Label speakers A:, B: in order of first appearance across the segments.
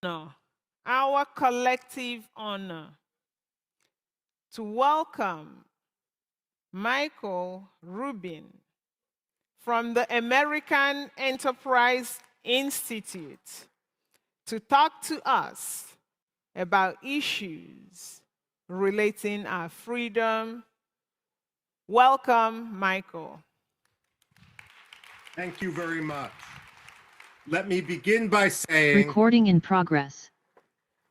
A: our collective honor to welcome Michael Rubin from the American Enterprise Institute to talk to us about issues relating our freedom. Welcome, Michael.
B: Thank you very much. Let me begin by saying...
C: Recording in progress.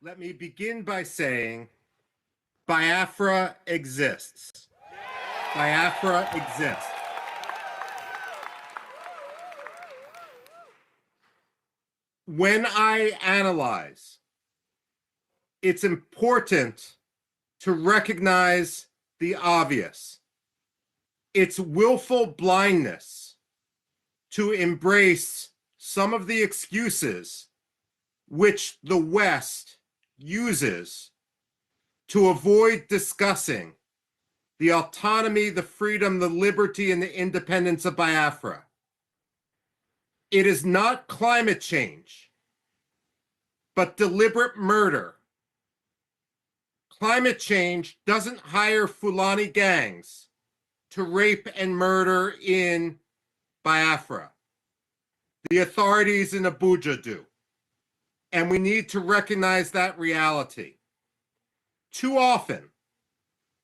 B: Let me begin by saying Biafra exists. Biafra exists. When I analyze, it's important to recognize the obvious. It's willful blindness to embrace some of the excuses which the West uses to avoid discussing the autonomy, the freedom, the liberty, and the independence of Biafra. It is not climate change, but deliberate murder. Climate change doesn't hire Fulani gangs to rape and murder in Biafra. The authorities in Abuja do. And we need to recognize that reality. Too often,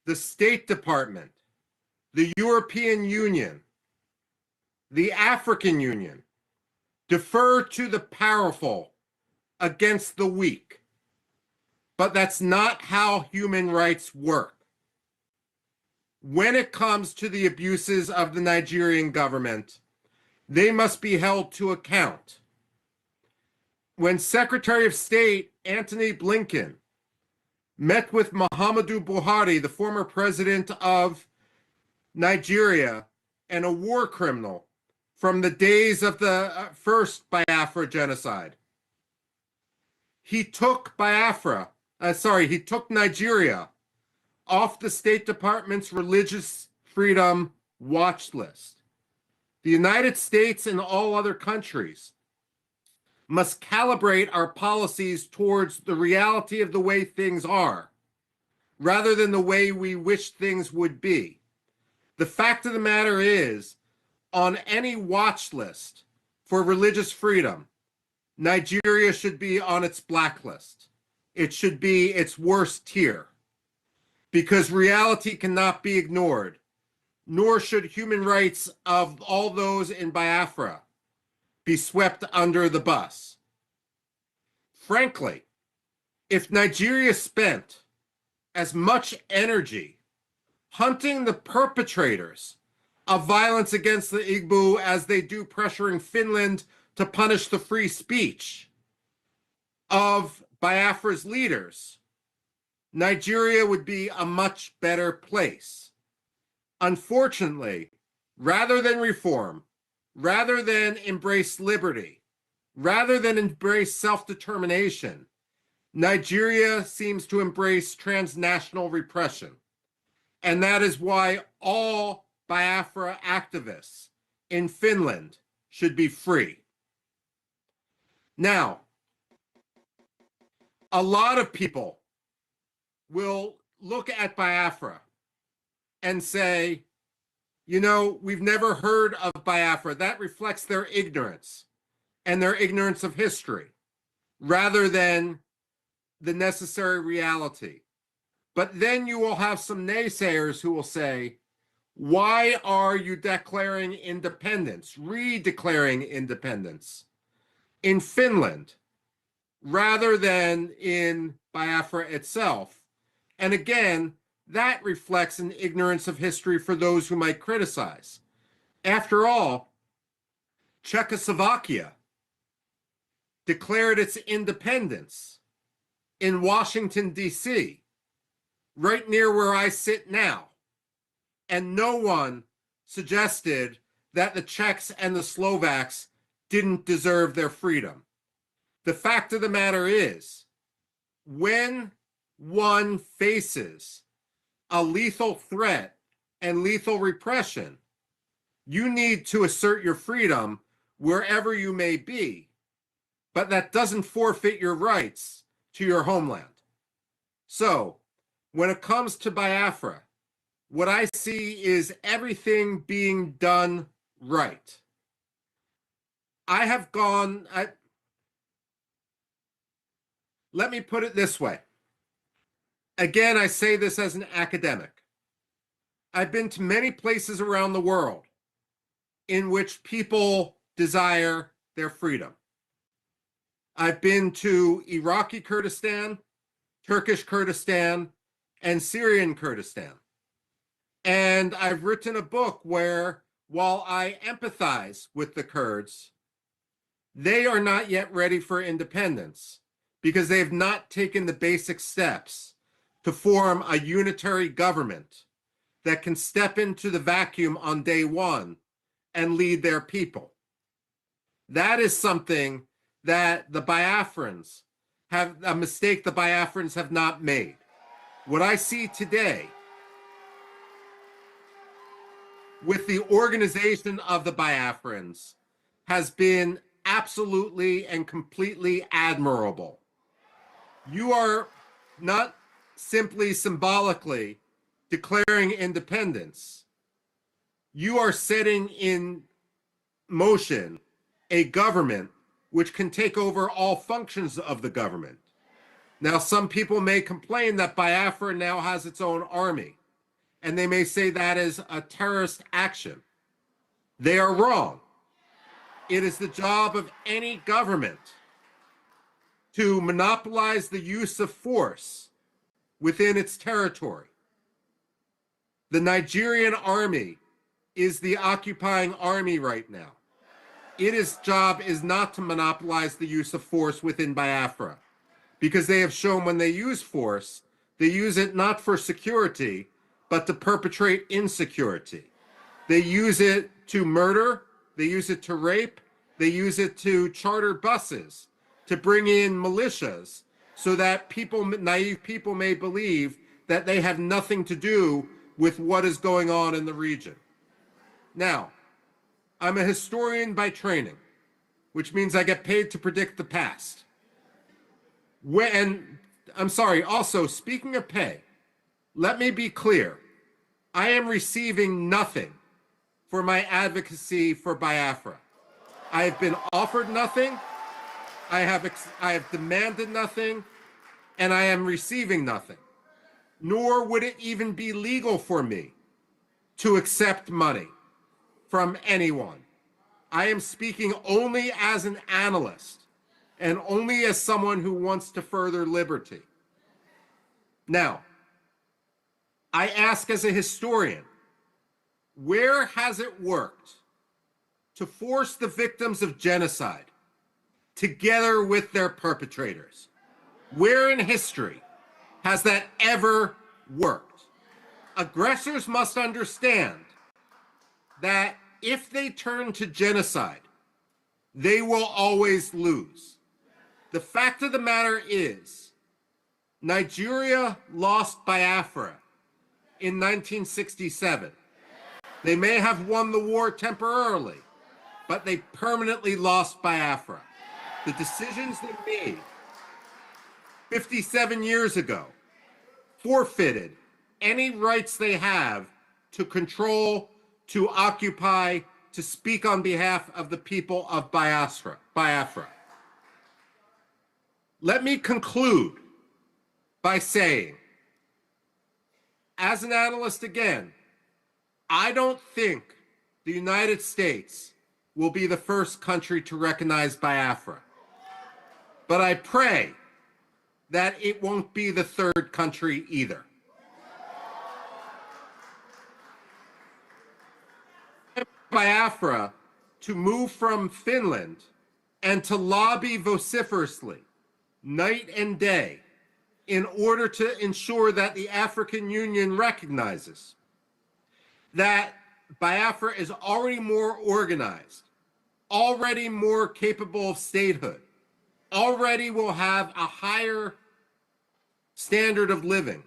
B: the State Department, the European Union, the African Union defer to the powerful against the weak. But that's not how human rights work. When it comes to the abuses of the Nigerian government, they must be held to account. When Secretary of State Antony Blinken met with Muhammadu Buhari, the former president of Nigeria and a war criminal from the days of the first Biafra genocide, he took Nigeria off the State Department's religious freedom watch list. The United States and all other countries must calibrate our policies towards the reality of the way things are, rather than the way we wish things would be. The fact of the matter is, on any watch list for religious freedom, Nigeria should be on its blacklist. It should be its worst tier, because reality cannot be ignored, nor should human rights of all those in Biafra be swept under the bus. Frankly, if Nigeria spent as much energy hunting the perpetrators of violence against the Igbo as they do pressuring Finland to punish the free speech of Biafra's leaders, Nigeria would be a much better place. Unfortunately, rather than reform, rather than embrace liberty, rather than embrace self-determination, Nigeria seems to embrace transnational repression. And that is why all Biafra activists in Finland should be free. Now, a lot of people will look at Biafra and say, you know, we've never heard of Biafra. That reflects their ignorance and their ignorance of history rather than the necessary reality. But then you will have some naysayers who will say, why are you declaring independence, redeclaring independence in Finland rather than in Biafra itself? And again, that reflects an ignorance of history for those who might criticize. After all, Czechoslovakia declared its independence in Washington, D.C., right near where I sit now. And no one suggested that the Czechs and the Slovaks didn't deserve their freedom. The fact of the matter is, when one faces a lethal threat and lethal repression, you need to assert your freedom wherever you may be. but that doesn't forfeit your rights to your homeland. So when it comes to Biafra, what I see is everything being done right. Let me put it this way. Again, I say this as an academic. I've been to many places around the world in which people desire their freedom. I've been to Iraqi Kurdistan, Turkish Kurdistan, and Syrian Kurdistan. And I've written a book where, while I empathize with the Kurds, they are not yet ready for independence because they have not taken the basic steps to form a unitary government that can step into the vacuum on day one and lead their people. That is something that the Biafrans have, a mistake the Biafrans have not made. What I see today with the organization of the Biafrans has been absolutely and completely admirable. You are not simply symbolically declaring independence. You are setting in motion a government which can take over all functions of the government. Now, some people may complain that Biafra now has its own army, and they may say that is a terrorist action. They are wrong. It is the job of any government to monopolize the use of force within its territory. The Nigerian army is the occupying army right now. Its job is not to monopolize the use of force within Biafra, because they have shown when they use force, they use it not for security, but to perpetrate insecurity. They use it to murder, they use it to rape, they use it to charter buses, to bring in militias, so that people, naive people, may believe that they have nothing to do with what is going on in the region. Now, I'm a historian by training, which means I get paid to predict the past. Also, speaking of pay, let me be clear. I am receiving nothing for my advocacy for Biafra. I have been offered nothing, I have demanded nothing, and I am receiving nothing. Nor would it even be legal for me to accept money from anyone. I am speaking only as an analyst and only as someone who wants to further liberty. Now, I ask as a historian, where has it worked to force the victims of genocide together with their perpetrators? Where in history has that ever worked? Aggressors must understand that if they turn to genocide, they will always lose. The fact of the matter is, Nigeria lost Biafra in 1967. They may have won the war temporarily, but they permanently lost Biafra. The decisions they made 57 years ago forfeited any rights they have to control, to occupy, to speak on behalf of the people of Biafra. Let me conclude by saying, as an analyst again, I don't think the United States will be the first country to recognize Biafra. But I pray that it won't be the third country either. Biafra to move from Finland and to lobby vociferously night and day in order to ensure that the African Union recognizes that Biafra is already more organized, already more capable of statehood, already will have a higher standard of living,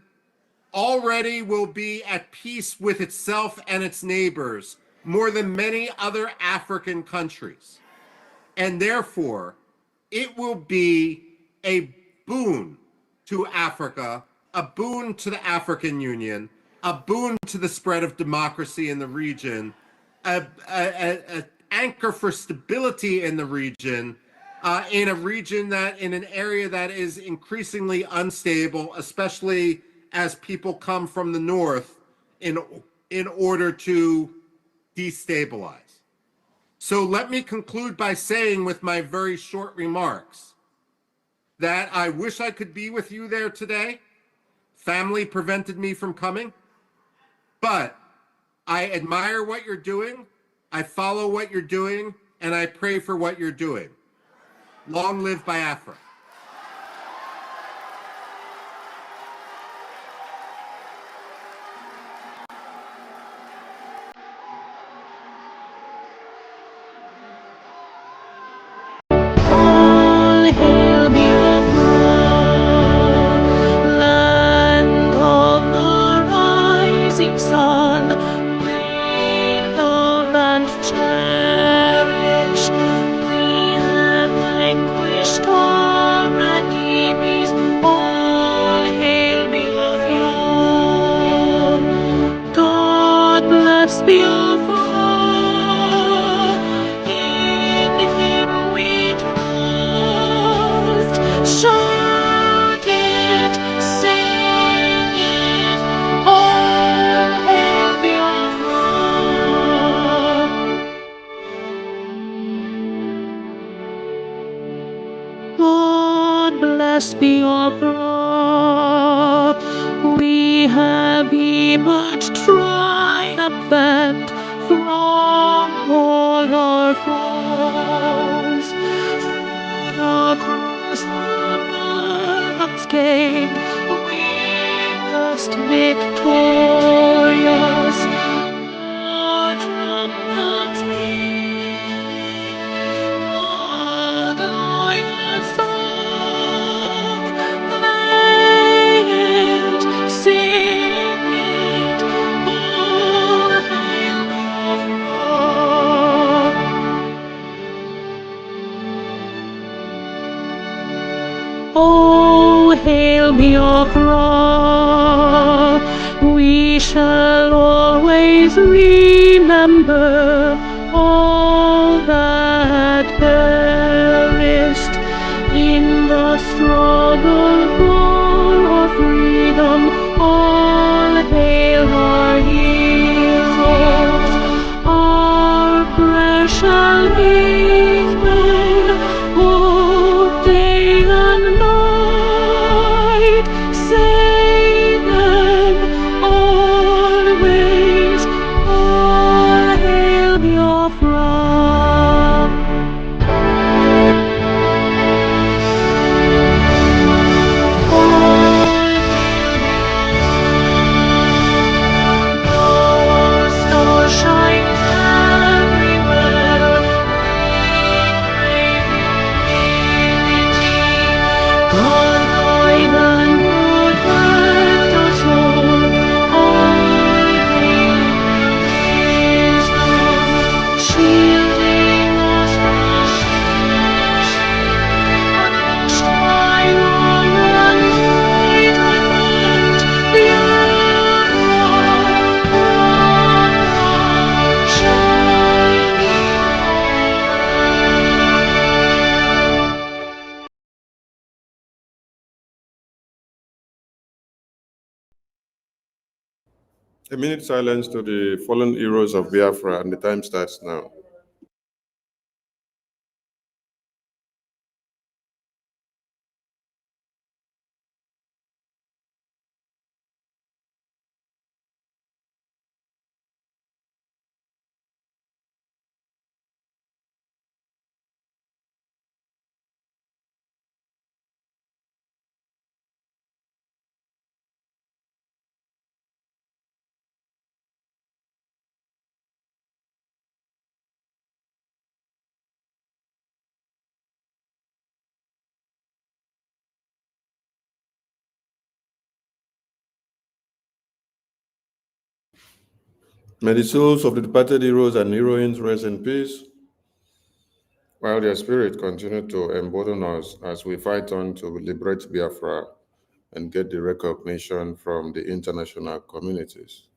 B: already will be at peace with itself and its neighbors more than many other African countries. And therefore, it will be a boon to Africa, a boon to the African Union, a boon to the spread of democracy in the region, an anchor for stability in the region, in an area that is increasingly unstable, especially as people come from the north in order to destabilize. So let me conclude by saying with my very short remarks that I wish I could be with you there today. Family prevented me from coming, but I admire what you're doing, I follow what you're doing, and I pray for what you're doing. Long live Biafra.
C: All hail Biafra, land of the rising sun. We love and cherish. We have vanquished our enemies. All hail Biafra. God bless Biafra. In Him we trust. Shout it, sing it. All hail Biafra. God bless Biafra. We have emerged triumphant from all our foes. Through the cross the blood came, we must victorious. The trumpets beat, the lions song, play it, sing it, all hail Biafra. Oh, hail Biafra, we shall always remember all that perished in the struggle for our freedom. All hail our heroes, our precious men, who day and night save them always. All hail Biafra. Our star shines everywhere. We crave unity. God guide and protect us all. All hail wisdom, shielding us from unleashed by love and might and Biafra, shining
D: A minute silence to the fallen heroes of Biafra, and the time starts now. May the souls of the departed heroes and heroines rest in peace. while their spirit continue to embolden us as we fight on to liberate Biafra and get the recognition from the international communities.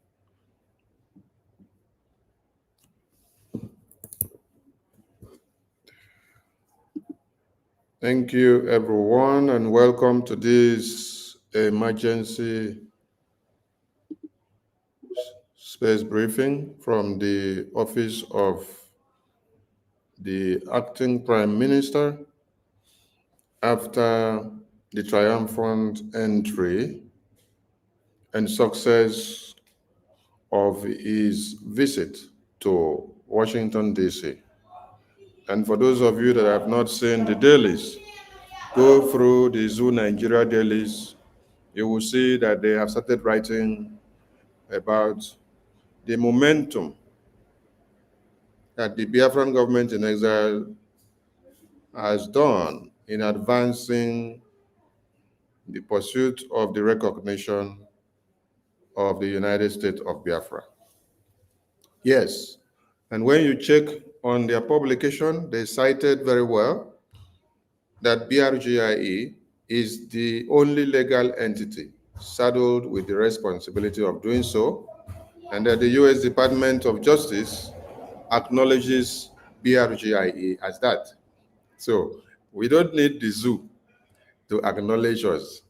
D: Thank you, everyone, and welcome to this emergency space briefing from the Office of the Acting Prime Minister after the triumphant entry and success of his visit to Washington, D.C. And for those of you that have not seen the dailies, go through the Zoo Nigeria dailies. You will see that they have started writing about the momentum that the Biafran government in exile has done in advancing the pursuit of the recognition of the United States of Biafra. Yes, and when you check on their publication, they cited very well that BRGIE is the only legal entity saddled with the responsibility of doing so, and that the U.S. Department of Justice acknowledges BRGIE as that. So we don't need the zoo to acknowledge us,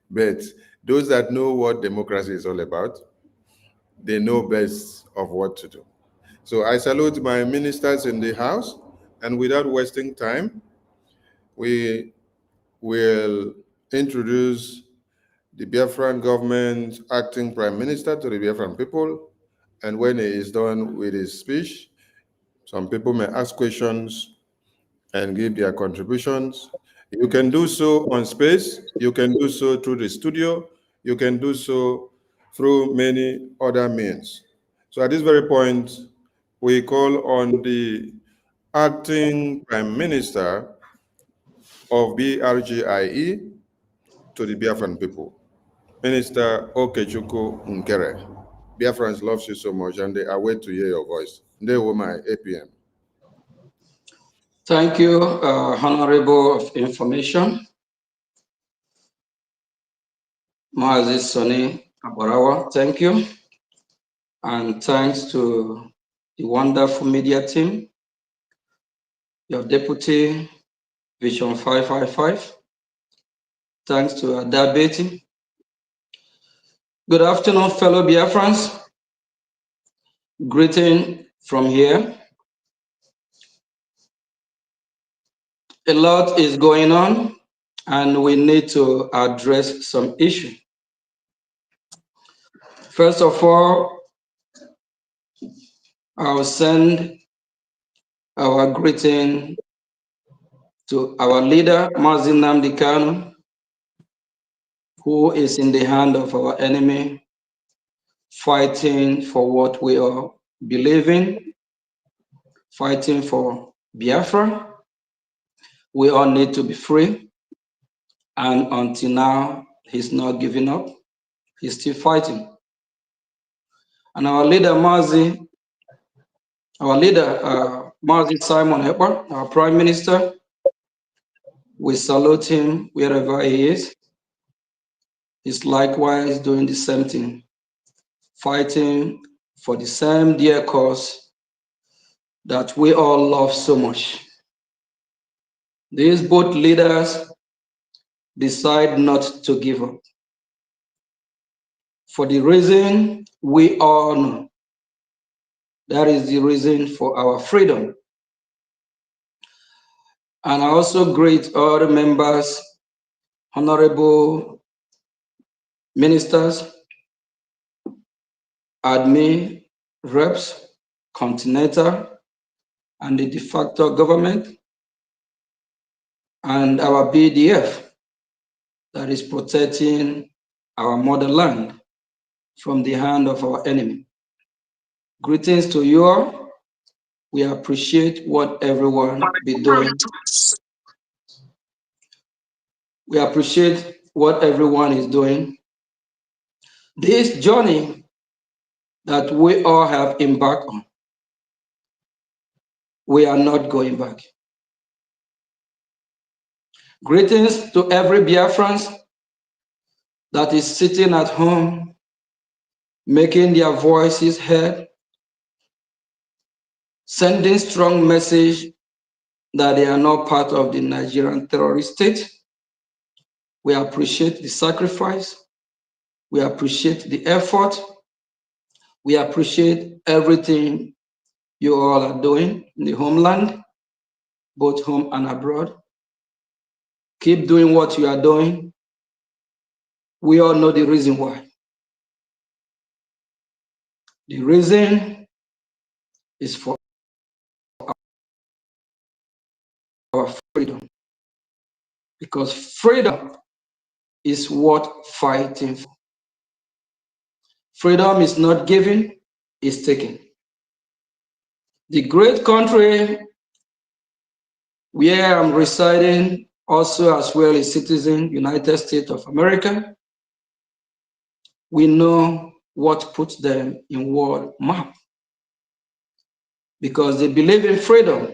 D: but those that know what democracy is all about, they know best of what to do. So I salute my ministers in the House, and without wasting time, we will introduce the Biafran government acting prime minister to the Biafran people. And when he is done with his speech, some people may ask questions and give their contributions. You can do so on space. You can do so through the studio. You can do so through many other means. So at this very point, we call on the acting prime minister of BRGIE to the Biafran people, Minister Okechukwu Nkere. Biafrans loves you so much and they are waiting to hear your voice. Ndewo my APM.
E: Thank you, Honorable of Information, Mazi Soni Aborawa. Thank you. And thanks to the wonderful media team, your deputy, Vision 555. Thanks to Adabeti. Good afternoon, fellow Biafrans. Greeting from here. A lot is going on, and we need to address some issues. First of all, I'll send our greeting to our leader, Mazi Nnamdi Kanu, who is in the hand of our enemy, fighting for what we all believe in, fighting for Biafra. We all need to be free. And until now, he's not giving up. He's still fighting. And our leader, Mazi Simon Ekpa, our Prime Minister, we salute him wherever he is. He's likewise doing the same thing, fighting for the same dear cause that we all love so much. These both leaders decide not to give up. For the reason we all know, that is the reason for our freedom. And I also greet all the members, honorable ministers, admin, reps, continental, and the de facto government, and our BDF that is protecting our motherland from the hand of our enemy. Greetings to you all. We appreciate what everyone be doing. We appreciate what everyone is doing. This journey that we all have embarked on, we are not going back. Greetings to every Biafran that is sitting at home, making their voices heard, sending strong message that they are not part of the Nigerian terrorist state. We appreciate the sacrifice. We appreciate the effort. We appreciate everything you all are doing in the homeland, both home and abroad. Keep doing what you are doing. We all know the reason why. The reason is for our freedom, because freedom is worth fighting for. Freedom is not given, it's taken. The great country where I'm residing, also as well as citizen, United States of America, we know what puts them in world map, because they believe in freedom,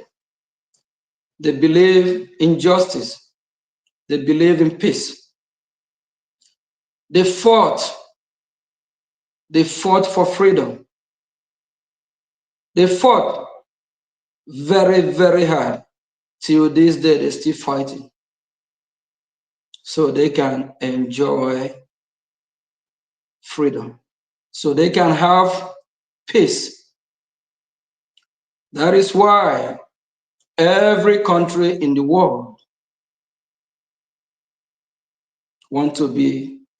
E: they believe in justice, they believe in peace. They fought for freedom. They fought very, very hard. Till this day, they're still fighting, so they can enjoy freedom, so they can have peace. That is why every country in the world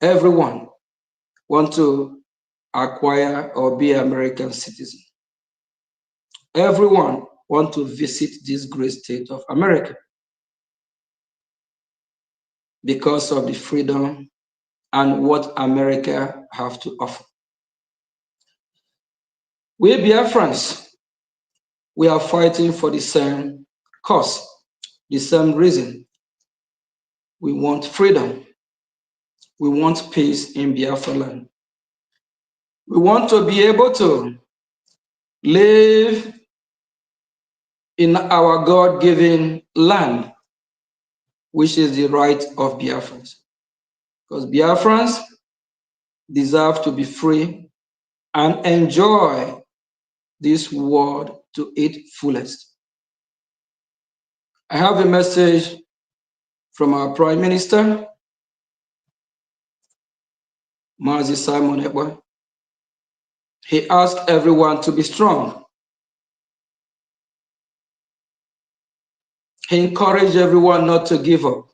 E: everyone want to acquire or be American citizen. Everyone want to visit this great state of America because of the freedom and what America have to offer. We Biafrans, we are fighting for the same cause, the same reason. We want freedom. We want peace in Biafra land. We want to be able to live in our God-given land, which is the right of Biafrans. Because Biafrans deserve to be free and enjoy this world to its fullest. I have a message from our Prime Minister, Mazi Simon Ekpa. He asked everyone to be strong. He encouraged everyone not to give up.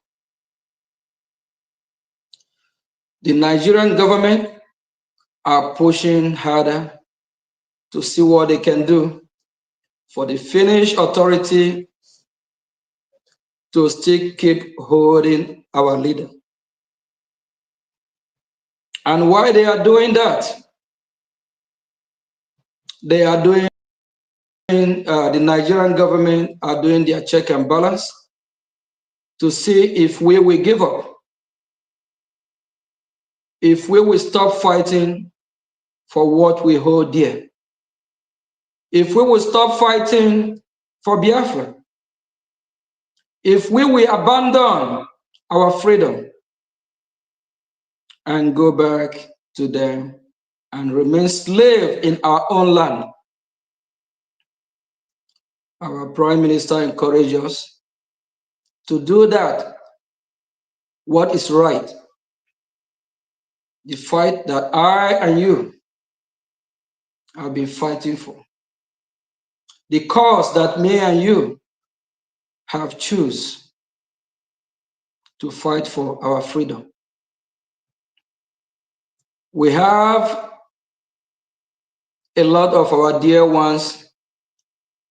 E: The Nigerian government are pushing harder to see what they can do for the Finnish authority to still keep holding our leader. And why they are doing that? They are doing, the Nigerian government are doing their check and balance to see if we will give up, if we will stop fighting for what we hold dear, if we will stop fighting for Biafra, if we will abandon our freedom and go back to them and remain slave in our own land. Our Prime Minister encouraged us to do that, what is right. The fight that I and you have been fighting for. The cause that me and you have chosen to fight for our freedom. We have a lot of our dear ones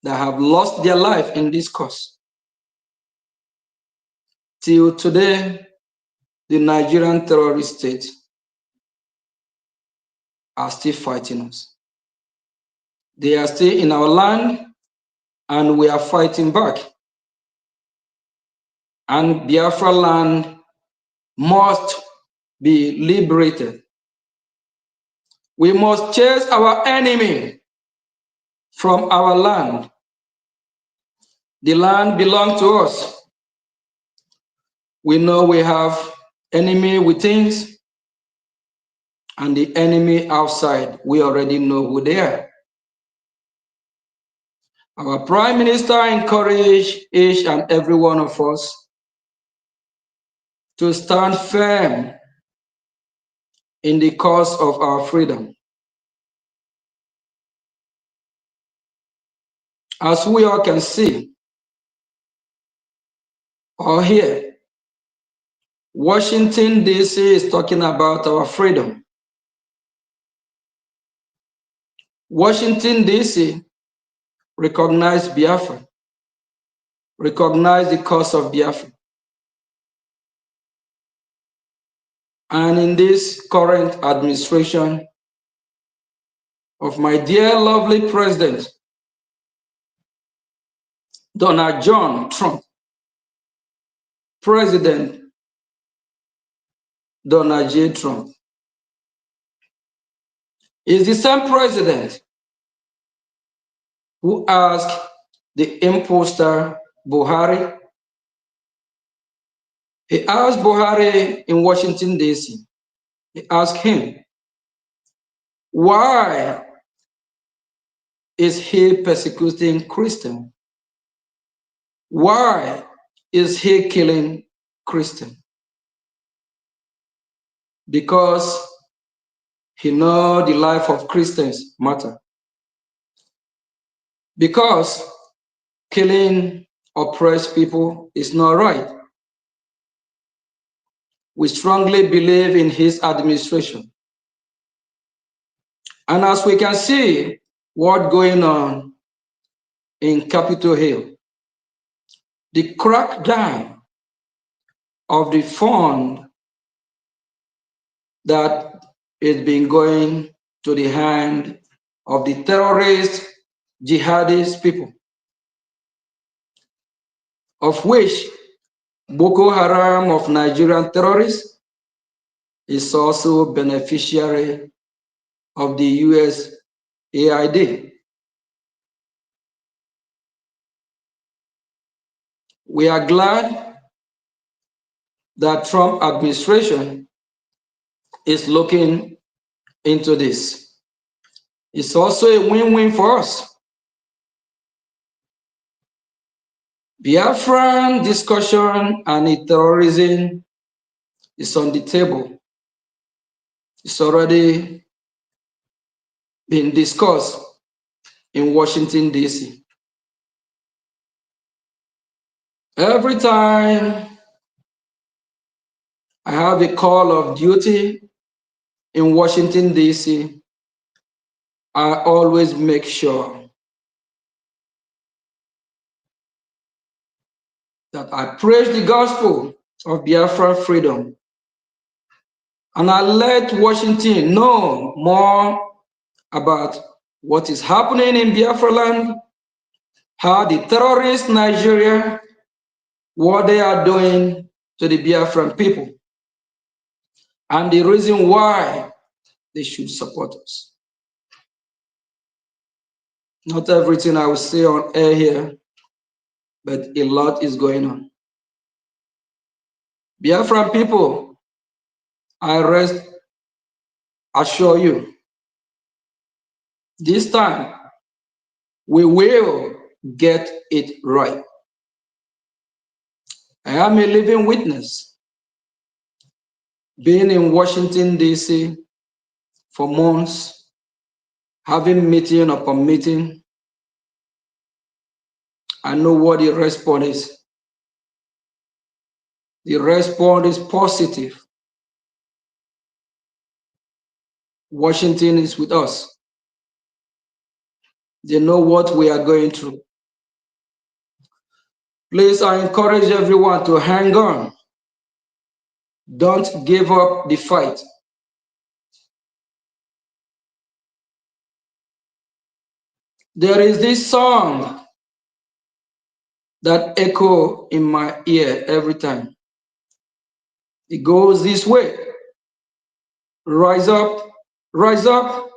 E: that have lost their life in this cause. Till today, the Nigerian terrorist state are still fighting us. They are still in our land and we are fighting back. And Biafra land must be liberated. We must chase our enemy from our land. The land belongs to us. We know we have enemy within and the enemy outside. We already know who they are. Our Prime Minister encouraged each and every one of us to stand firm in the cause of our freedom. As we all can see or hear, Washington, D.C. is talking about our freedom. Washington, D.C. recognize Biafra, recognize the cause of Biafra. And in this current administration of my dear, lovely President, Donald John Trump, President Donald J. Trump, is the same president who asked the imposter Buhari. He asked Buhari in Washington, D.C. He asked him, why is he persecuting Christians? Why is he killing Christians? Because he knows the life of Christians matter. Because killing oppressed people is not right. We strongly believe in his administration. And as we can see what's going on in Capitol Hill, the crackdown of the fund that is been going to the hand of the terrorist, jihadist people, of which Boko Haram of Nigerian terrorists is also beneficiary of the US AID. We are glad that Trump administration is looking into this. It's also a win-win for us. Biafran discussion and terrorism is on the table. It's already been discussed in Washington, D.C. Every time I have a call of duty in Washington, D.C., I always make sure that I preach the gospel of Biafra freedom. And I let Washington know more about what is happening in Biafra land, how the terrorists Nigeria, what they are doing to the Biafran people, and the reason why they should support us. Not everything I will say on air here, but a lot is going on. Biafran people, I assure you, this time we will get it right. I am a living witness, being in Washington, D.C. for months, having meeting upon meeting. I know what the response is. The response is positive. Washington is with us. They know what we are going through. Please, I encourage everyone to hang on. Don't give up the fight. There is this song that echoes in my ear every time. It goes this way. Rise up, rise up.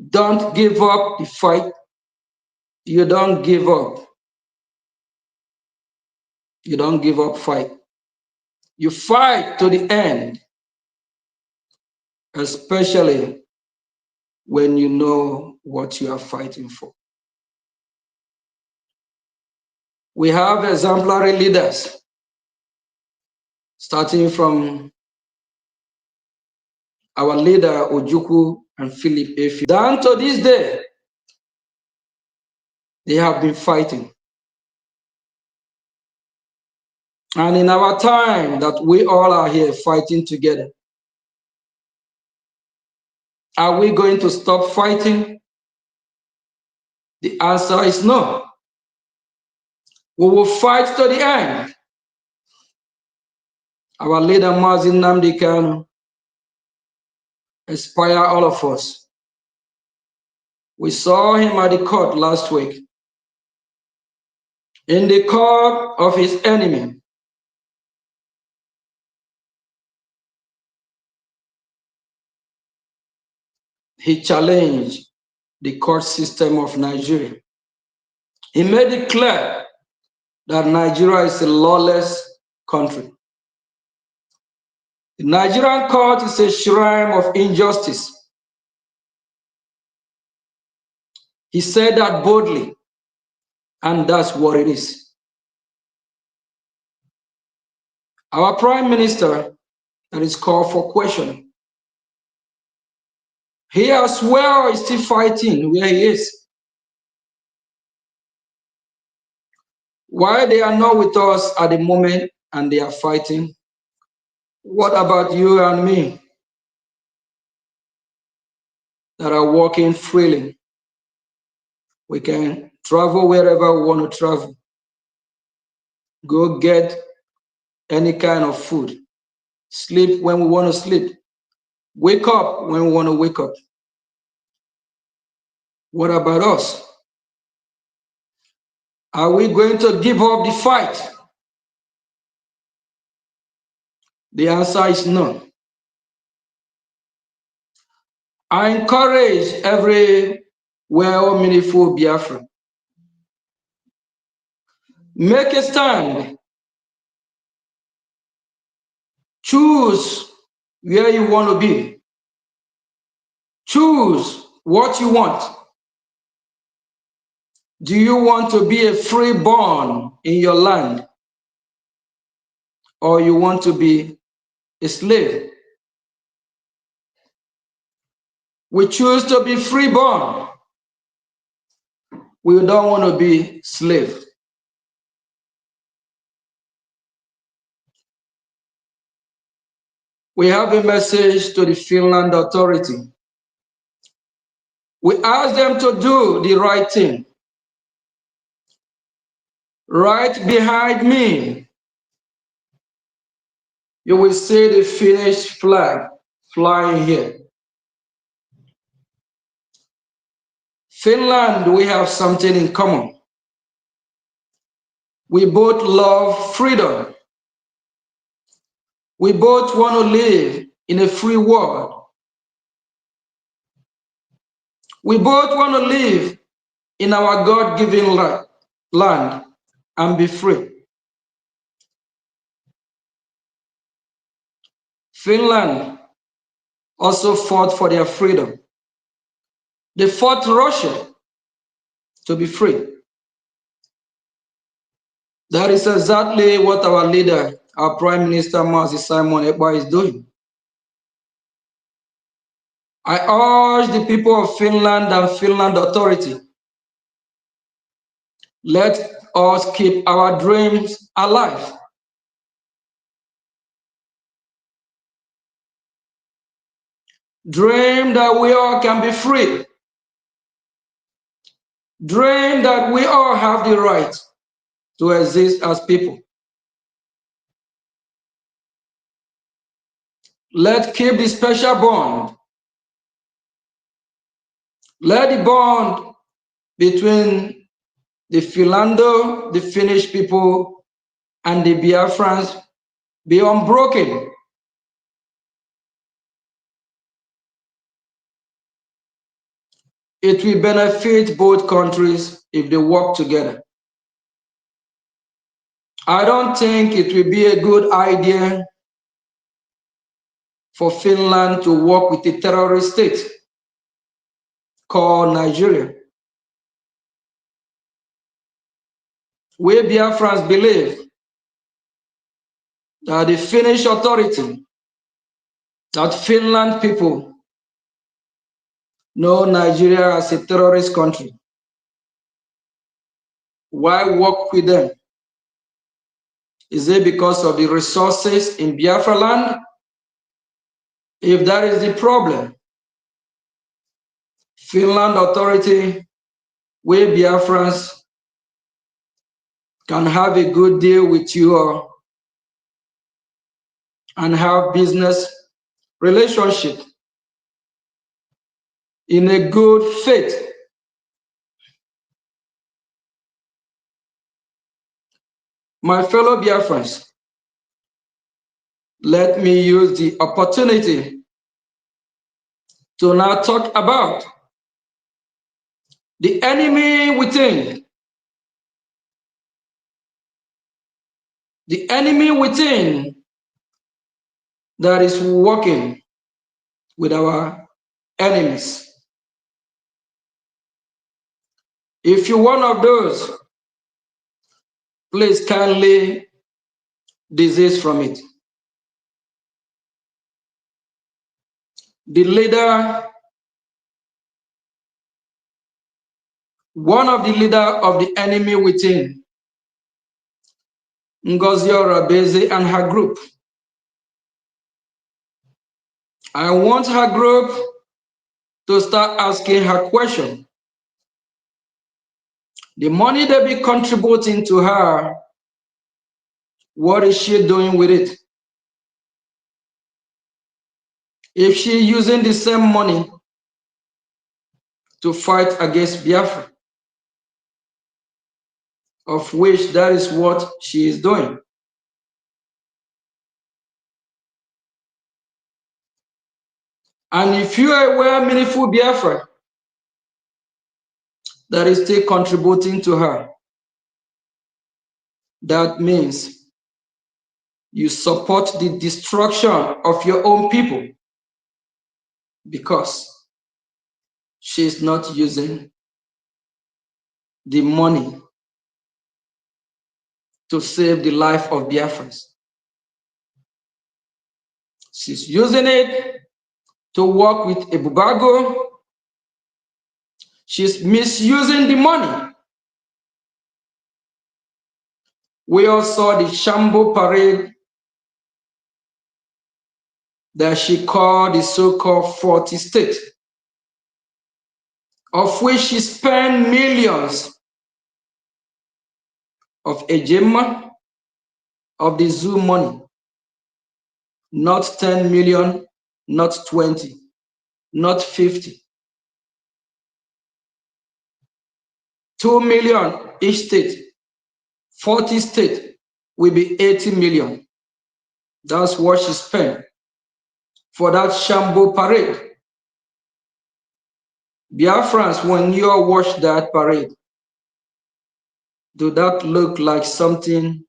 E: Don't give up the fight. You don't give up. You don't give up fight. You fight to the end, especially when you know what you are fighting for. We have exemplary leaders, starting from our leader Ojukwu and Philip Efi. Down to this day, they have been fighting. And in our time that we all are here fighting together, are we going to stop fighting? The answer is no. We will fight to the end. Our leader, Mazin Nnamdi Kanu, inspire all of us. We saw him at the court last week. In the court of his enemy, he challenged the court system of Nigeria. He made it clear that Nigeria is a lawless country. The Nigerian court is a shrine of injustice. He said that boldly, and that's what it is. Our prime minister, that is called for question. He as well is still fighting where he is. Why they are not with us at the moment and they are fighting? What about you and me that are walking freely? We can travel wherever we want to travel. Go get any kind of food. Sleep when we want to sleep. Wake up when we want to wake up. What about us? Are we going to give up the fight? The answer is no. I encourage every well-meaningful Biafra. Make a stand. Choose where you want to be. Choose what you want. Do you want to be a freeborn in your land? Or you want to be a slave? We choose to be freeborn. We don't want to be slaves. We have a message to the Finland authority. We ask them to do the right thing. Right behind me, you will see the Finnish flag flying here. Finland, we have something in common. We both love freedom. We both want to live in a free world. We both want to live in our God-given land and be free. Finland also fought for their freedom. They fought Russia to be free. That is exactly what our leader, our Prime Minister Mazi Simon Ekpa is doing. I urge the people of Finland and Finland authority, let us keep our dreams alive. Dream that we all can be free. Dream that we all have the right to exist as people. Let's keep the special bond. Let the bond between the Philando, the Finnish people, and the Biafrans be unbroken. It will benefit both countries if they work together. I don't think it will be a good idea for Finland to work with a terrorist state called Nigeria. We Biafrans believe that the Finnish authority, that Finland people know Nigeria as a terrorist country. Why work with them? Is it because of the resources in Biafra land? If that is the problem, Finland authority, we Biafrans can have a good deal with you all and have business relationship in a good faith. My fellow Biafrans, let me use the opportunity to now talk about the enemy within. The enemy within that is working with our enemies. If you're one of those, please kindly desist from it. The leader, one of the leader of the enemy within, Ngozi Orabeze and her group. I want her group to start asking her question. The money they be contributing to her, what is she doing with it? If she using the same money to fight against Biafra, of which that is what she is doing. And if you are aware, meaningful Biafra that is still contributing to her, that means you support the destruction of your own people because she's not using the money to save the life of Biafrans. She's using it to work with Ebubeagu. She's misusing the money. We all saw the Shambo parade that she called the so-called 40 state, of which she spent millions of Ejema, of the zoo money, not 10 million, not 20, not 50. 2 million each state, 40 state will be 80 million. That's what she spent for that Shambo parade. Biafrans, when you watch that parade, do that look like something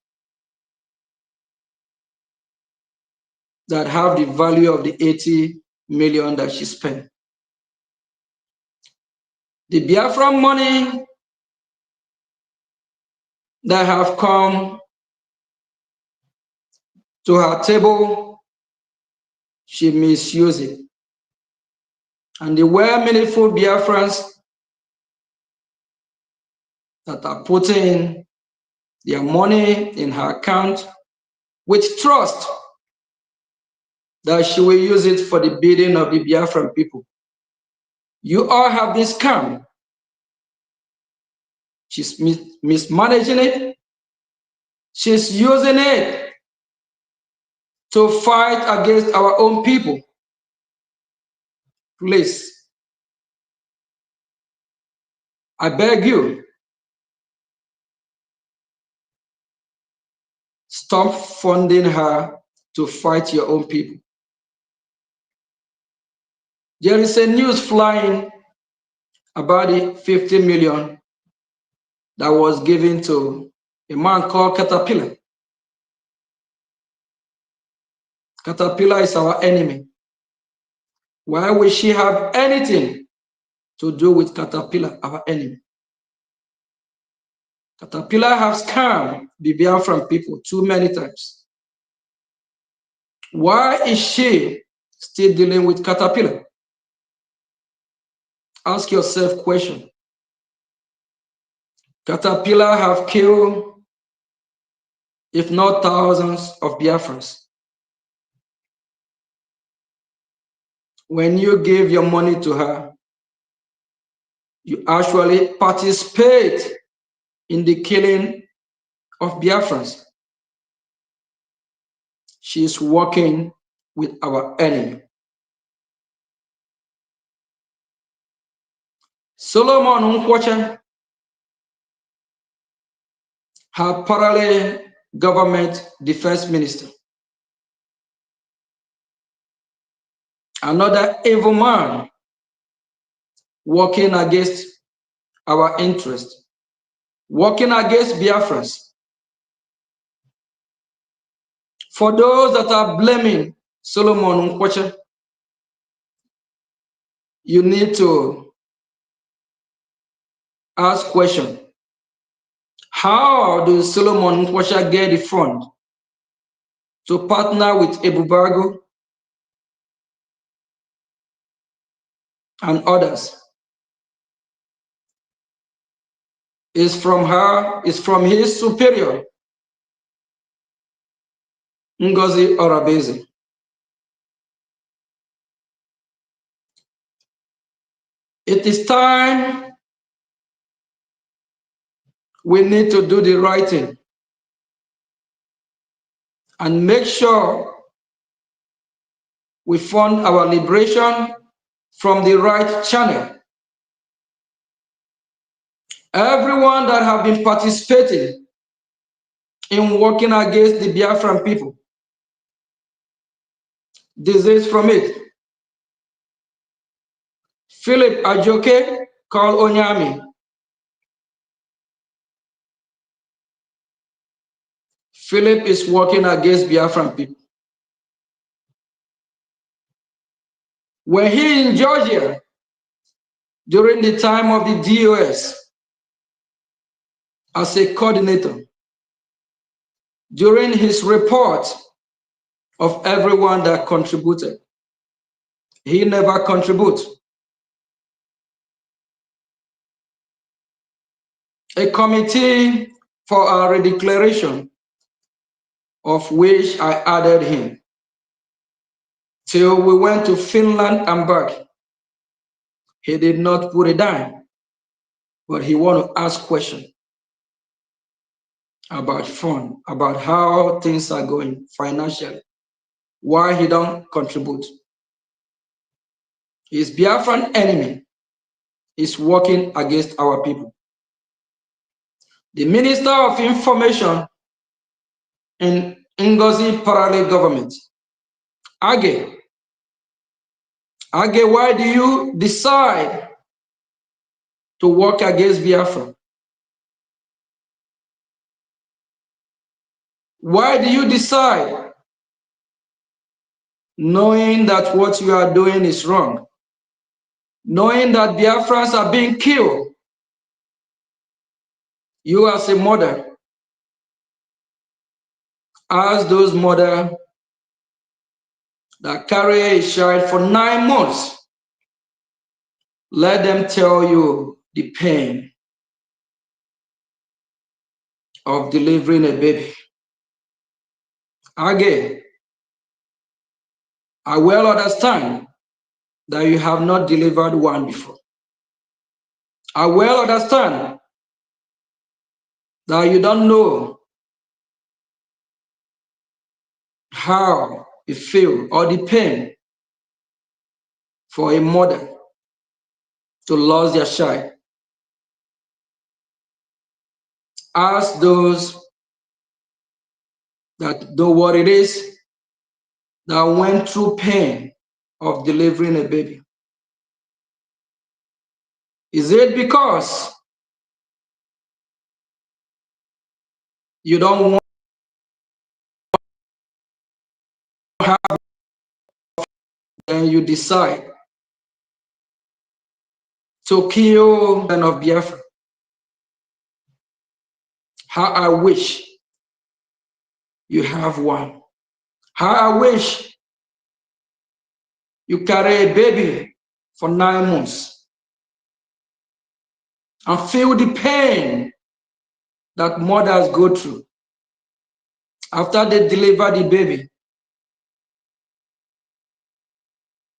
E: that have the value of the 80 million that she spent? The Biafran money that have come to her table, she misused it. And the well-meaningful Biafrans that are putting their money in her account with trust that she will use it for the bidding of the Biafran people. You all have been scammed. She's mismanaging it. She's using it to fight against our own people. Please, I beg you, stop funding her to fight your own people. There is a news flying about the 50 million that was given to a man called Catapila Catapila is our enemy. Why would she have anything to do with Catapila, our enemy? Catapila has scammed the Biafran people too many times. Why is she still dealing with Catapila? Ask yourself question. Catapila have killed, if not thousands, of Biafrans. When you give your money to her, you actually participate in the killing of Biafrans. She is working with our enemy. Solomon Nkwocha, her parallel government defense minister. Another evil man working against our interest, working against Biafrans. For those that are blaming Solomon Nkwocha, you need to ask question. How does Solomon Nkwocha get the fund to partner with Ebubeagu and others? Is from her, is from his superior, Ngozi Orabeze. It is time we need to do the right thing and make sure we fund our liberation from the right channel. Everyone that have been participating in working against the Biafran people, disease from it. Philip Ajoke called Onyami. Philip is working against Biafran people. Were he in Georgia during the time of the DOS as a coordinator, during his report of everyone that contributed, he never contributed. A committee for our redeclaration, of which I added him, till we went to Finland and back. He did not put a dime, but he want to ask questions about fund, about how things are going financially, why he don't contribute. His Biafran enemy is working against our people. The Minister of Information in Ngozi parallel government, Age, why do you decide to work against Biafra? Why do you decide, knowing that what you are doing is wrong, knowing that Biafrans are being killed? You as a mother, ask those mothers that carry a child for 9 months, let them tell you the pain of delivering a baby. Again, I well understand that you have not delivered one before. I well understand that you don't know how it feels or the pain for a mother to lose their child. Ask those that know what it is, that went through pain of delivering a baby. Is it because you don't want have, then you decide to kill men of Biafra. How I wish you have one. How I wish you carry a baby for 9 months and feel the pain that mothers go through. After they deliver the baby,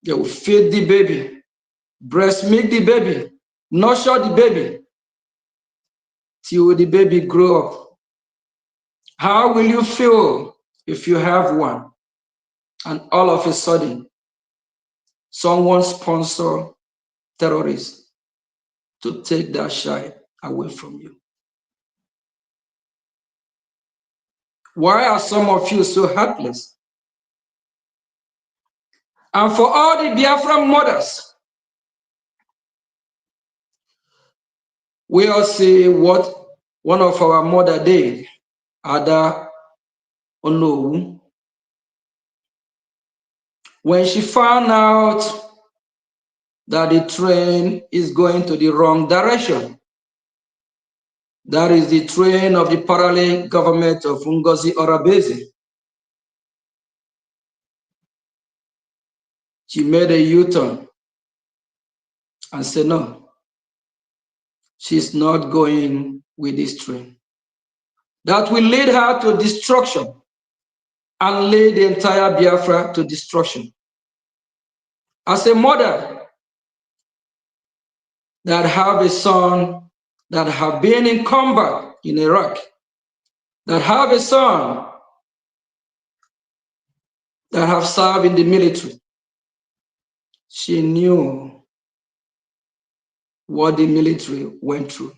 E: they will feed the baby, breast milk the baby, nurture the baby till the baby grow up. How will you feel if you have one and all of a sudden someone sponsor terrorists to take that child away from you? Why are some of you so heartless? And for all the Biafran mothers, we all see what one of our mother did, Ada Onowu, when she found out that the train is going to the wrong direction. That is the train of the parallel government of Ngozi Orabeze. She made a U-turn and said, no, she's not going with this train. That will lead her to destruction and lead the entire Biafra to destruction. As a mother that have a son that have been in combat in Iraq, that have a son that have served in the military, she knew what the military went through.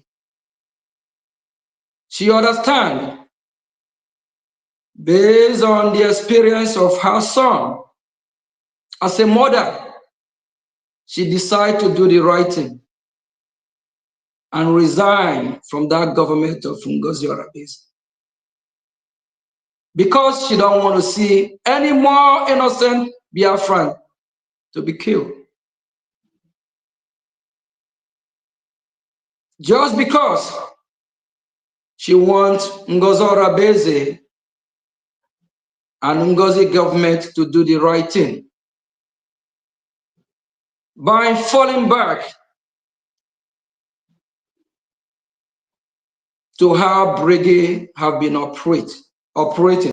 E: She understands, based on the experience of her son, as a mother, she decided to do the right thing and resign from that government of Ngozi Orabeze. Because she don't want to see any more innocent Biafran to be killed. Just because she wants Ngozi Orabeze and Ngozi government to do the right thing by falling back to how Brgie have been operating.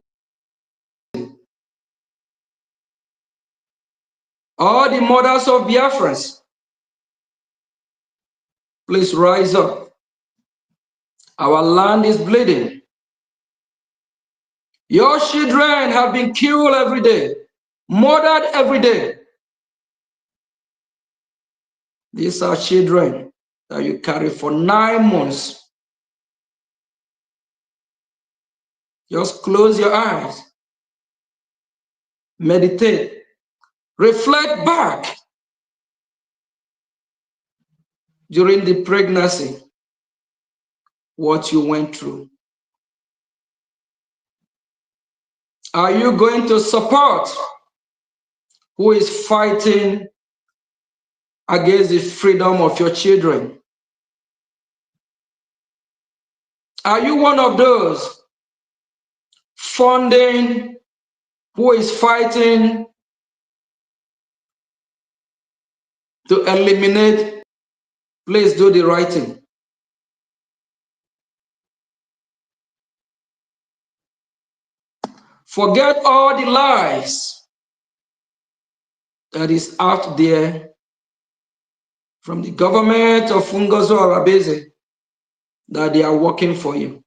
E: All the mothers of Biafrans, please rise up. Our land is bleeding. Your children have been killed every day, murdered every day. These are children that you carry for 9 months. Just close your eyes, meditate, reflect back during the pregnancy, what you went through. Are you going to support who is fighting against the freedom of your children? Are you one of those funding who is fighting to eliminate? Please do the right thing. Forget all the lies that is out there from the government of Ngozi Orabeze that they are working for you.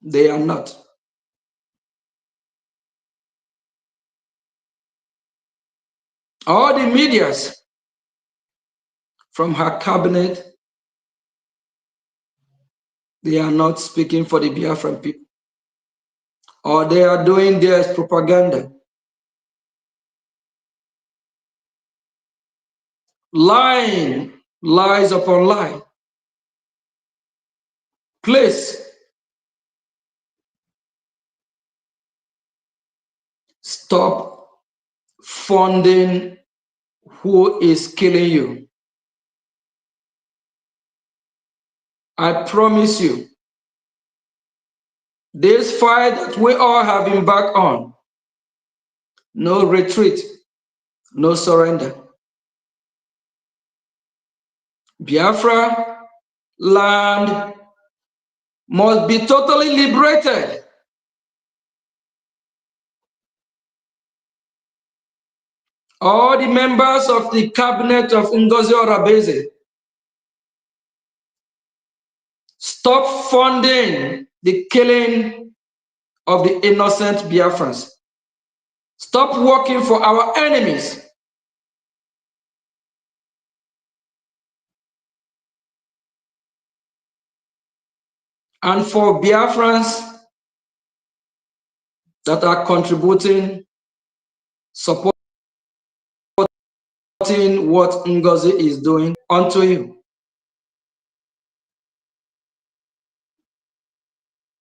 E: They are not. All the medias from her cabinet, they are not speaking for the Biafran people. Or they are doing their propaganda. Lying, lies upon lie. Please stop funding who is killing you. I promise you, this fight that we all have embarked on, no retreat, no surrender. Biafra land must be totally liberated. All the members of the cabinet of Ngozi Orabeze, stop funding the killing of the innocent Biafrans. Stop working for our enemies. And for Biafrans that are contributing, supporting what Ngozi is doing unto you.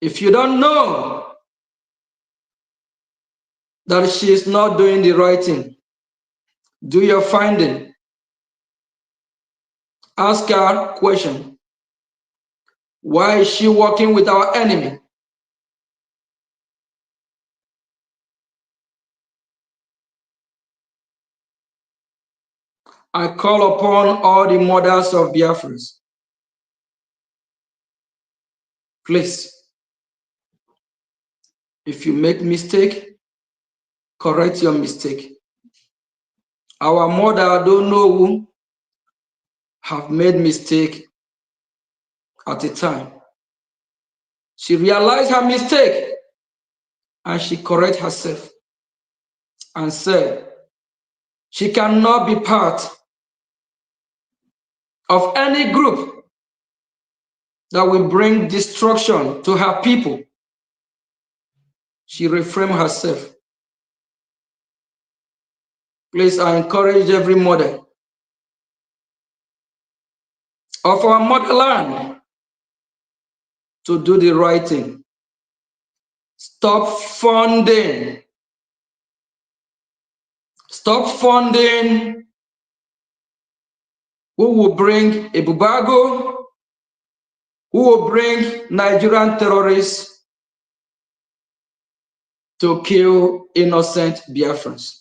E: If you don't know that she is not doing the right thing, do your finding. Ask her question. Why is she working with our enemy? I call upon all the mothers of Biafrans. Please, if you make mistake, correct your mistake. Our mother don't know who have made mistake at a time. She realized her mistake and she correct herself and said she cannot be part of any group that will bring destruction to her people. She reframed herself. Please, I encourage every mother of our motherland to do the right thing. Stop funding. Stop funding who will bring Ebubeagu, who will bring Nigerian terrorists to kill innocent Biafrans.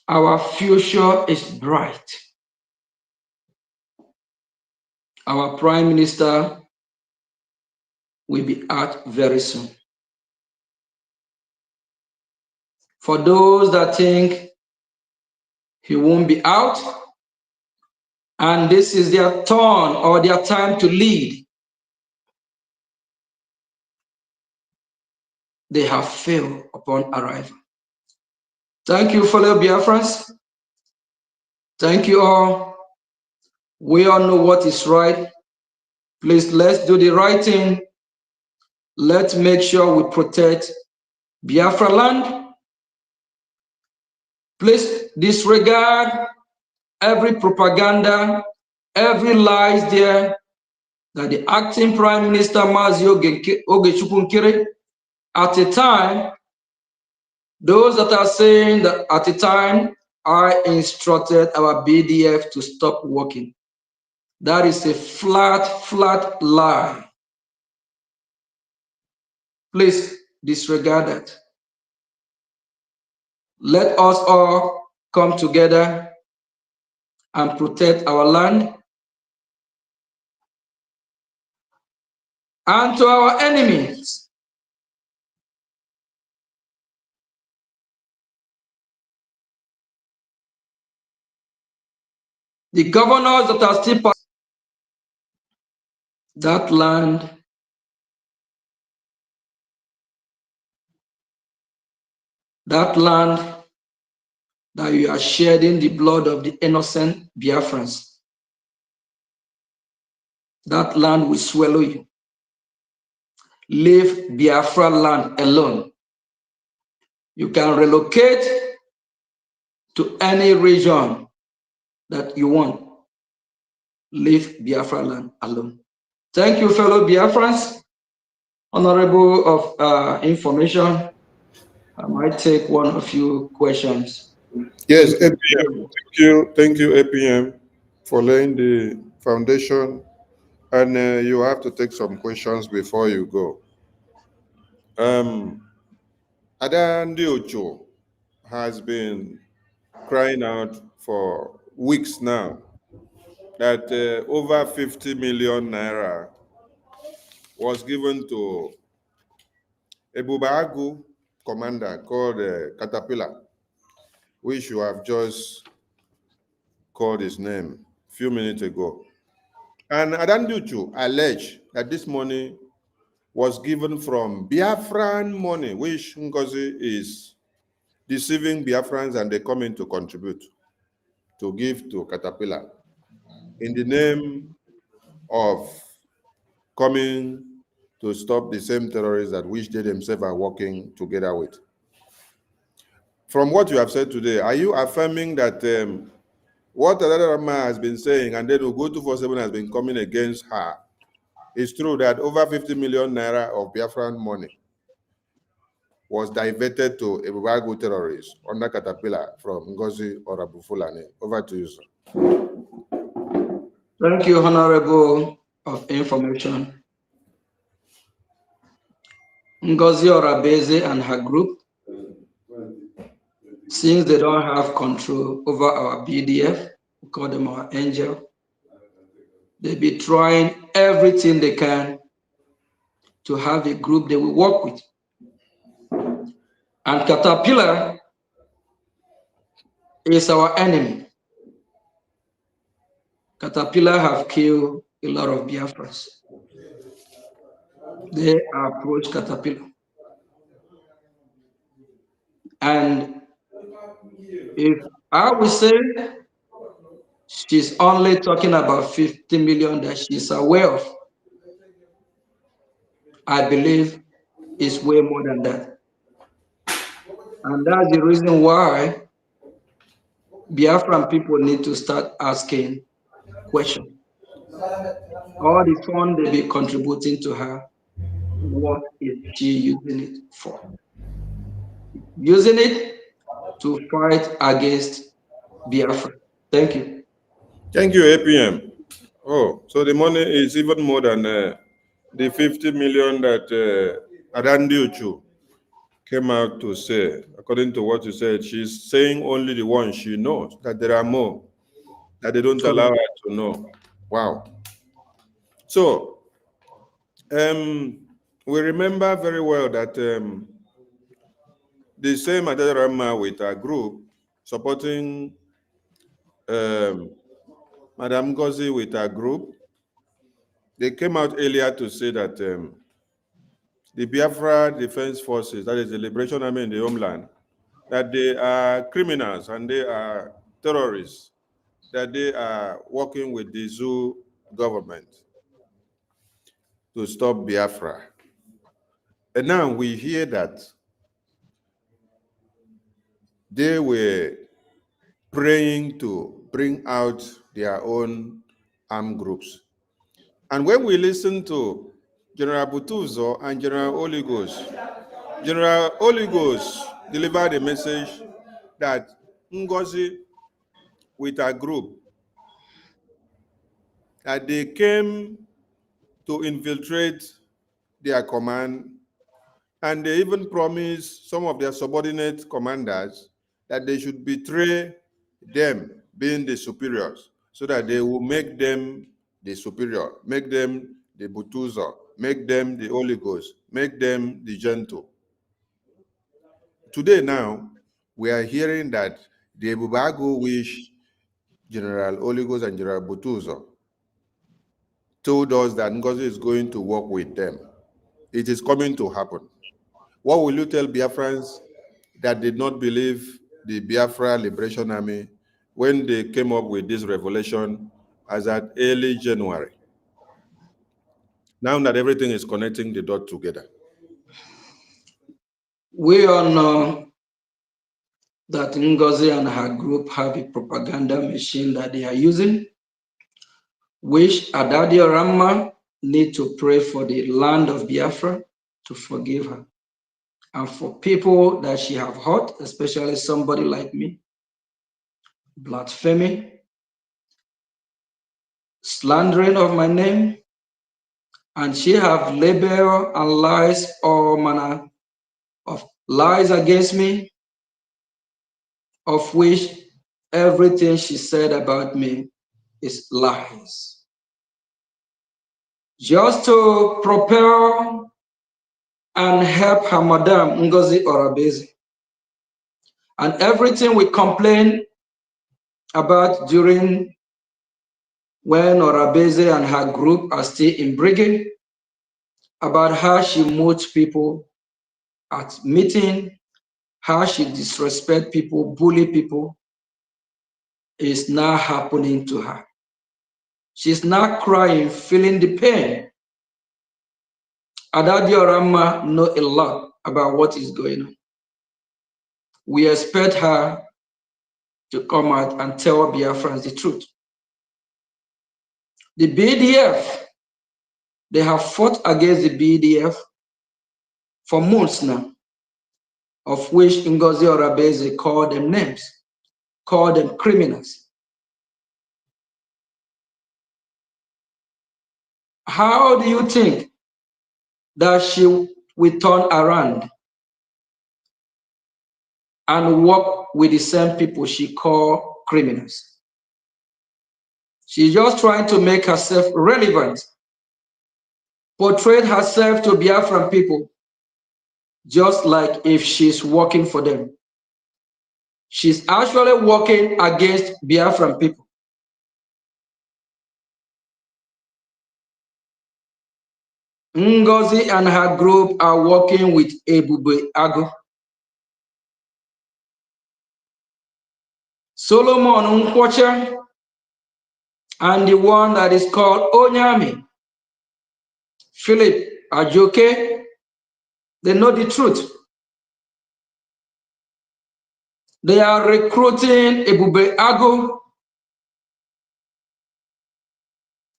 E: Our future is bright. Our Prime Minister will be out very soon. For those that think he won't be out, and this is their turn or their time to lead, they have failed upon arrival. Thank you, fellow Biafrans. Thank you all. We all know what is right. Please, let's do the right thing. Let's make sure we protect Biafra land. Please disregard every propaganda, every lies there that the acting Prime Minister Mazi Ogechukwu Nkiri, at a time, those that are saying that at a time, I instructed our BDF to stop working. That is a flat lie. Please disregard that. Let us all come together and protect our land. And to our enemies, the governors that are still that land, that you are shedding the blood of the innocent Biafrans, that land will swallow you. Leave Biafra land alone. You can relocate to any region that you want. Leave Biafra land alone. Thank you, fellow Biafrans. Honorable of Information, I might take one or few questions.
D: Yes,
E: Thank
D: APM.
E: you.
D: Thank you, APM, for laying the foundation. And you have to take some questions before you go. Adan Diocho has been crying out for weeks now that over 50 million naira was given to Ebubeagu commander called Catapila, which you have just called his name a few minutes ago. And Adan Diocho alleged that this money was given from Biafran money, which Ngozi is deceiving Biafrans and they come in to contribute to give to Catapila in the name of coming to stop the same terrorists that which they themselves are working together with. From what you have said today, are you affirming that what Rama has been saying and then Ugotu 47 has been coming against her, it's true that over 50 million naira of Biafran money was diverted to Ebubeagu terrorists under Catapila from Ngozi or Abu Fulani? Over to you, sir.
E: Thank you, Honorable of Information. Ngozi Orabeze and her group, since they don't have control over our BDF, we call them our angel, they be trying everything they can to have a group they will work with. And Caterpillar is our enemy. Caterpillar have killed a lot of Biafras. They approach Caterpillar. And if I would say she's only talking about 50 million that she's aware of, I believe it's way more than that. And that's the reason why Biafran people need to start asking questions. All the fund they be contributing to her, what is she using it for? Using it to fight against Biafra. Thank you.
D: Thank you, APM. Oh, so the money is even more than the 50 million that Adan Diocho came out to say. According to what you said, she's saying only the one she knows, that there are more that they don't allow her to know. Wow. So, we remember very well that the same Adarama with our group supporting Madam Ngozi with our group, they came out earlier to say that the Biafra Defense Forces, that is the Liberation Army in the homeland, that they are criminals and they are terrorists, that they are working with the zoo government to stop Biafra. And now we hear that they were praying to bring out their own armed groups. And when we listen to General Butuzo and General Oligos delivered a message that Ngozi with her group, that they came to infiltrate their command, and they even promised some of their subordinate commanders that they should betray them, being the superiors, so that they will make them the superior, make them the Butuzo, make them the Oligos, make them the gentle. Today now, we are hearing that the Ebubeagu wish General Oligos and General Butuzo told us that Ngozi is going to work with them. It is coming to happen. What will you tell Biafrans that did not believe the Biafra Liberation Army when they came up with this revelation as at early January? Now that everything is connecting the dot together.
E: We all know that Ngozi and her group have a propaganda machine that they are using, which Adadi Rama need to pray for the land of Biafra to forgive her. And for people that she have hurt, especially somebody like me, blasphemy, slandering of my name, and she have labeled and lies, all manner of lies against me, of which everything she said about me is lies. Just to propel and help her Madam Ngozi Orabezi. And everything we complain about during when Orabeze and her group are still in Brgie, about how she moves people at meeting, how she disrespect people, bully people, is now happening to her. She's now crying, feeling the pain. Adadi Orama know a lot about what is going on. We expect her to come out and tell Biafrans the truth. The BDF, they have fought against the BDF for months now, of which Ngozi Orabeze called them names, called them criminals. How do you think that she will turn around and work with the same people she called criminals? She's just trying to make herself relevant, portray herself to Biafran people, just like if she's working for them. She's actually working against Biafran people. Ngozi and her group are working with Ebubeagu. Solomon Nkwocha and the one that is called Onyami, Philip Ajoke, they know the truth. They are recruiting Ebubeagu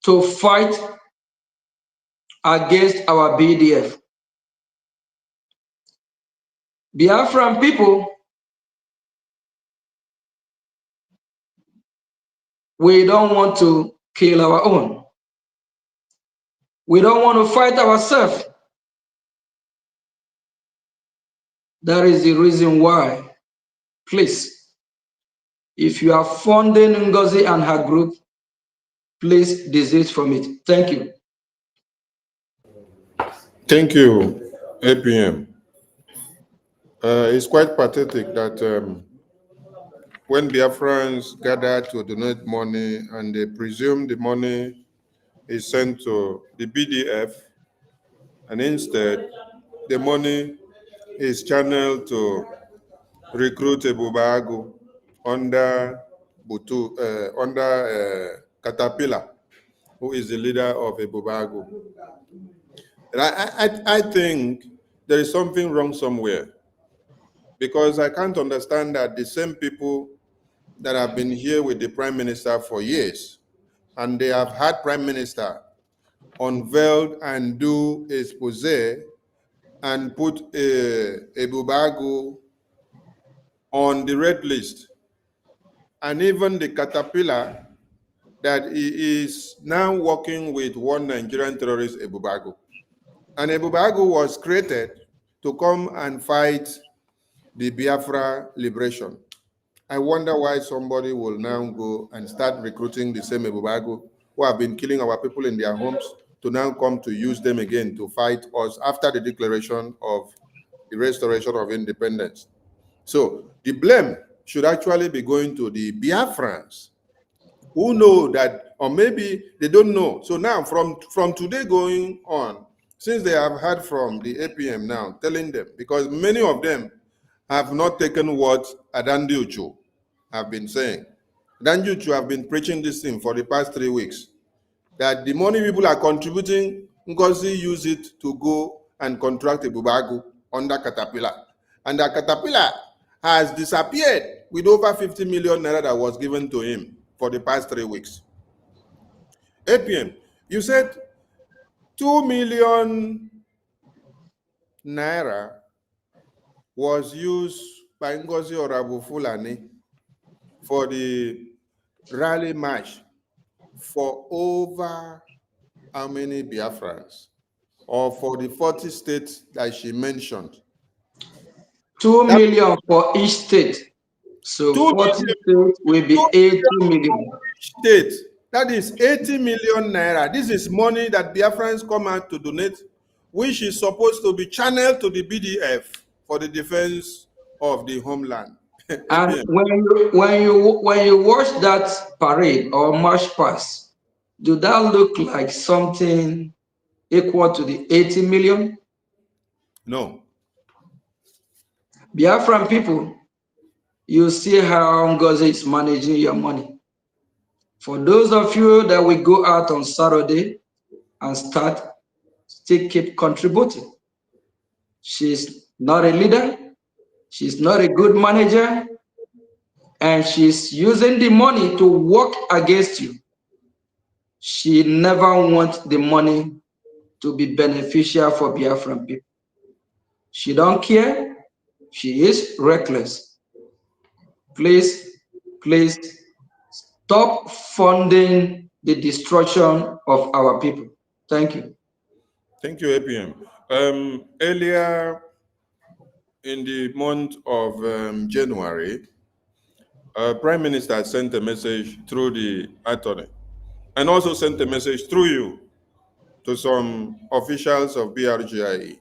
E: to fight against our BDF. Biafran people, we don't want to kill our own. We don't want to fight ourselves. That is the reason why, please, if you are funding Ngozi and her group, please desist from it. Thank you.
D: Thank you, APM. It's quite pathetic that when Biafrans gather to donate money and they presume the money is sent to the BDF, and instead the money is channeled to recruit Ebubeagu under Catapila, who is the leader of Ebubeagu. I think there is something wrong somewhere, because I can't understand that the same people that have been here with the Prime Minister for years, and they have had Prime Minister unveiled and do expose and put Ebubeagu on the red list, and even the Catapila that he is now working with one Nigerian terrorist, Ebubeagu. And Ebubeagu was created to come and fight the Biafra liberation. I wonder why somebody will now go and start recruiting the same Ebubeagu who have been killing our people in their homes to now come to use them again to fight us after the declaration of the restoration of independence. So the blame should actually be going to the Biafrans who know that, or maybe they don't know. So now from today going on, since they have heard from the APM now telling them, because many of them have not taken what Adandi Uchu have been saying. Adandi Uchu have been preaching this thing for the past 3 weeks, that the money people are contributing, Ngozi use it to go and contract Ebubeagu under Catapila. And that Catapila has disappeared with over 50 million naira that was given to him for the past 3 weeks. APM, you said 2 million naira was used by Ngozi Orabufulani for the rally march for over how many Biafrans? Or for the 40 states that she mentioned.
E: 2 million for each state. So 40 states will be 80 million.
D: State. That is 80 million naira. This is money that Biafrans come out to donate, which is supposed to be channeled to the BDF for the defense of the homeland.
E: And when you watch that parade or march past, do that look like something equal to the 80 million?
D: No.
E: Biafran people, you see how Ngozi is managing your money. For those of you that will go out on Saturday and still keep contributing. She's not a leader, she's not a good manager, and she's using the money to work against you. She never wants the money to be beneficial for Biafran people. She don't care. She is reckless. Please stop funding the destruction of our people. Thank you.
D: Thank you, APM. Earlier in the month of January, Prime Minister sent a message through the attorney and also sent a message through you to some officials of BRGIE.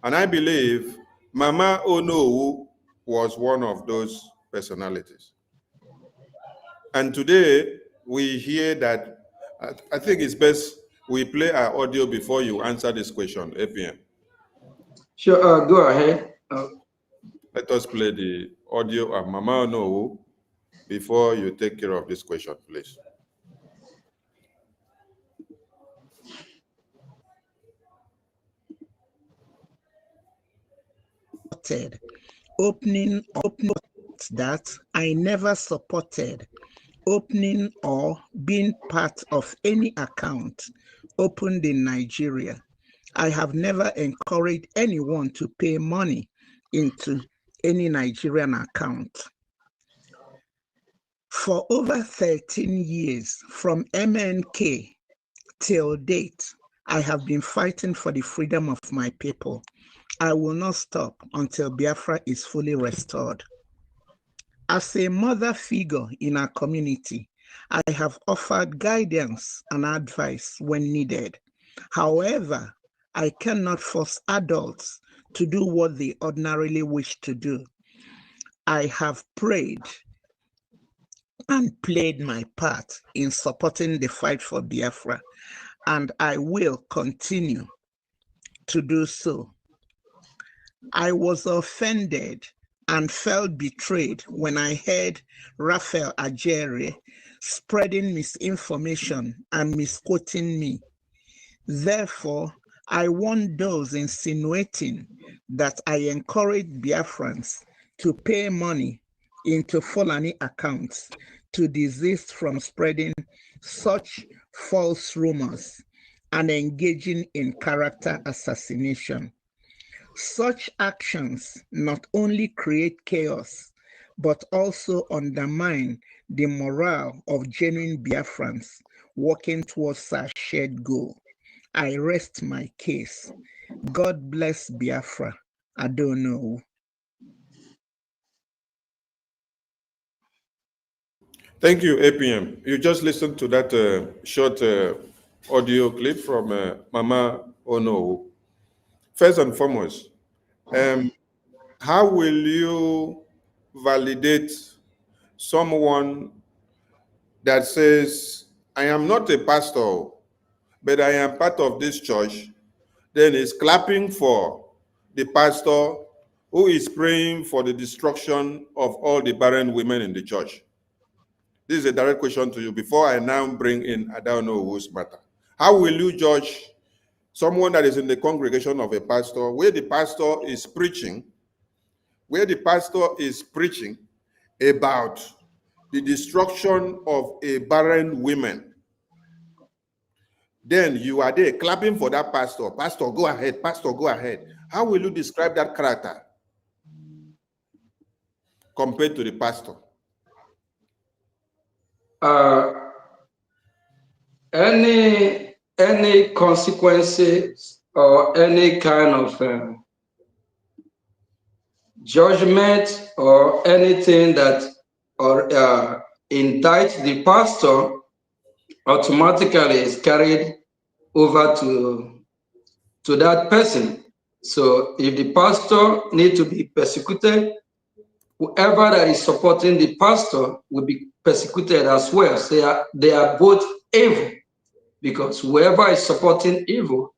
D: And I believe Mama Onowu was one of those personalities. And today we hear that, I think it's best we play our audio before you answer this question, APM.
E: Sure, go ahead.
D: Let us play the audio of Mama Onowu before you take care of this question, please.
F: Opening that I never supported opening or being part of any account opened in Nigeria. I have never encouraged anyone to pay money into any Nigerian account. For over 13 years, from MNK till date, I have been fighting for the freedom of my people. I will not stop until Biafra is fully restored. As a mother figure in our community, I have offered guidance and advice when needed. However, I cannot force adults to do what they ordinarily wish to do. I have prayed and played my part in supporting the fight for Biafra, and I will continue to do so. I was offended and felt betrayed when I heard Raphael Ajere spreading misinformation and misquoting me. Therefore, I warn those insinuating that I encourage Biafrans to pay money into Fulani accounts to desist from spreading such false rumors and engaging in character assassination. Such actions not only create chaos, but also undermine the morale of genuine Biafrans working towards our shared goal. I rest my case. God bless Biafra. I don't know.
D: Thank you, APM. You just listened to that short audio clip from Mama Onowu. First and foremost, how will you validate someone that says, I am not a pastor, but I am part of this church, then is clapping for the pastor who is praying for the destruction of all the barren women in the church? This is a direct question to you before I now bring in Adaonowu's matter. How will you judge someone that is in the congregation of a pastor where the pastor is preaching about the destruction of a barren woman? then you are there clapping for that pastor. Pastor, go ahead. Pastor, go ahead. How will you describe that character compared to the pastor?
E: Any consequences or any kind of judgment or anything that or indict the pastor automatically is carried over to that person. So if the pastor need to be persecuted, whoever that is supporting the pastor will be persecuted as well. So they are both evil, because whoever is supporting evil,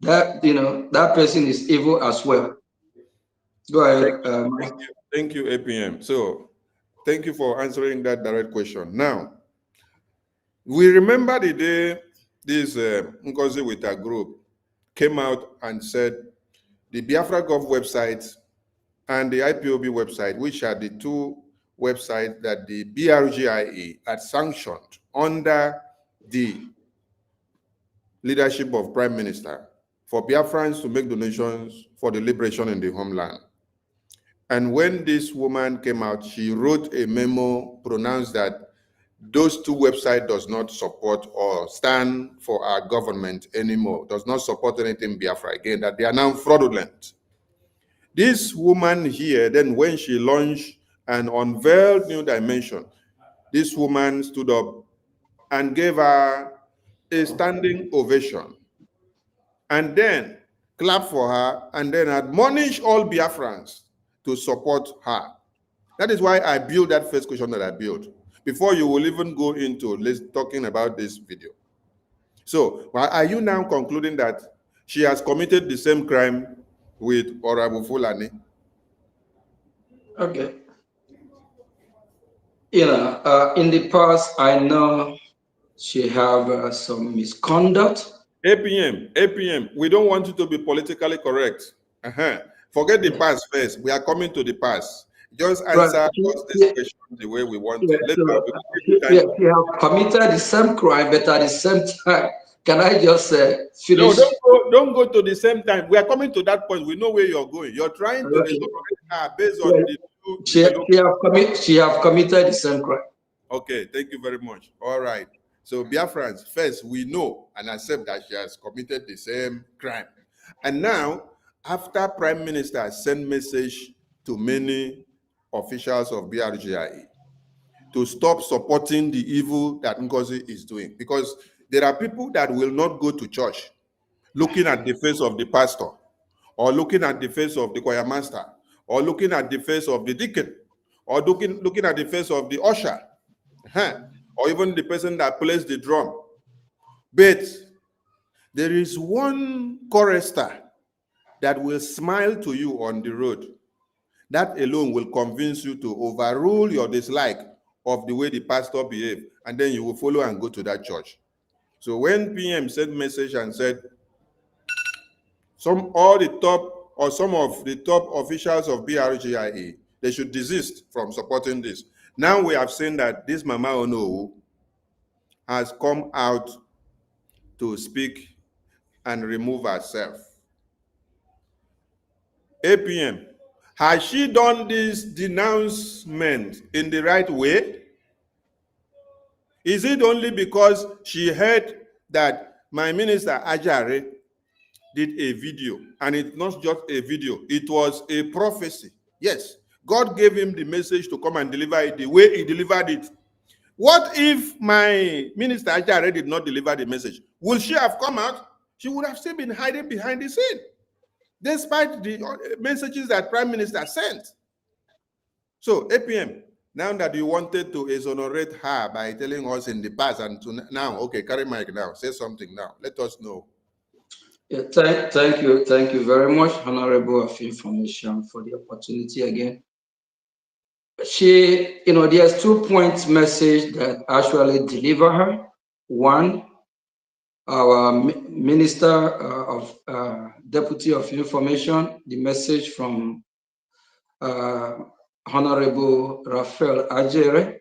E: that that person is evil as well. Go ahead, Mike.
D: Thank you, APM. So thank you for answering that direct question. Now, we remember the day this Ngozi with a group came out and said the Biafra Gov website and the IPOB website, which are the two websites that the BRGIE had sanctioned under the leadership of Prime Minister, for Biafrans to make donations for the liberation in the homeland. And when this woman came out, she wrote a memo, pronounced that those two websites does not support or stand for our government anymore, does not support anything Biafra again, that they are now fraudulent. This woman here, then when she launched and unveiled New Dimension, this woman stood up and gave her a standing ovation, and then clapped for her, and then admonished all Biafrans to support her. That is why I built that first question that I built, before you will even go into talking about this video. So, are you now concluding that she has committed the same crime with Orabu Fulani?
E: Okay. In the past, I know she have some misconduct.
D: APM, we don't want you to be politically correct. Forget the past first. We are coming to the past. Just answer us this question the way we want to.
E: She have committed the same crime, but at the same time, can I just finish?
D: No, don't go to the same time. We are coming to that point. We know where you're going. You're trying to based on the
E: she have committed the same crime.
D: Okay, thank you very much. All right. So Biafrans, first we know and accept that she has committed the same crime. And now, after Prime Minister sent message to many officials of BRGIE to stop supporting the evil that Ngozi is doing, because there are people that will not go to church looking at the face of the pastor, or looking at the face of the choir master, or looking at the face of the deacon, or looking at the face of the usher, or even the person that plays the drum. But there is one chorister that will smile to you on the road. That alone will convince you to overrule your dislike of the way the pastor behaves, and then you will follow and go to that church. So when PM sent message and said, some of the top officials of BRGIE, they should desist from supporting this. Now we have seen that this Mama Ono has come out to speak and remove herself. APM, has she done this denouncement in the right way? Is it only because she heard that my minister Ajare did a video, and it's not just a video, it was a prophecy? Yes, God gave him the message to come and deliver it the way he delivered it. What if my minister Ajare did not deliver the message? Will she have come out? She would have still been hiding behind the scene, despite the messages that Prime Minister sent. So, APM, now that you wanted to exonerate her by telling us in the past and to now, okay, carry mic now, say something now. Let us know.
E: Yeah, thank you very much, Honorable of Information, for the opportunity again. She, there's 2 points message that actually deliver her. One, our Minister of Deputy of Information, the message from Honorable Raphael Ajere,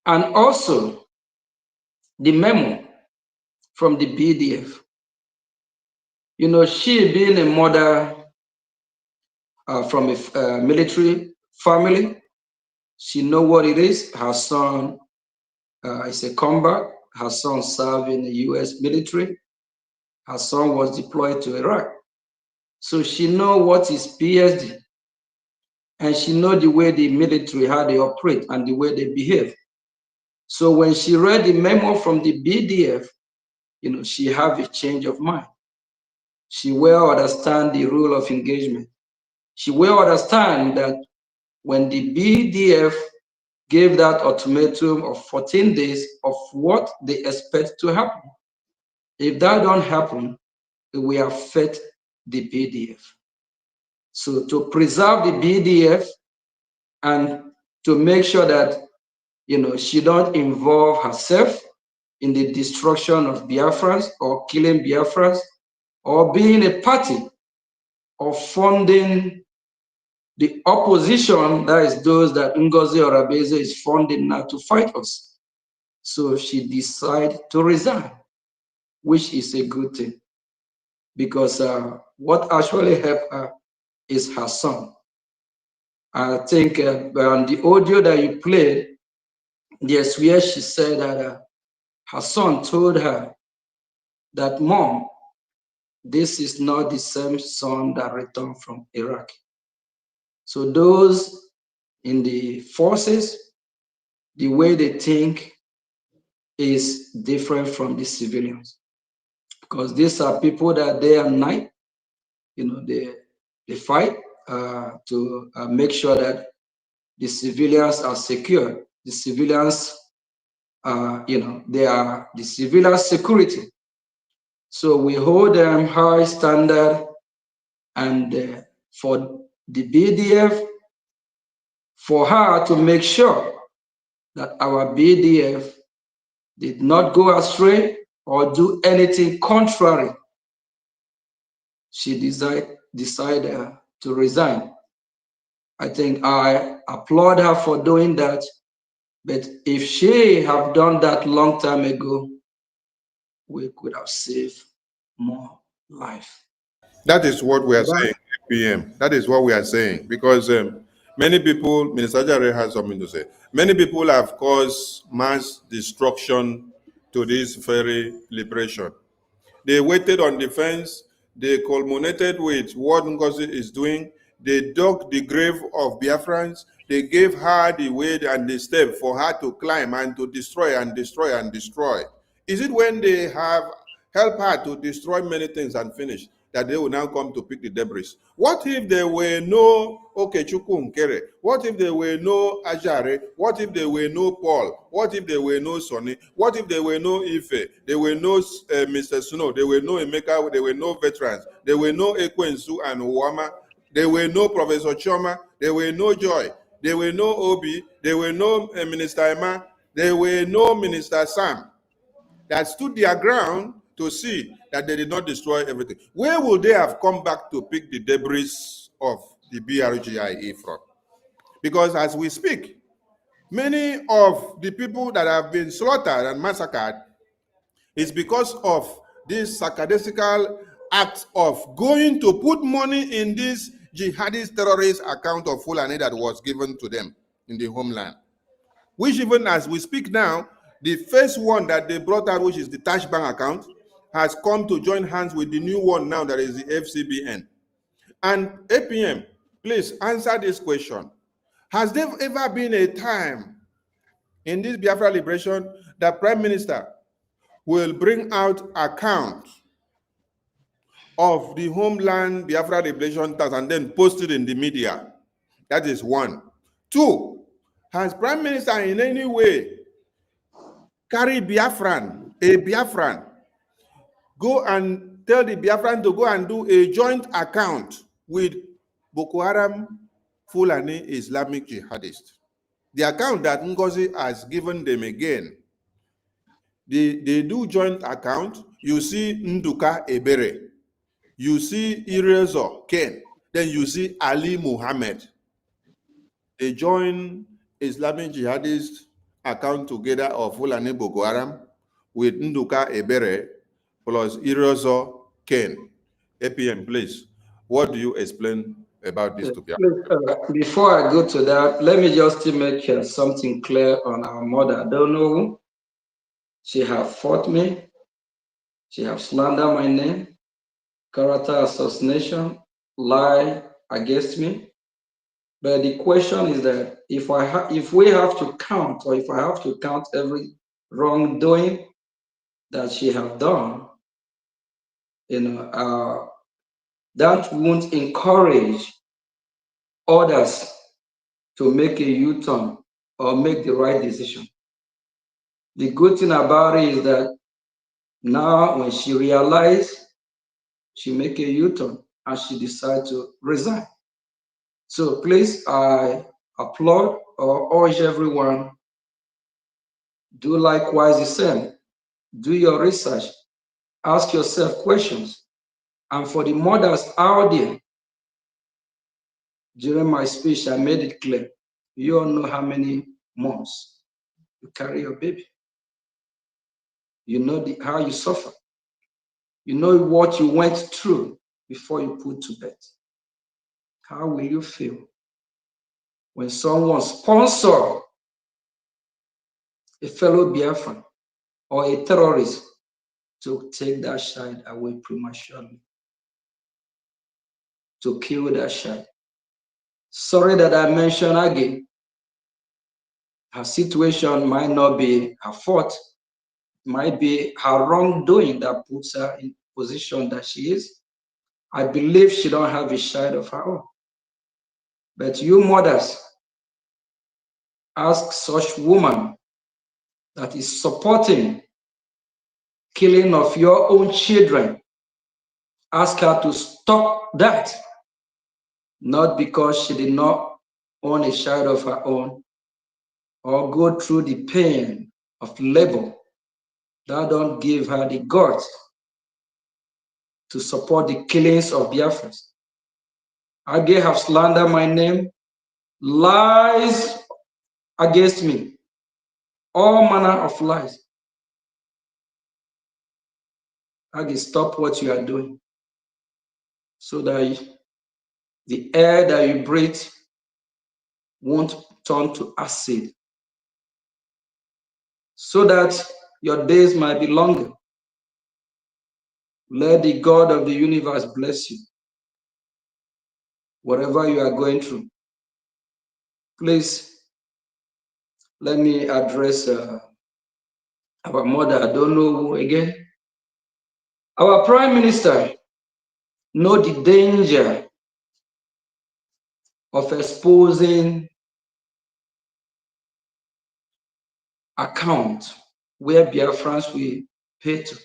E: and also the memo from the BDF. You know, she being a mother from a military family, she know what it is. Her son is a combat. Her son served in the U.S. military. Her son was deployed to Iraq. So she know what is PSD, and she know the way the military, how they operate and the way they behave. So when she read the memo from the BDF, you know, she have a change of mind. She well understand the rule of engagement. She will understand that when the BDF gave that ultimatum of 14 days of what they expect to happen, if that don't happen, it will affect the BDF. So to preserve the BDF and to make sure that, you know, she don't involve herself in the destruction of Biafrans or killing Biafrans or being a party or funding the opposition, that is those that Ngozi Orabeze is funding now to fight us. So she decided to resign, which is a good thing, because what actually helped her is her son. I think on the audio that you played, yes, where she said that her son told her that, Mom, this is not the same son that returned from Iraq. So those in the forces, the way they think is different from the civilians, because these are people that day and night, you know, they fight to make sure that the civilians are secure. The civilians, you know, they are the civilian security. So we hold them high standard, and for the BDF, for her to make sure that our BDF did not go astray or do anything contrary, she decided to resign. I think I applaud her for doing that, but if she have done that long time ago, we could have saved more life.
D: That is what we are saying, PM. That is what we are saying, because many people, Minister Jare has something to say. Many people have caused mass destruction to this very liberation. They waited on the fence. They culminated with what Ngozi is doing. They dug the grave of Biafrans. They gave her the way and the step for her to climb and to destroy and destroy and destroy. Is it when they have helped her to destroy many things and finish that they will now come to pick the debris? What if there were no Okechukwu Nkere? What if there were no Ajare? What if there were no Paul? What if there were no Sonny? What if there were no Ife? There were no Mr. Snow. There were no Emeka. There were no veterans. There were no Ekwensu and Uwama. There were no Professor Choma. There were no Joy. There were no Obi. There were no Minister Emma. There were no Minister Sam that stood their ground to see that they did not destroy everything. Where would they have come back to pick the debris of the BRGIE from? Because as we speak, many of the people that have been slaughtered and massacred is because of this sarcastic act of going to put money in this jihadist terrorist account of Fulani that was given to them in the homeland. Which even as we speak now, the first one that they brought out, which is the Tash Bank account, has come to join hands with the new one now that is the FCBN. And APM, please answer this question. Has there ever been a time in this Biafra liberation that Prime Minister will bring out account of the homeland Biafra liberation tax and then post it in the media? That is one. Two, has Prime Minister in any way carry a Biafran, go and tell the Biafran to go and do a joint account with Boko Haram Fulani Islamic Jihadists? The account that Ngozi has given them again, they do joint account. You see Nduka Ebere, you see Irezo Ken, then you see Ali Muhammad. They join Islamic Jihadist account together of Fulani Boko Haram with Nduka Ebere plus Irozo Ken. APM, please, what do you explain about this to Biafra?
E: Before I go to that, let me just make something clear on our mother. I don't know. She have fought me. She have slandered my name, character assassination, lie against me. But the question is that if we have to count, or if I have to count every wrongdoing that she have done, that won't encourage others to make a U-turn or make the right decision. The good thing about it is that now when she realized, she make a U-turn and she decide to resign. So please, I applaud or urge everyone, do likewise the same. Do your research, ask yourself questions. And for the mothers out there, during my speech, I made it clear. You all know how many months you carry your baby. You know how you suffer. You know what you went through before you put to bed. How will you feel when someone sponsors a fellow Biafran or a terrorist to take that child away prematurely, to kill that child? Sorry that I mentioned again, her situation might not be her fault, might be her wrongdoing that puts her in the position that she is. I believe she don't have a child of her own. But you mothers, ask such woman that is supporting killing of your own children, ask her to stop that, not because she did not own a child of her own or go through the pain of labor. That don't give her the guts to support the killings of Biafrans. Again, have slandered my name, lies against me, all manner of lies. Again, stop what you are doing so that the air that you breathe won't turn to acid, so that your days might be longer. Let the God of the universe bless you, whatever you are going through. Please, let me address our mother. I don't know who again. Our Prime Minister know the danger of exposing account where Biafrans will pay to.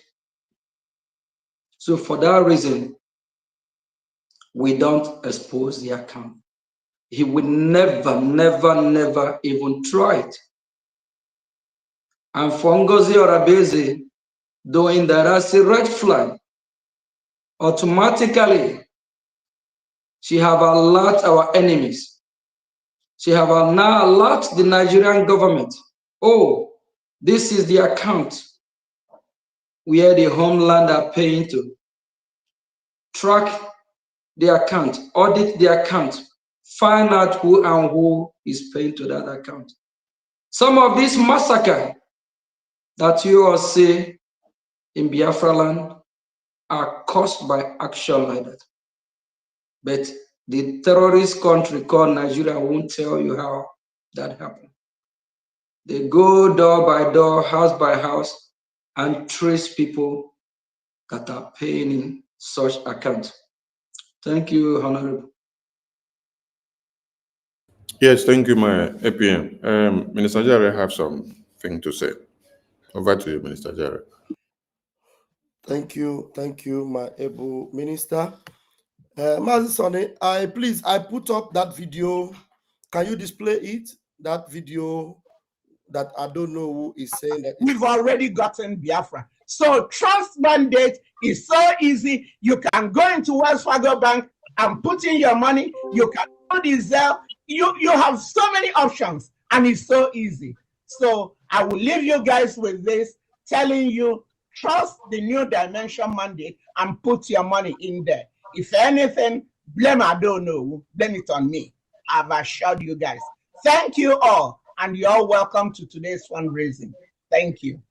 E: So for that reason, we don't expose the account. He would never, never, never even try it. And for Ngozi Orabeze doing that as a red flag, automatically she have alerted our enemies. She have now alerted the Nigerian government. Oh, this is the account where the homeland are paying to. Track the account, audit the account, find out who and who is paying to that account. Some of these massacres that you all see in Biafra land are caused by action like that. But the terrorist country called Nigeria won't tell you how that happened. They go door by door, house by house, and trace people that are paying in such accounts. Thank you, Honorable.
D: Yes, thank you, my APM. Minister Jare have something to say. Over to you, Minister Jare.
G: Thank you, my able minister. Mazi Sonny, I put up that video. Can you display it? That video that I don't know who is saying that.
F: We've already gotten Biafra. So trust mandate is so easy. You can go into Wells Fargo Bank and put in your money. You can do the Zelle. You have so many options, and it's so easy. So I will leave you guys with this, telling you, trust the New Dimension mandate and put your money in there. If anything, blame I don't know, blame it on me. I've assured you guys. Thank you all, and you're all welcome to today's fundraising. Thank you.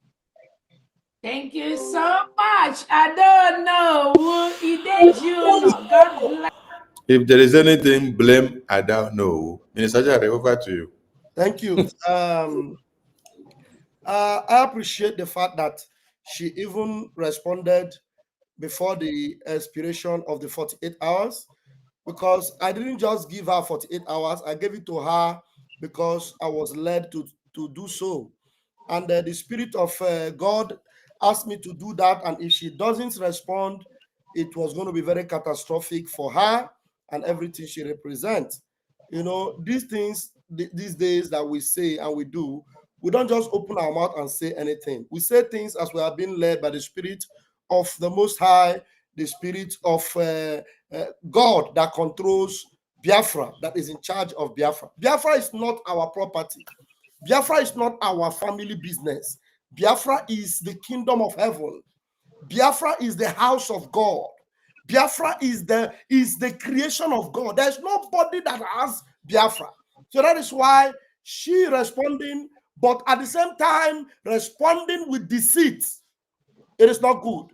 H: Thank you so much. I don't know who did you know. God bless.
D: If there is anything, blame I don't know. Minister Jare, over to you.
G: Thank you. I appreciate the fact that she even responded before the expiration of the 48 hours, because I didn't just give her 48 hours. I gave it to her because I was led to do so. And the Spirit of God asked me to do that. And if she doesn't respond, it was going to be very catastrophic for her and everything she represents. You know, these things, these days that we say and we do, we don't just open our mouth and say anything. We say things as we are being led by the Spirit of the Most High, the Spirit of God that controls Biafra, that is in charge of Biafra. Biafra is not our property. Biafra is not our family business. Biafra is the kingdom of heaven. Biafra is the house of God. Biafra is the creation of God. There's nobody that has Biafra. So that is why she responding, but at the same time responding with deceit. It is not good.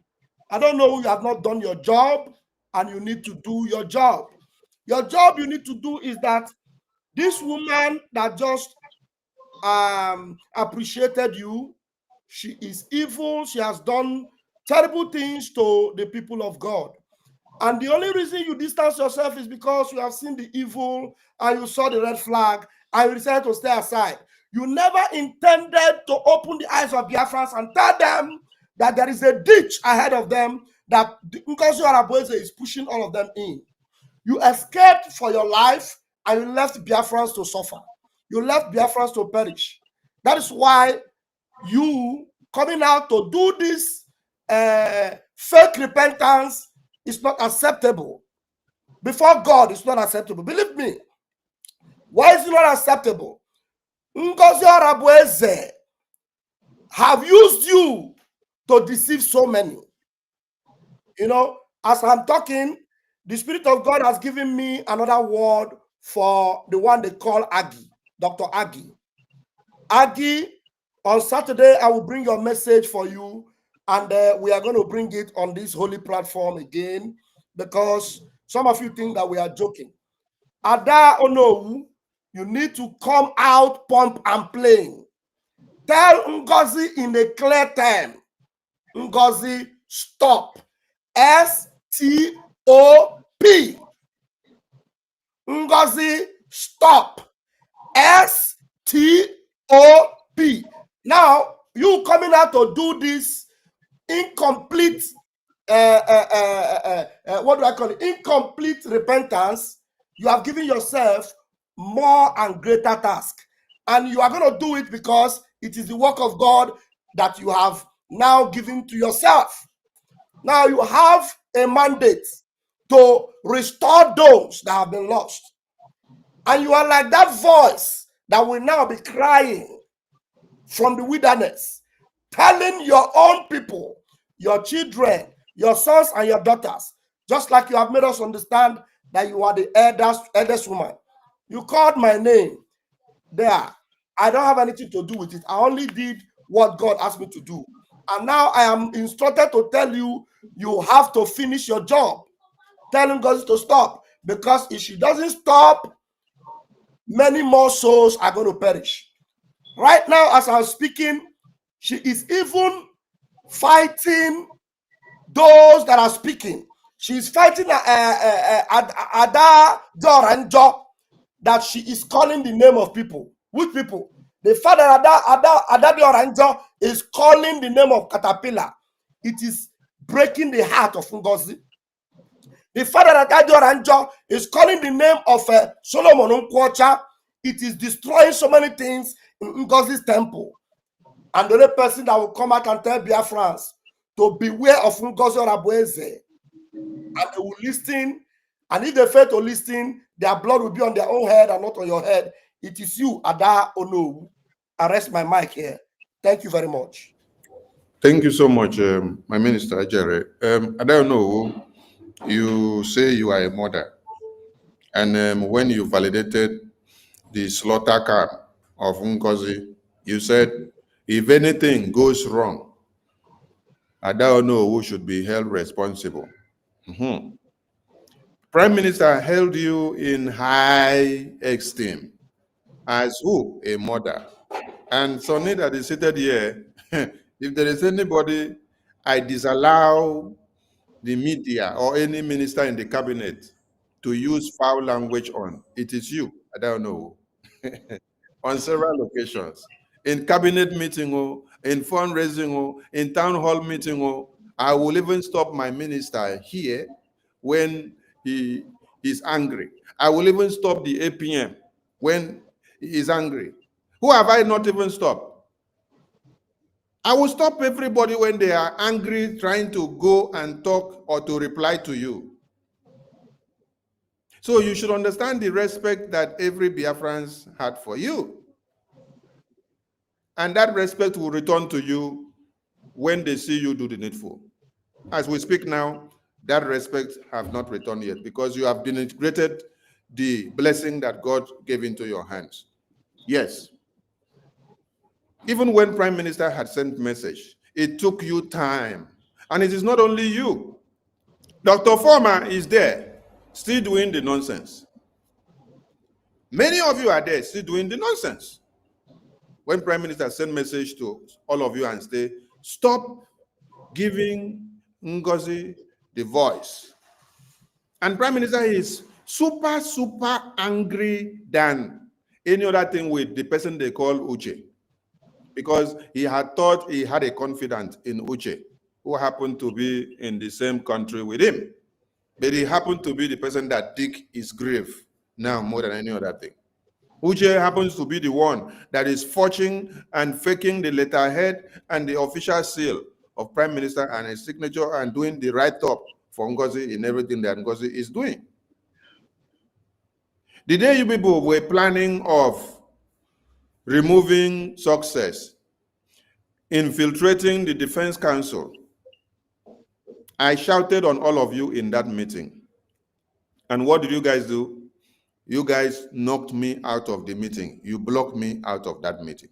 G: I don't know, you have not done your job and you need to do your job. Your job you need to do is that this woman that just appreciated you, she is evil. She has done terrible things to the people of God. And the only reason you distance yourself is because you have seen the evil and you saw the red flag and you decided to stay aside. You never intended to open the eyes of Biafrans and tell them that there is a ditch ahead of them that Ngozi Arabueze is pushing all of them in. You escaped for your life and you left Biafrans to suffer. You left Biafrans to perish. That is why you coming out to do this fake repentance is not acceptable. Before God, it's not acceptable. Believe me. Why is it not acceptable? Ngozi Arabueze have used you to deceive so many. You know, as I'm talking, the Spirit of God has given me another word for the one they call Aggie, Dr. Aggie. Aggie, on Saturday, I will bring your message for you, and we are going to bring it on this holy platform again, because some of you think that we are joking. Ada Onowu, you need to come out, pump and playing. Tell Ngozi in a clear term, Ngozi, stop. S-T-O-P. Ngozi, stop. S-T-O-P. Now, you coming out to do this incomplete, what do I call it? Incomplete repentance. You have given yourself more and greater task. And you are going to do it because it is the work of God that you have now given to yourself. Now you have a mandate to restore those that have been lost. And you are like that voice that will now be crying from the wilderness, telling your own people, your children, your sons and your daughters, just like you have made us understand that you are the eldest woman. You called my name there. I don't have anything to do with it. I only did what God asked me to do. And now I am instructed to tell you, you have to finish your job. Telling God to stop. Because if she doesn't stop, many more souls are going to perish. Right now, as I'm speaking, she is even fighting those that are speaking. She's fighting Ada Doranjo, that she is calling the name of people. Which people? The father Ada Doranjo is calling the name of Catapila. It is breaking the heart of Ngozi. The father Ada Doranjo is calling the name of Solomon Nkwocha. It is destroying so many things in Ngozi's temple. And the other person that will come out and tell Biafrans to beware of Ngozi Arabueze. And they will listen. And if they fail to listen, their blood will be on their own head and not on your head. It is you, Ada Onowu. I rest my mic here. Thank you very much.
D: Thank you so much, my minister, Jerry. I don't know, you say you are a mother, and when you validated the slaughter camp of Ngozi, you said, if anything goes wrong, I don't know who should be held responsible. Prime Minister held you in high esteem as who? A mother. And Sonny that is seated here, if there is anybody I disallow the media or any minister in the cabinet to use foul language on, it is you. I don't know. On several occasions. In cabinet meeting, in fundraising, in town hall meeting, I will even stop my minister here when he is angry. I will even stop the APM when he is angry. Who have I not even stopped? I will stop everybody when they are angry, trying to go and talk or to reply to you. So you should understand the respect that every Biafrans had for you. And that respect will return to you when they see you do the needful. As we speak now, that respect have not returned yet because you have denigrated the blessing that God gave into your hands. Yes. Even when Prime Minister had sent message, it took you time. And it is not only you. Dr. Former is there, still doing the nonsense. Many of you are there, still doing the nonsense. When Prime Minister sent message to all of you and say, stop giving Ngozi the voice. And Prime Minister is super, super angry than any other thing with the person they call Uche. Because he had thought he had a confidant in Uche, who happened to be in the same country with him. But he happened to be the person that dig his grave now more than any other thing. Uche happens to be the one that is forging and faking the letterhead and the official seal of Prime Minister and his signature and doing the write-up for Ngozi in everything that Ngozi is doing. The day you people were planning of removing success, infiltrating the Defense Council, I shouted on all of you in that meeting. And what did you guys do? You guys knocked me out of the meeting. You blocked me out of that meeting.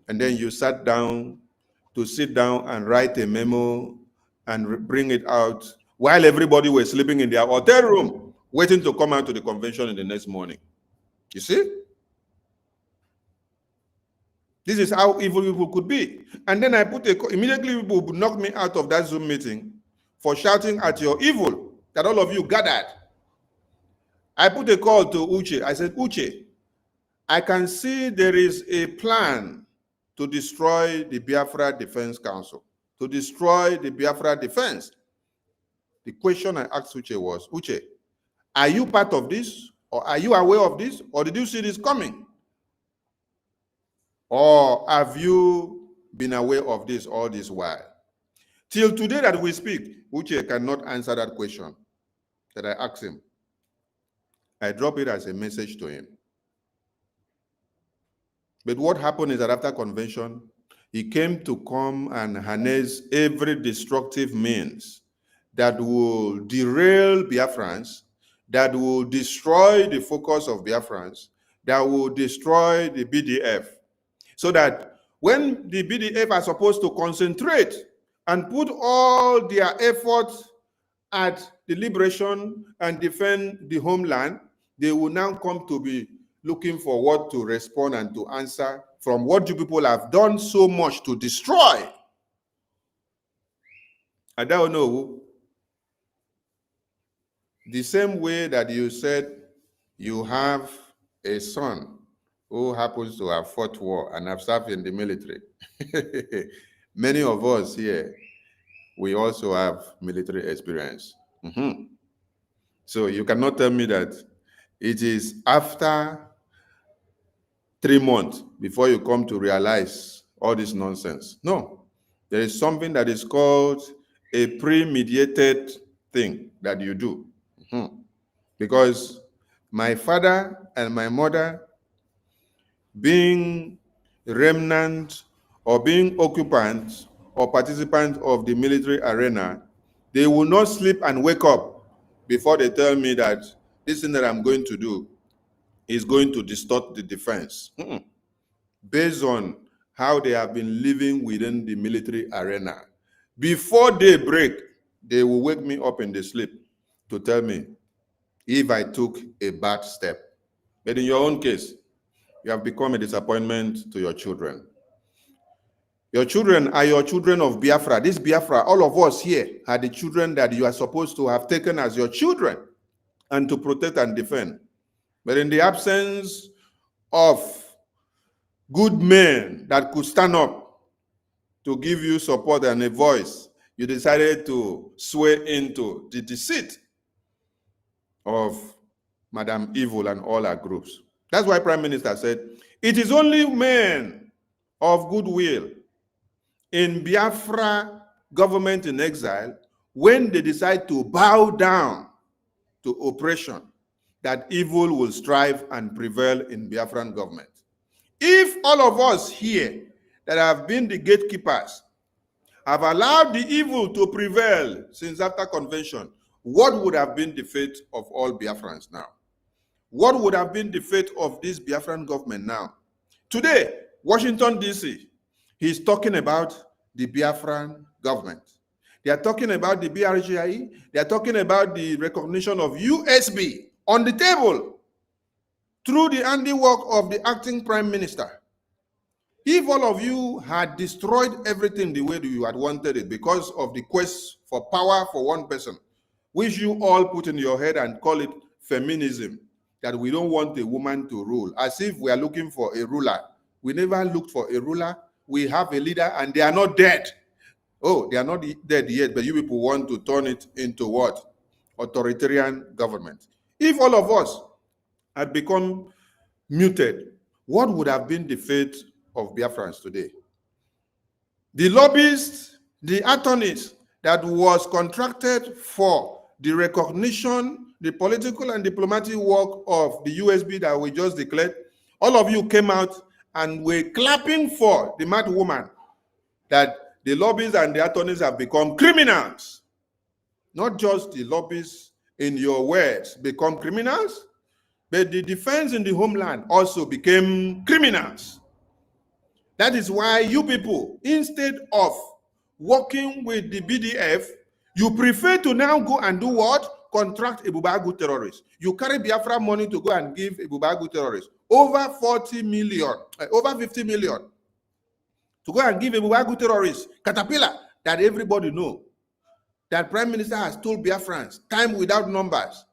D: And then you sat down to sit down and write a memo and bring it out while everybody was sleeping in their hotel room, waiting to come out to the convention in the next morning. You see? This is how evil people could be. And then I put immediately people would knock me out of that Zoom meeting for shouting at your evil that all of you gathered. I put a call to Uche. I said, Uche, I can see there is a plan to destroy the Biafra Defense Council, to destroy the Biafra Defense. The question I asked Uche was, Uche, are you part of this? Or are you aware of this? Or did you see this coming? Or have you been aware of this all this while? Till today that we speak, Uche cannot answer that question that I asked him. I drop it as a message to him. But what happened is that after convention, he came to come and harness every destructive means that will derail Biafrans, that will destroy the focus of Biafrans, that will destroy the BDF. So that when the BDF are supposed to concentrate and put all their efforts at the liberation and defend the homeland, they will now come to be looking for what to respond and to answer from what you people have done so much to destroy. I don't know. The same way that you said you have a son who happens to have fought war and have served in the military. Many of us here, we also have military experience. So you cannot tell me that it is after 3 months before you come to realize all this nonsense. No, there is something that is called a pre-mediated thing that you do. Because my father and my mother, being remnant or being occupants or participants of the military arena, they will not sleep and wake up before they tell me that this thing that I'm going to do is going to distort the defense. Based on how they have been living within the military arena. Before daybreak, they will wake me up in the sleep to tell me if I took a bad step. But in your own case, you have become a disappointment to your children. Your children are your children of Biafra. This Biafra, all of us here are the children that you are supposed to have taken as your children and to protect and defend. But in the absence of good men that could stand up to give you support and a voice, you decided to sway into the deceit of Madam Evil and all her groups. That's why Prime Minister said, it is only men of goodwill in Biafra government in exile, when they decide to bow down to oppression, that evil will strive and prevail in Biafran government. If all of us here that have been the gatekeepers have allowed the evil to prevail since after convention, what would have been the fate of all Biafrans now? What would have been the fate of this Biafran government now? Today, Washington, D.C., he's talking about the Biafran government. They are talking about the BRGIE. They are talking about the recognition of USB on the table through the handiwork of the acting prime minister. If all of you had destroyed everything the way you had wanted it because of the quest for power for one person, which you all put in your head and call it feminism, that we don't want a woman to rule, as if we are looking for a ruler. We never looked for a ruler. We have a leader and they are not dead. Oh, they are not dead yet, but you people want to turn it into what? Authoritarian government. If all of us had become muted, what would have been the fate of Biafrans today? The lobbyists, the attorneys that was contracted for the recognition, the political and diplomatic work of the USB that we just declared, all of you came out and were clapping for the mad woman that the lobbyists and the attorneys have become criminals. Not just the lobbyists in your words become criminals, but the defense in the homeland also became criminals. That is why you people, instead of working with the BDF, you prefer to now go and do what? Contract Ebubeagu terrorists. You carry Biafra money to go and give Ebubeagu terrorists over 40 million, over 50 million. To go and give Ebubeagu terrorists, Catapila, that everybody know, that Prime Minister has told Biafrans, time without numbers.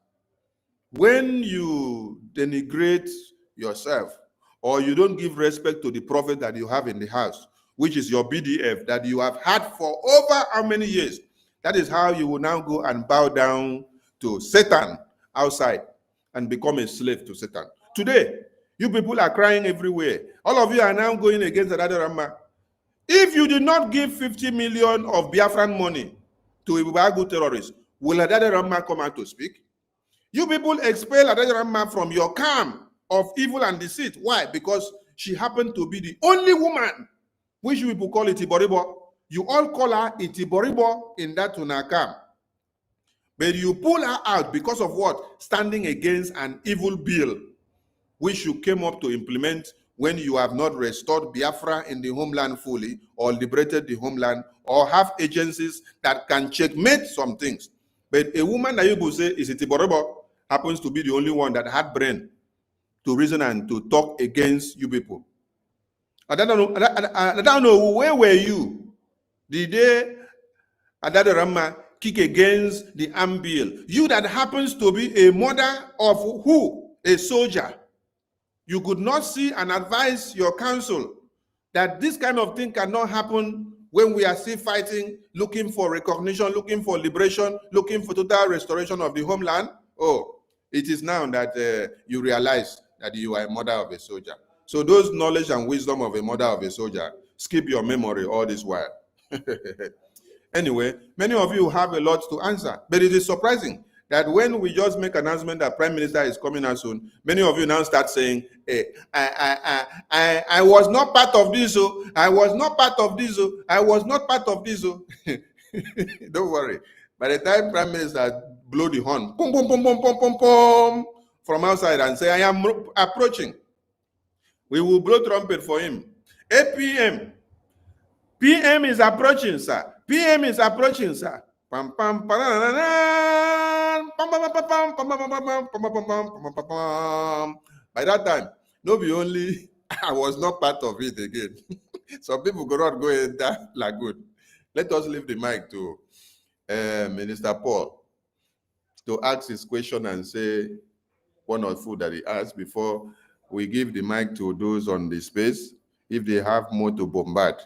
D: When you denigrate yourself, or you don't give respect to the prophet that you have in the house, which is your BDF, that you have had for over how many years, that is how you will now go and bow down to Satan outside and become a slave to Satan. Today, you people are crying everywhere. All of you are now going against Adadorama. If you did not give 50 million of Biafran money to Ebubeagu terrorists, will Adadorama come out to speak? You people expel Adadorama from your camp of evil and deceit. Why? Because she happened to be the only woman, which you people call Itiboribo. You all call her Itiboribo in that Tuna camp. But you pull her out because of what? Standing against an evil bill, which you came up to implement when you have not restored Biafra in the homeland fully, or liberated the homeland, or have agencies that can checkmate some things. But a woman that you will say is Itiboribo happens to be the only one that had brain to reason and to talk against you people. I don't know where were you the day Adadorama kick against the arm bill? You that happens to be a mother of who? A soldier. You could not see and advise your counsel that this kind of thing cannot happen when we are still fighting, looking for recognition, looking for liberation, looking for total restoration of the homeland. Oh, it is now that you realize that you are a mother of a soldier. So those knowledge and wisdom of a mother of a soldier, skip your memory all this while. Anyway, many of you have a lot to answer, but it is surprising that when we just make an announcement that Prime Minister is coming out soon, many of you now start saying, hey, I was not part of this, oh, I was not part of this, oh, I was not part of this, oh. Don't worry. By the time Prime Minister blow the horn, boom, boom, boom, boom, boom, boom, boom, from outside and say, I am approaching, we will blow trumpet for him. APM, PM is approaching, sir. PM is approaching, sir. By that time, no be only I was not part of it again. Some people could not go in that lagoon. Let us leave the mic to Minister Paul to ask his question and say one or two that he asked before we give the mic to those on the space if they have more to bombard.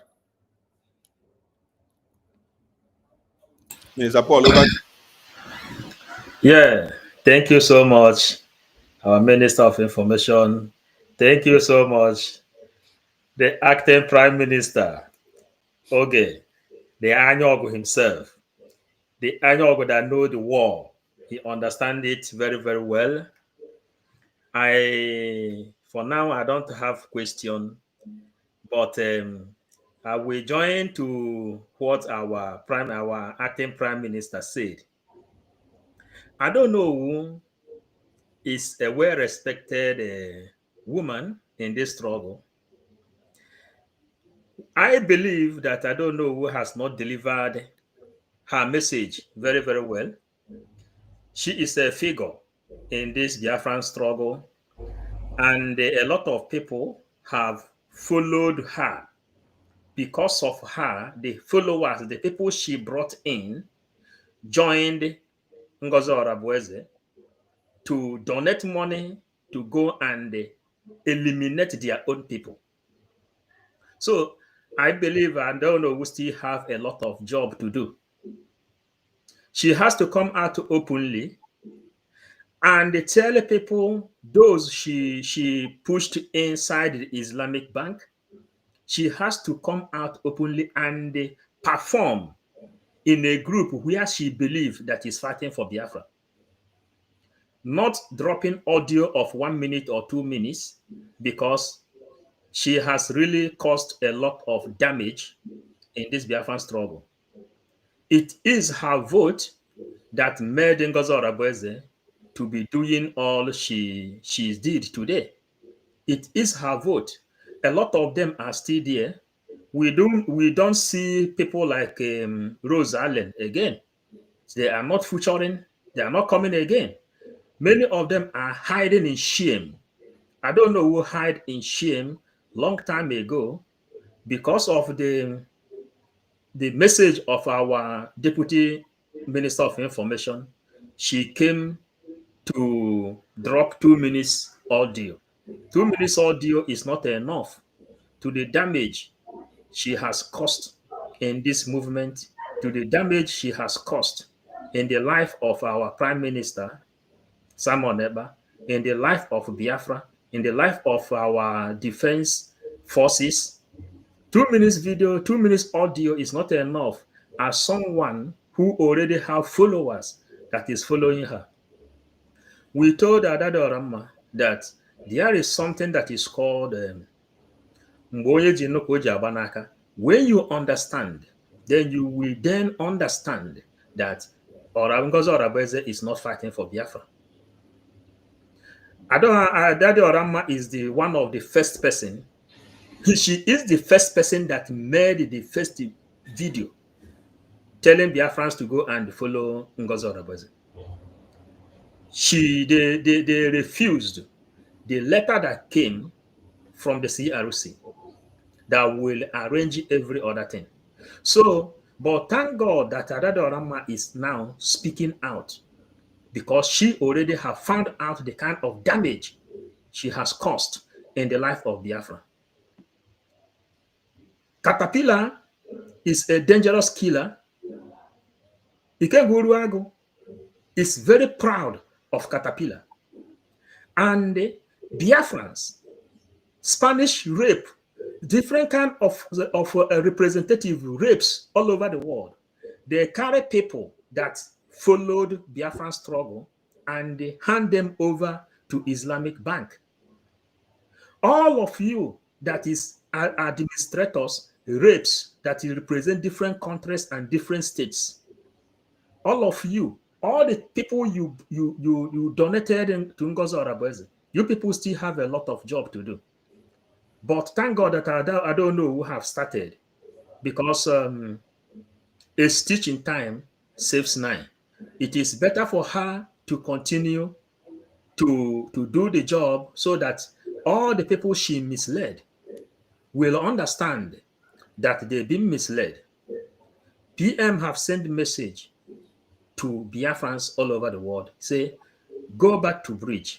D: Minister Paul, over.
I: Yeah, thank you so much, our Minister of Information. Thank you so much, the acting Prime Minister, Oge, the Anyogo himself, the Anyogo that know the war. He understands it very, very well. For now, I don't have question, but I will join to what our acting Prime Minister said. I don't know who is a well-respected woman in this struggle. I believe that I don't know who has not delivered her message very, very well. She is a figure in this Biafran struggle, and a lot of people have followed her. Because of her, the followers, the people she brought in, joined Ngozi Orabueze to donate money to go and eliminate their own people. So I believe, I don't know, we still have a lot of job to do. She has to come out openly and tell people those she pushed inside the Islamic Bank. She has to come out openly and perform in a group where she believes that is fighting for Biafra. Not dropping audio of 1 minute or 2 minutes, because she has really caused a lot of damage in this Biafran struggle. It is her vote that made Ngozi Orabueze to be doing all she did today. It is her vote. A lot of them are still there. We don't see people like Rose Allen again. They are not featuring. They are not coming again. Many of them are hiding in shame. I don't know who hide in shame long time ago because of the message of our Deputy Minister of Information. She came to drop 2 minutes audio. 2 minutes audio is not enough to the damage she has caused in this movement, to the damage she has caused in the life of our Prime Minister, Simon Eba, in the life of Biafra, in the life of our defense forces. 2 minutes video, 2 minutes audio is not enough as someone who already have followers that is following her. We told Adado Orama that there is something that is called when you understand, then you will then understand that Ngozi Orabueze is not fighting for Biafra. Adado Orama is the one of the first person. She is the first person that made the first video telling Biafrans to go and follow Ngozi Orabueze. They refused the letter that came from the CRC that will arrange every other thing. So, but thank God that Adado Orama is now speaking out, because she already have found out the kind of damage she has caused in the life of Biafra. Catapila is a dangerous killer. Ikeguruagu is very proud of Catapila. And Biafrans, Spanish rape, different kind of representative rapes all over the world. They carry people that followed Biafran struggle and they hand them over to Islamic Bank. All of you that is administrators, reps that represent different countries and different states, all of you, all the people you donated to Ngozi Orabueze, you people still have a lot of job to do. But thank God that I don't know who have started, because a stitch in time saves nine. It is better for her to continue to do the job so that all the people she misled will understand that they've been misled. PM have sent message to Biafrans all over the world, say, go back to Brgie,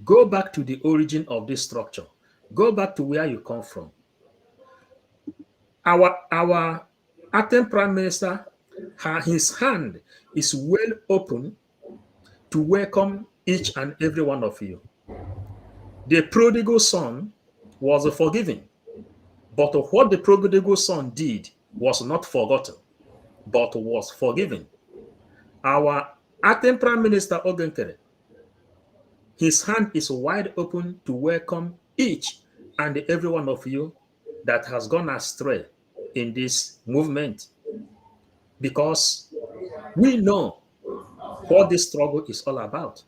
I: go back to the origin of this structure, go back to where you come from. Our acting Prime Minister, his hand is well open to welcome each and every one of you. The prodigal son was forgiven, but what the prodigal son did was not forgotten, but was forgiven. Our acting Prime Minister Ogenkere, his hand is wide open to welcome each and every one of you that has gone astray in this movement, because we know what this struggle is all about.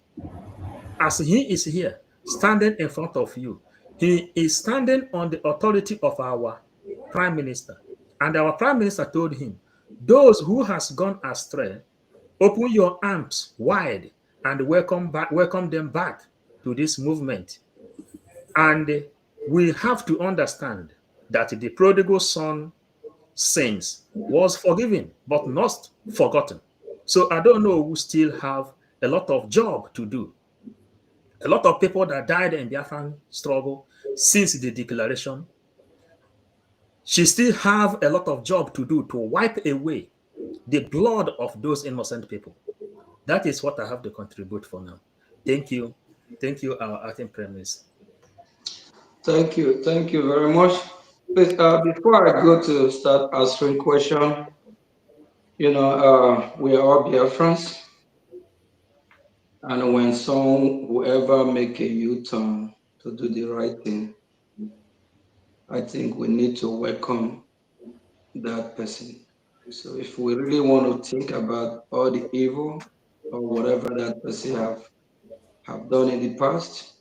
I: As he is here, standing in front of you, he is standing on the authority of our Prime Minister. And our Prime Minister told him, those who has gone astray, open your arms wide and welcome them back to this movement. And we have to understand that the prodigal son sins was forgiven, but not forgotten. So I don't know who still have a lot of job to do. A lot of people that died in the Biafran struggle since the declaration, she still have a lot of job to do to wipe away the blood of those innocent people. That is what I have to contribute for now. Thank you. Thank you, our acting Prime Minister.
E: Thank you. Thank you very much. Please, before I go to start answering question, we are all Biafrans. And when whoever make a U-turn to do the right thing, I think we need to welcome that person. So if we really want to think about all the evil or whatever that person have done in the past,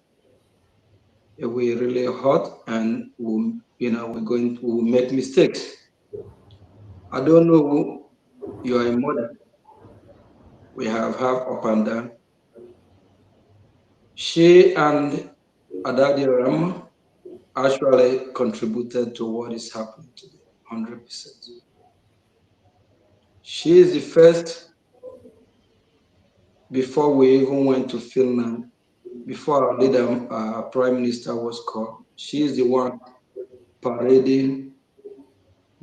E: if we really hurt and we'll make mistakes. I don't know who you are a mother. We have up and down. She and Adadi Rama actually contributed to what is happening today, 100%. She is the first, before we even went to Finland, before our leader, Prime Minister was called, she is the one parading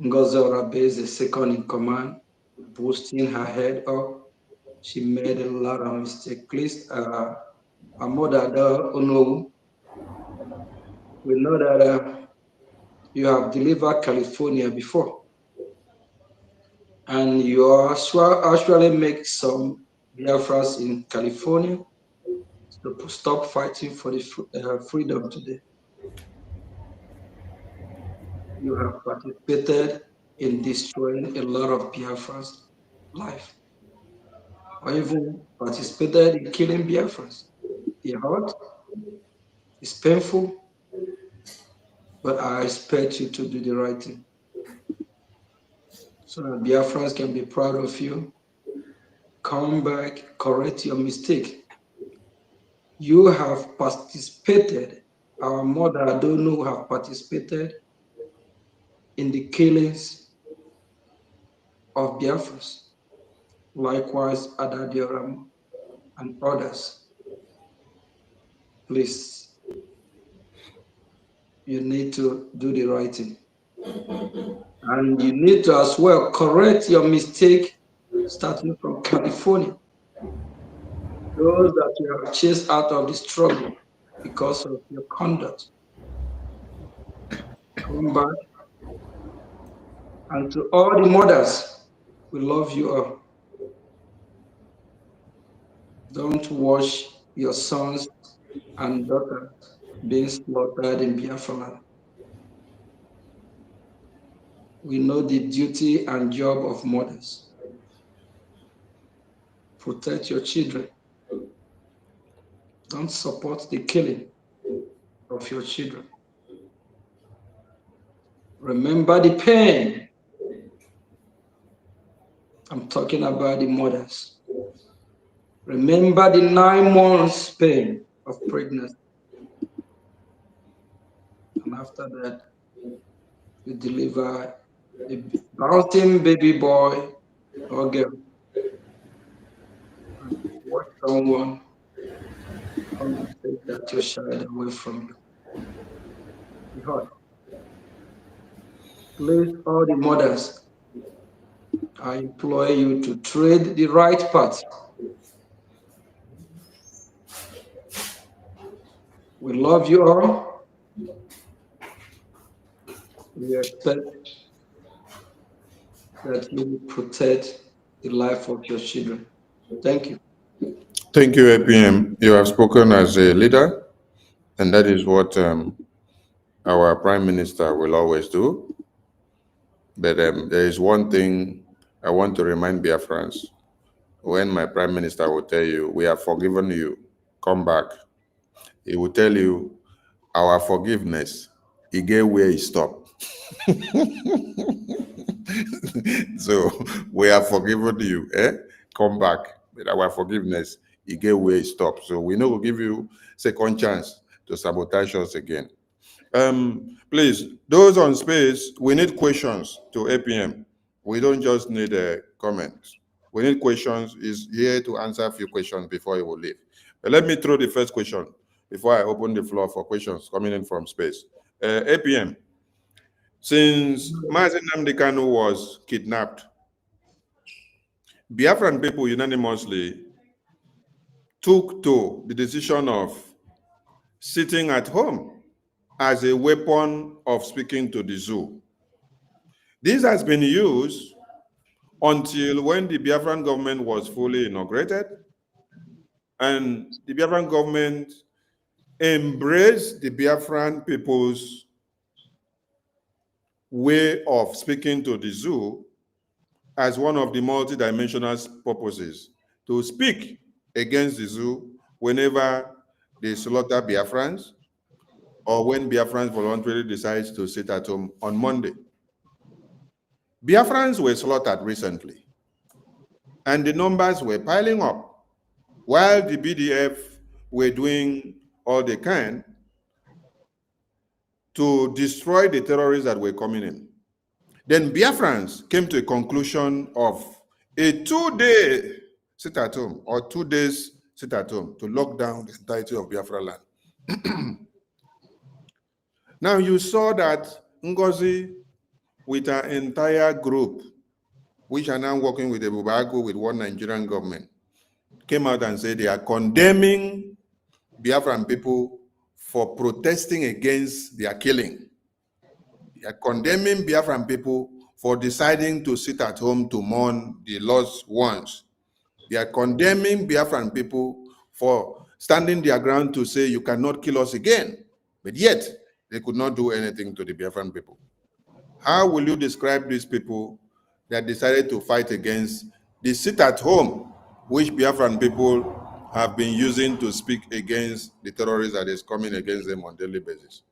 E: Ngozi Orabueze, second in command, boosting her head up. She made a lot of mistakes. Please, our mother, Onowu, we know that you have delivered California before, and you actually make some Biafras in California to stop fighting for the freedom today. You have participated in destroying a lot of Biafrans' life, or even participated in killing Biafrans. It hurt, it's painful, but I expect you to do the right thing, so that Biafrans can be proud of you. Come back, correct your mistake. You have participated, our mother, I don't know, have participated in the killings of Biafrans. Likewise, Adadioram and others. Please, you need to do the right thing. And you need to as well correct your mistake starting from California. Those that you have chased out of the struggle because of your conduct. Come back. And to all the mothers, we love you all. Don't watch your sons and daughters being slaughtered in Biafra land. We know the duty and job of mothers. Protect your children. Don't support the killing of your children. Remember the pain. I'm talking about the mothers. Remember the 9 months pain of pregnancy. And after that, you deliver a bouncing baby boy or girl. And watch someone come and take that your child away from you. Behold, please, all the mothers, I implore you to tread the right path. We love you all. We expect that you will protect the life of your children. Thank you.
D: Thank you, APM. You have spoken as a leader, and that is what our Prime Minister will always do. But there is one thing I want to remind Biafrans. When my Prime Minister will tell you, we have forgiven you, come back, he will tell you, our forgiveness, he gave where he stopped. So we have forgiven you, come back. But our forgiveness, he gave where he stopped. So we know we'll give you second chance to sabotage us again. Please, those on space, we need questions to APM. We don't just need comments. We need questions. He's here to answer a few questions before he will leave. But let me throw the first question before I open the floor for questions coming in from space. APM, since Mazi Nnamdi Kanu was kidnapped, Biafran people unanimously took to the decision of sitting at home as a weapon of speaking to the zoo. This has been used until when the Biafran government was fully inaugurated, and the Biafran government embraced the Biafran people's way of speaking to the zoo as one of the multidimensional purposes to speak against the zoo whenever they slaughter Biafrans or when Biafrans voluntarily decide to sit at home on Monday. Biafrans were slaughtered recently, and the numbers were piling up while the BDF were doing all they can to destroy the terrorists that were coming in. Then Biafrans came to a conclusion of a 2-day sit at home or 2 days sit at home to lock down the entirety of Biafra land. Now you saw that Ngozi with her entire group, which are now working with Ebubeagu with one Nigerian government, came out and said they are condemning Biafran people for protesting against their killing. They are condemning Biafran people for deciding to sit at home to mourn the lost ones. They are condemning Biafran people for standing their ground to say you cannot kill us again. But yet, they could not do anything to the Biafran people. How will you describe these people that decided to fight against the sit at home, which Biafran people have been using to speak against the terrorists that is coming against them on a daily basis?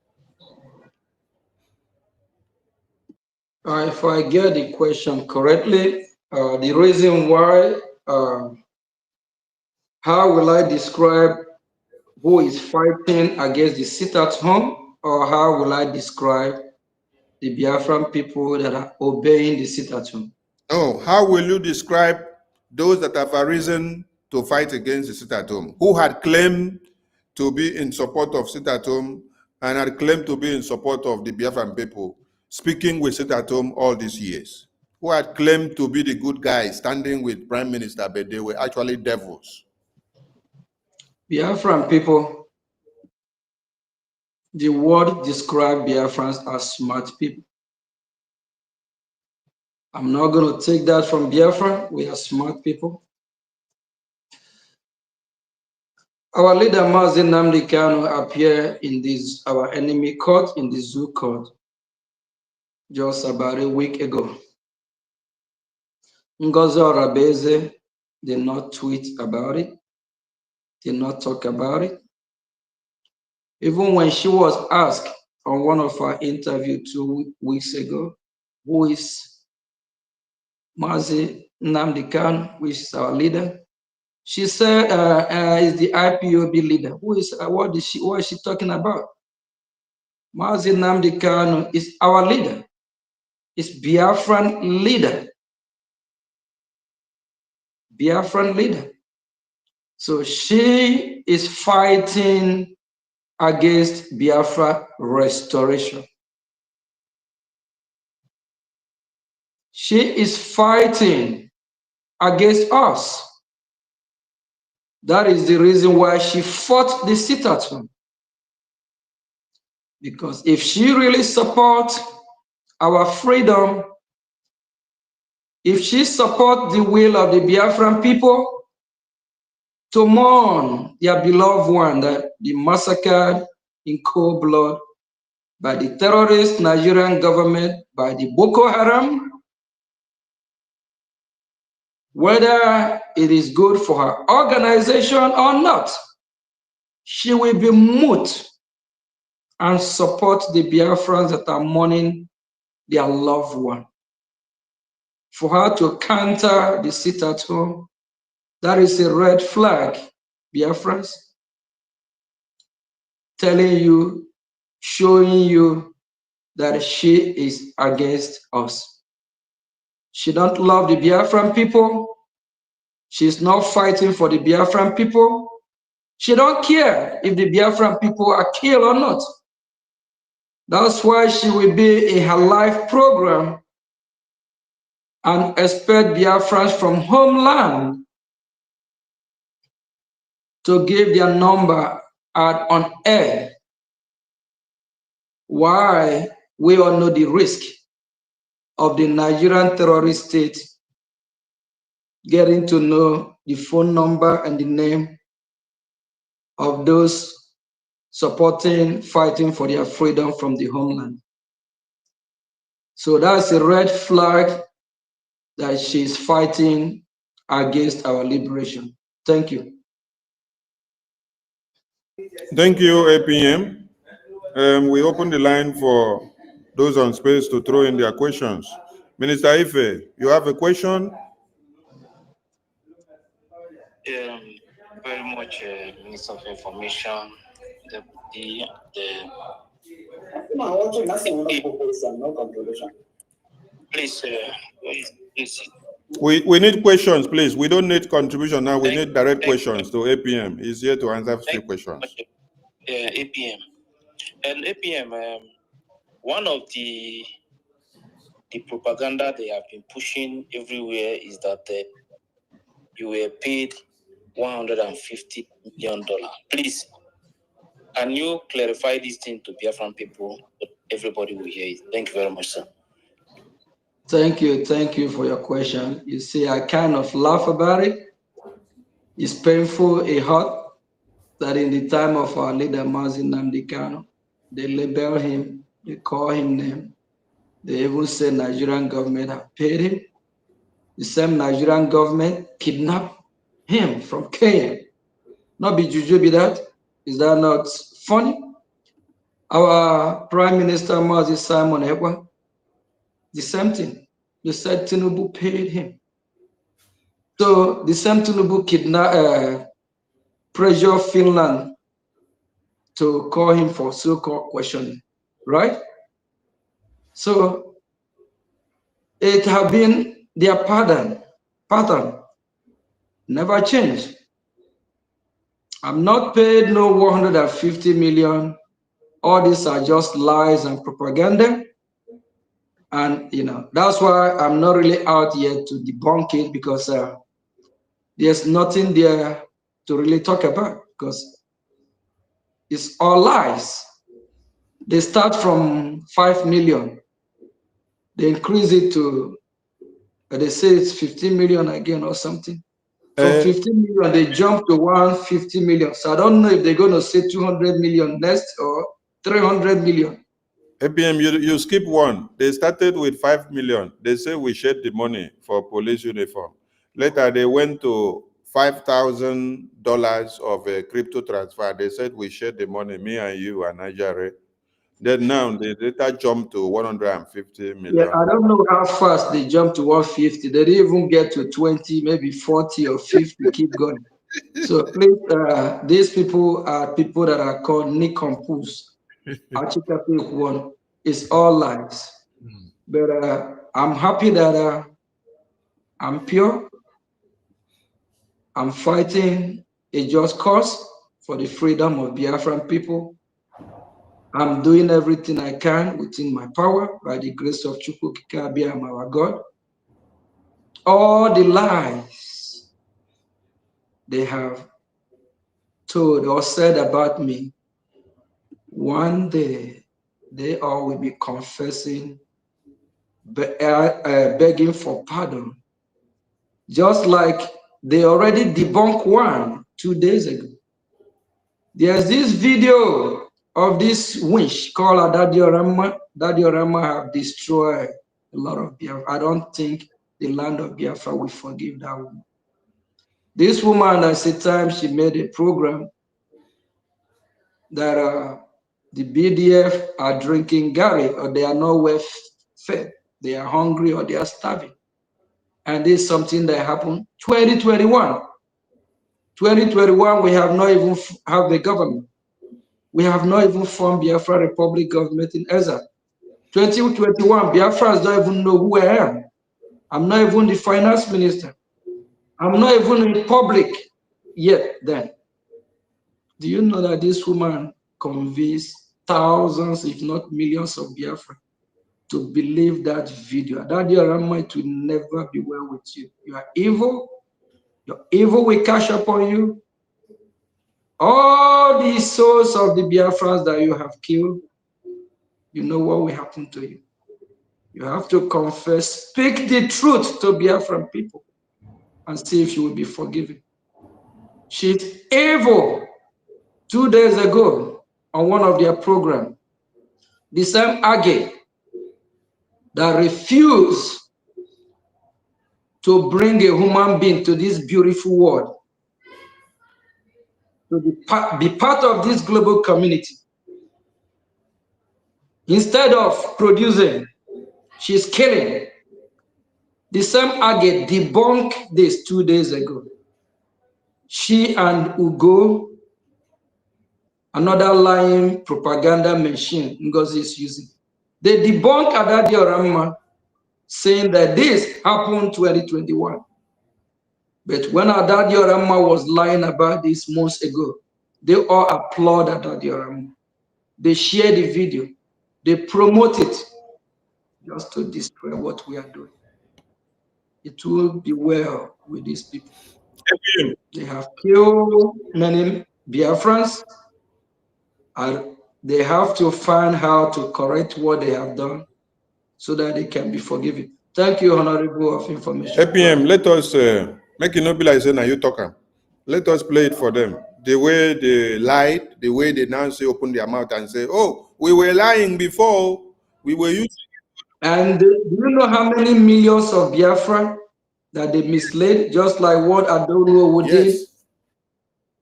E: If I get the question correctly, the reason why, how will I describe who is fighting against the sit at home, or how will I describe the Biafran people that are obeying the sit at home?
D: Oh, how will you describe those that have arisen to fight against the sit at home, who had claimed to be in support of sit at home and had claimed to be in support of the Biafran people, speaking with sit at home all these years, who had claimed to be the good guys standing with Prime Minister, but they were actually devils?
E: Biafran people, the word describe Biafrans as smart people. I'm not going to take that from Biafra. We are smart people. Our leader Mazi Nnamdi Kanu appeared in this our enemy court in the zoo court just about a week ago. Ngozi Orabeze did not tweet about it, did not talk about it. Even when she was asked on one of our interviews 2 weeks ago, who is Mazi Nnamdi Kanu, which is our leader, she said is the IPOB leader. Who is what is she talking about? Mazi Nnamdi Kanu is our leader. Is Biafran leader. Biafran leader. So she is fighting against Biafra restoration. She is fighting against us. That is the reason why she fought the sit-at-home. Because if she really supports our freedom, if she supports the will of the Biafran people to mourn their beloved one that be massacred in cold blood by the terrorist Nigerian government, by the Boko Haram, whether it is good for her organization or not, she will be mute and support the Biafrans that are mourning their loved one. For her to counter the sit-at-home, that is a red flag, Biafrans, telling you, showing you that she is against us. She don't love the Biafran people. She's not fighting for the Biafran people. She don't care if the Biafran people are killed or not. That's why she will be in her life program and expect Biafrans from homeland to give their number out on air. Why? We all know the risk of the Nigerian terrorist state getting to know the phone number and the name of those supporting, fighting for their freedom from the homeland. So that's a red flag that she's fighting against our liberation. Thank you.
D: Thank you, APM. We open the line for those on space to throw in their questions. Minister Ife, you have a question?
J: Very much, Minister of Information, please,
D: We need questions, please. We don't need contribution now. We need direct questions to APM. He's here to answer few questions.
J: APM. And APM, one of the propaganda they have been pushing everywhere is that you were paid $150 million. Please, can you clarify this thing to Biafran people so everybody will hear it? Thank you very much, sir.
E: Thank you for your question. You see, I kind of laugh about it. It's painful, it hurt that in the time of our leader Mazi Nnamdi Kanu, they label him, they call him name. They even say Nigerian government have paid him. The same Nigerian government kidnapped him from Kenya. Not be juju be that? Is that not funny? Our Prime Minister Mazi Simon Ekpa, the same thing. They said Tinubu paid him. So the same Tinubu pressure Finland to call him for so-called questioning, right? So it has been their pattern, never changed. I'm not paid no 150 million. All these are just lies and propaganda. And, that's why I'm not really out yet to debunk it, because there's nothing there to really talk about, because it's all lies. They start from 5 million. They increase it to, they say it's 15 million again or something. From 15 million, they jumped to 150 million. So I don't know if they're going to say 200 million next or 300 million.
D: APM, you skip one. They started with 5 million. They say we shared the money for police uniform. Later, they went to $5,000 of a crypto transfer. They said we shared the money, me and you and Nigeria. Then now they later jumped to 150 million.
E: Yeah, I don't know how fast they jumped to 150. They didn't even get to 20, maybe 40 or 50. Keep going. So please, these people are people that are called nincompoos. One is all lies. But I'm happy that I'm pure. I'm fighting a just cause for the freedom of Biafran people. I'm doing everything I can within my power by the grace of Chukwu Abm, our God. All the lies they have told or said about me, one day they all will be confessing, begging for pardon. Just like they already debunked one 2 days ago. There's this video of this winch called Adadiorama. Adadiorama have destroyed a lot of Biafra. I don't think the land of Biafra will forgive that woman. This woman, at the time, she made a program that the BDF are drinking Gary, or they are not well fed. They are hungry or they are starving. And this is something that happened 2021. 2021, we have not even have the government. We have not even formed Biafra Republic government in Ezra. 2021, Biafrans don't even know who I am. I'm not even the finance minister. I'm not even in public yet then. Do you know that this woman convinced thousands, if not millions of Biafra to believe that video? That Diorama, it will never be well with you. You are evil. Your evil will catch up on you. All the souls of the Biafrans that you have killed, you know what will happen to you. You have to confess, speak the truth to Biafran people and see if you will be forgiven. She's evil. 2 days ago on one of their programs, the same Age that refused to bring a human being to this beautiful world, to be part of this global community. Instead of producing, she's killing. The same Age debunked this 2 days ago. She and Ugo, another lying propaganda machine Ngozi is using, they debunked Adadiorama, saying that this happened 2021. But when Adadiorama was lying about this months ago, they all applaud Adadiorama. They share the video. They promote it just to destroy what we are doing. It will be well with these people. They have killed many Biafrans, and they have to find how to correct what they have done so that they can be forgiven. Thank you, Honorable of Information.
D: APM, let us make it not be like saying, you talking. Let us play it for them. The way they lied, the way they now say, open their mouth and say, oh, we were lying before, we were using.
E: And do you know how many millions of Biafra that they misled, just like what Adonwo did?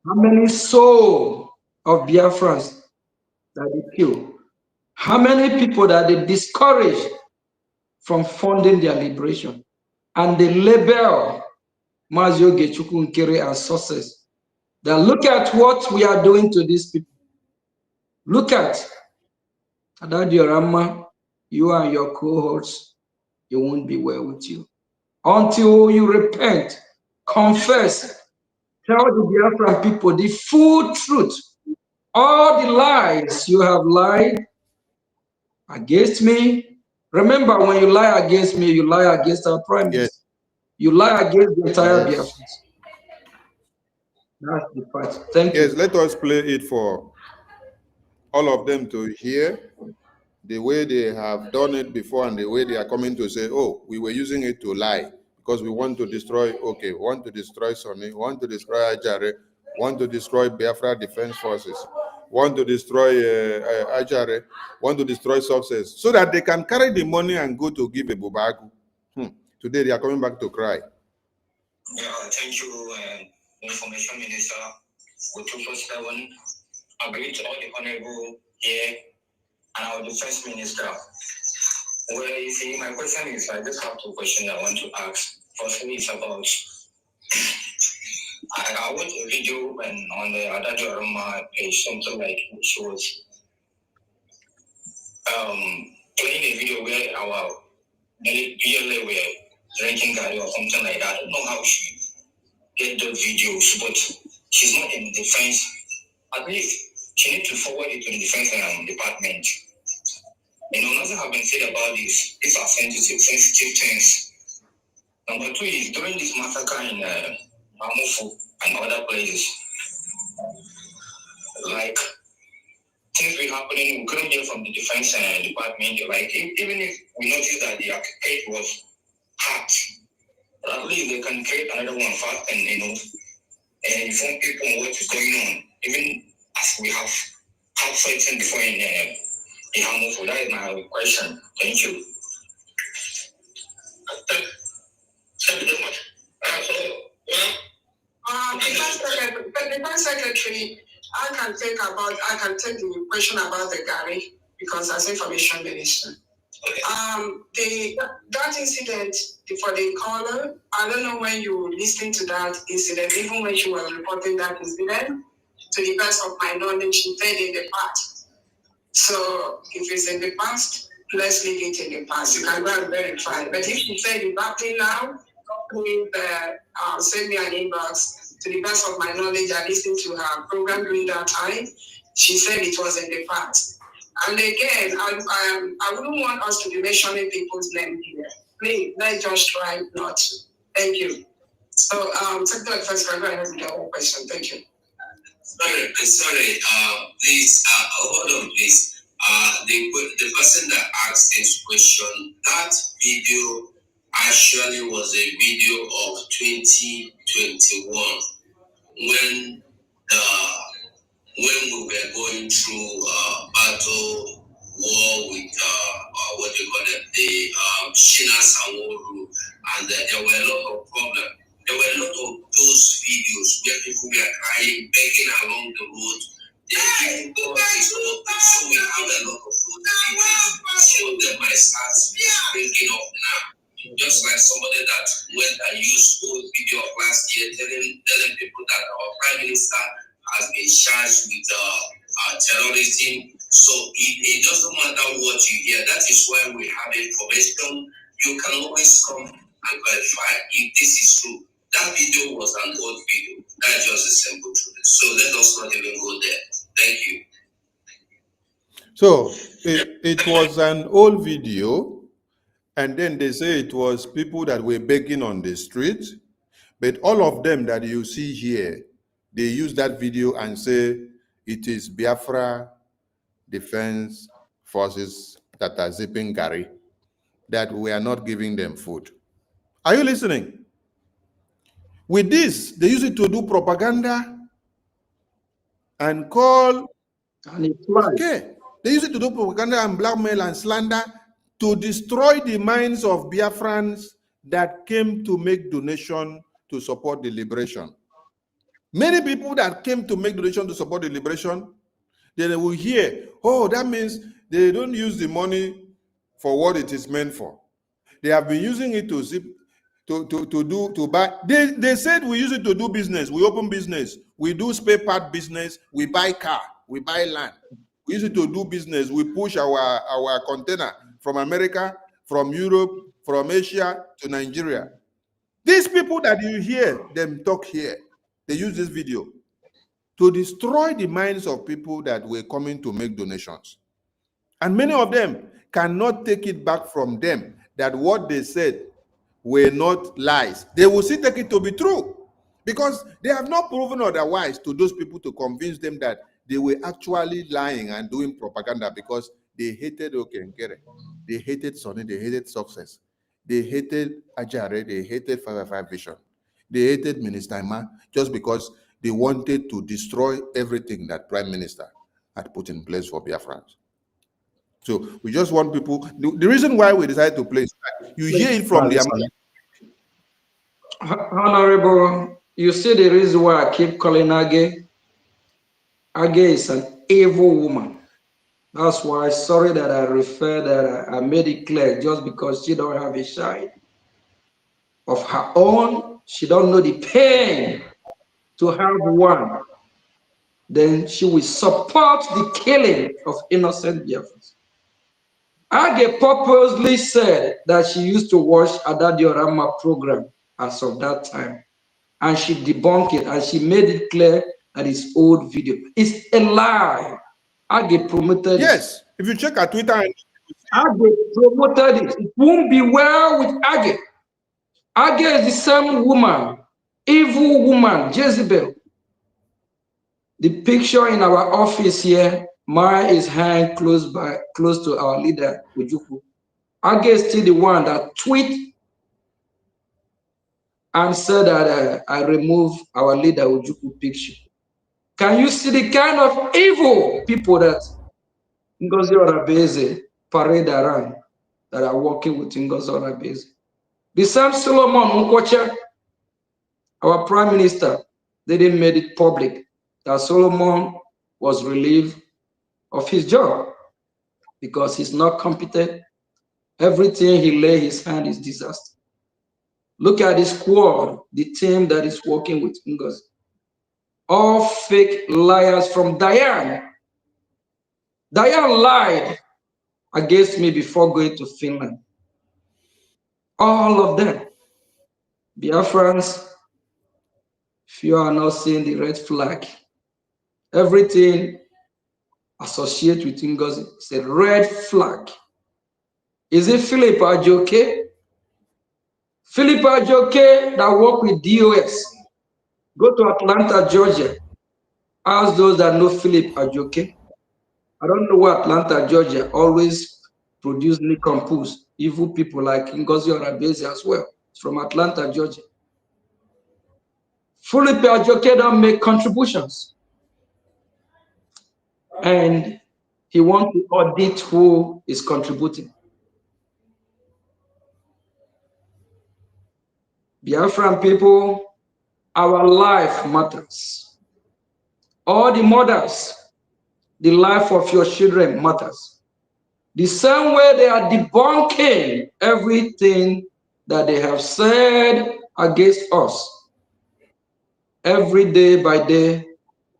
E: How many souls of Biafrans that they killed? How many people that they discouraged from funding their liberation? And they label Mazio Gechukwu Nkere as success. Now look at what we are doing to these people. Look at Adadiorama, you and your cohorts, it won't be well with you. Until you repent, confess, tell the Biafran people the full truth. All the lies you have lied against me. Remember, when you lie against me, you lie against our prime minister. You lie against the entire Biafrans. That's the part. Thank you.
D: Yes, let us play it for all of them to hear the way they have done it before and the way they are coming to say, oh, we were using it to lie. because we want to destroy, okay, we want to destroy Sonny, we want to destroy Ajare, want to destroy Biafra Defense Forces, want to destroy Ajare, want to destroy success, so that they can carry the money and go to give Ebubeagu. Today they are coming back to cry.
J: Yeah, thank you, Information Minister. With 247, I greet all the honorable here and our Defense Minister. Well, you see, my question is, I just have two questions I want to ask. Firstly, it's about, I watched a video when on the other Jorma page, something like she was playing a video where our PLA were drinking Gary or something like that. I don't know how she get the videos, but she's not in defense. At least she needs to forward it to the defense department. Nothing has been said about this. These are sensitive things. Number two is during this massacre in Mamufu and other places, like things were happening, we couldn't hear from the defense department. Like even if we noticed that the arcade was hacked, but at least they can create another one fast and and inform people on what is going on. Even as we have fighting before in Hamufu. That is my question. Thank you. Thank you very much.
K: Defense Secretary, I can take the question about the Gary because as Information Minister. Okay. That incident for the caller, I don't know when you listened to that incident, even when she was reporting that incident, to the best of my knowledge, she said in the past. So if it's in the past, let's leave it in the past. You can go and verify. But if she said it back now, please send me an inbox. To the best of my knowledge, I listened to her program during that time. She said it was in the past. And again, I wouldn't want us to be mentioning people's name here. Please, let's just try not to. Thank you. So, Secretary of Defense, go ahead with your question. Thank you.
J: Sorry, please, hold on, please. The person that asked this question, that video actually was a video of 2021 when we were going through battle war with what they call it, the Shina Sanworu, and there were a lot of problems. There were a lot of those videos where people were crying, begging along the road. So we have a lot of those videos. Some of them might start bringing up now. Just like somebody that went and used old video of last year telling people that our Prime Minister has been charged with terrorism. So it doesn't matter what you hear. That is why we have information. You can always come and verify if this is true. That video was an old video. That's just a simple truth. So let us not even go there. Thank you.
D: So it was an old video, and then they say it was people that were begging on the street. But all of them that you see here, they use that video and say it is Biafra Defense Forces that are zipping Gary, that we are not giving them food. Are you listening? With this, they use it to do propaganda and call. Okay, they use it to do propaganda and blackmail and slander to destroy the minds of Biafrans that came to make donation to support the liberation. Many people that came to make donation to support the liberation, then they will hear, oh, that means they don't use the money for what it is meant for. They have been using it to zip, to buy. They said we use it to do business. We open business. We do spare part business. We buy car. We buy land. We use it to do business. We push our container from America, from Europe, from Asia to Nigeria. These people that you hear them talk here, they use this video to destroy the minds of people that were coming to make donations. And many of them cannot take it back from them that what they said were not lies. They will still take it to be true because they have not proven otherwise to those people to convince them that they were actually lying and doing propaganda because they hated Okenkere. They hated Sonny. They hated success. They hated Ajare, they hated 555 Vision. They hated Minister Emma just because they wanted to destroy everything that Prime Minister had put in place for Biafrans. So we just want people, the reason why we decided to play is that you hear it from their mouth.
E: Honorable, you see the reason why I keep calling Age? Age is an evil woman. That's why, sorry that I refer that I made it clear, just because she don't have a child of her own, she don't know the pain to have one. Then she will support the killing of innocent Biafrans. Age purposely said that she used to watch Adadiorama program as of that time, and she debunked it, and she made it clear that it's old video. It's a lie. Age promoted
D: Yes, if you check her Twitter,
E: Age promoted it. It won't be well with Age. Age is the same woman, evil woman, Jezebel. The picture in our office here, Mara is hanged close to our leader, Ojukwu. Age is still the one that tweet and said that I remove our leader Ojukwu picture. Can you see the kind of evil people that Ngozi Orabeze parade around that are working with Ngozi Orabeze? The same Solomon Nkwocha, our prime minister, they didn't make it public that Solomon was relieved of his job because he's not competent. Everything he lay his hand is disaster. Look at the squad, the team that is working with Ngozi. All fake liars from Diane. Diane lied against me before going to Finland. All of them. Biafrans, if you are not seeing the red flag, everything associated with Ngozi is a red flag. Is it Philip Ajoke? Philip Ajoke that work with DOS. Go to Atlanta, Georgia. Ask those that know Philip Ajoke. I don't know why Atlanta, Georgia always produce nincompoos, evil people like Ngozi Orabeze as well. It's from Atlanta, Georgia. Philip Ajoke don't make contributions. And he wants to audit who is contributing. Biafran people, our life matters. All the mothers, the life of your children matters. The same way they are debunking everything that they have said against us. Every day by day,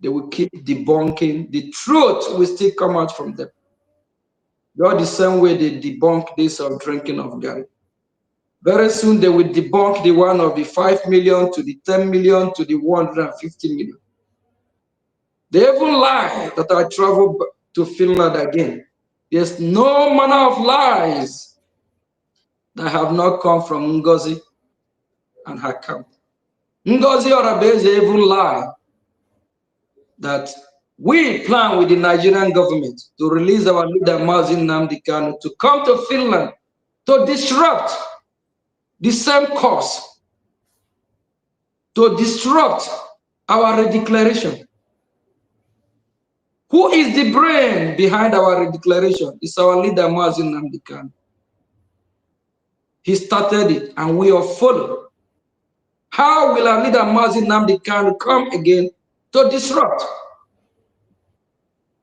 E: they will keep debunking. The truth will still come out from them. Not the same way they debunk this of drinking of Gary. Very soon they will debunk the one of the 5 million to the 10 million to the 150 million. They even lie that I travel to Finland again. There's no manner of lies that have not come from Ngozi and her camp. Ngozi Orabeze even lie that we plan with the Nigerian government to release our leader Mazi Nnamdi Kanu to come to Finland to disrupt the same cause, to disrupt our declaration. Who is the brain behind our declaration? It's our leader Mazi Nnamdi Kanu. He started it and we are followed. How will our leader Mazi Nnamdi Kanu come again to disrupt?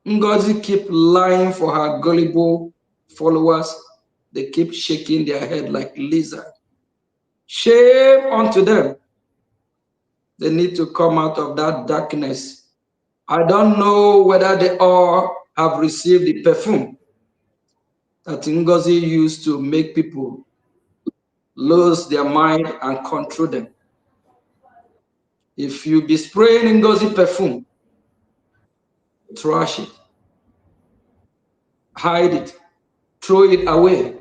E: Ngozi keep lying for her gullible followers. They keep shaking their head like lizard. Shame unto them. They need to come out of that darkness. I don't know whether they all have received the perfume that Ngozi used to make people lose their mind and control them. If you be spraying Ngozi perfume, trash it, hide it, throw it away.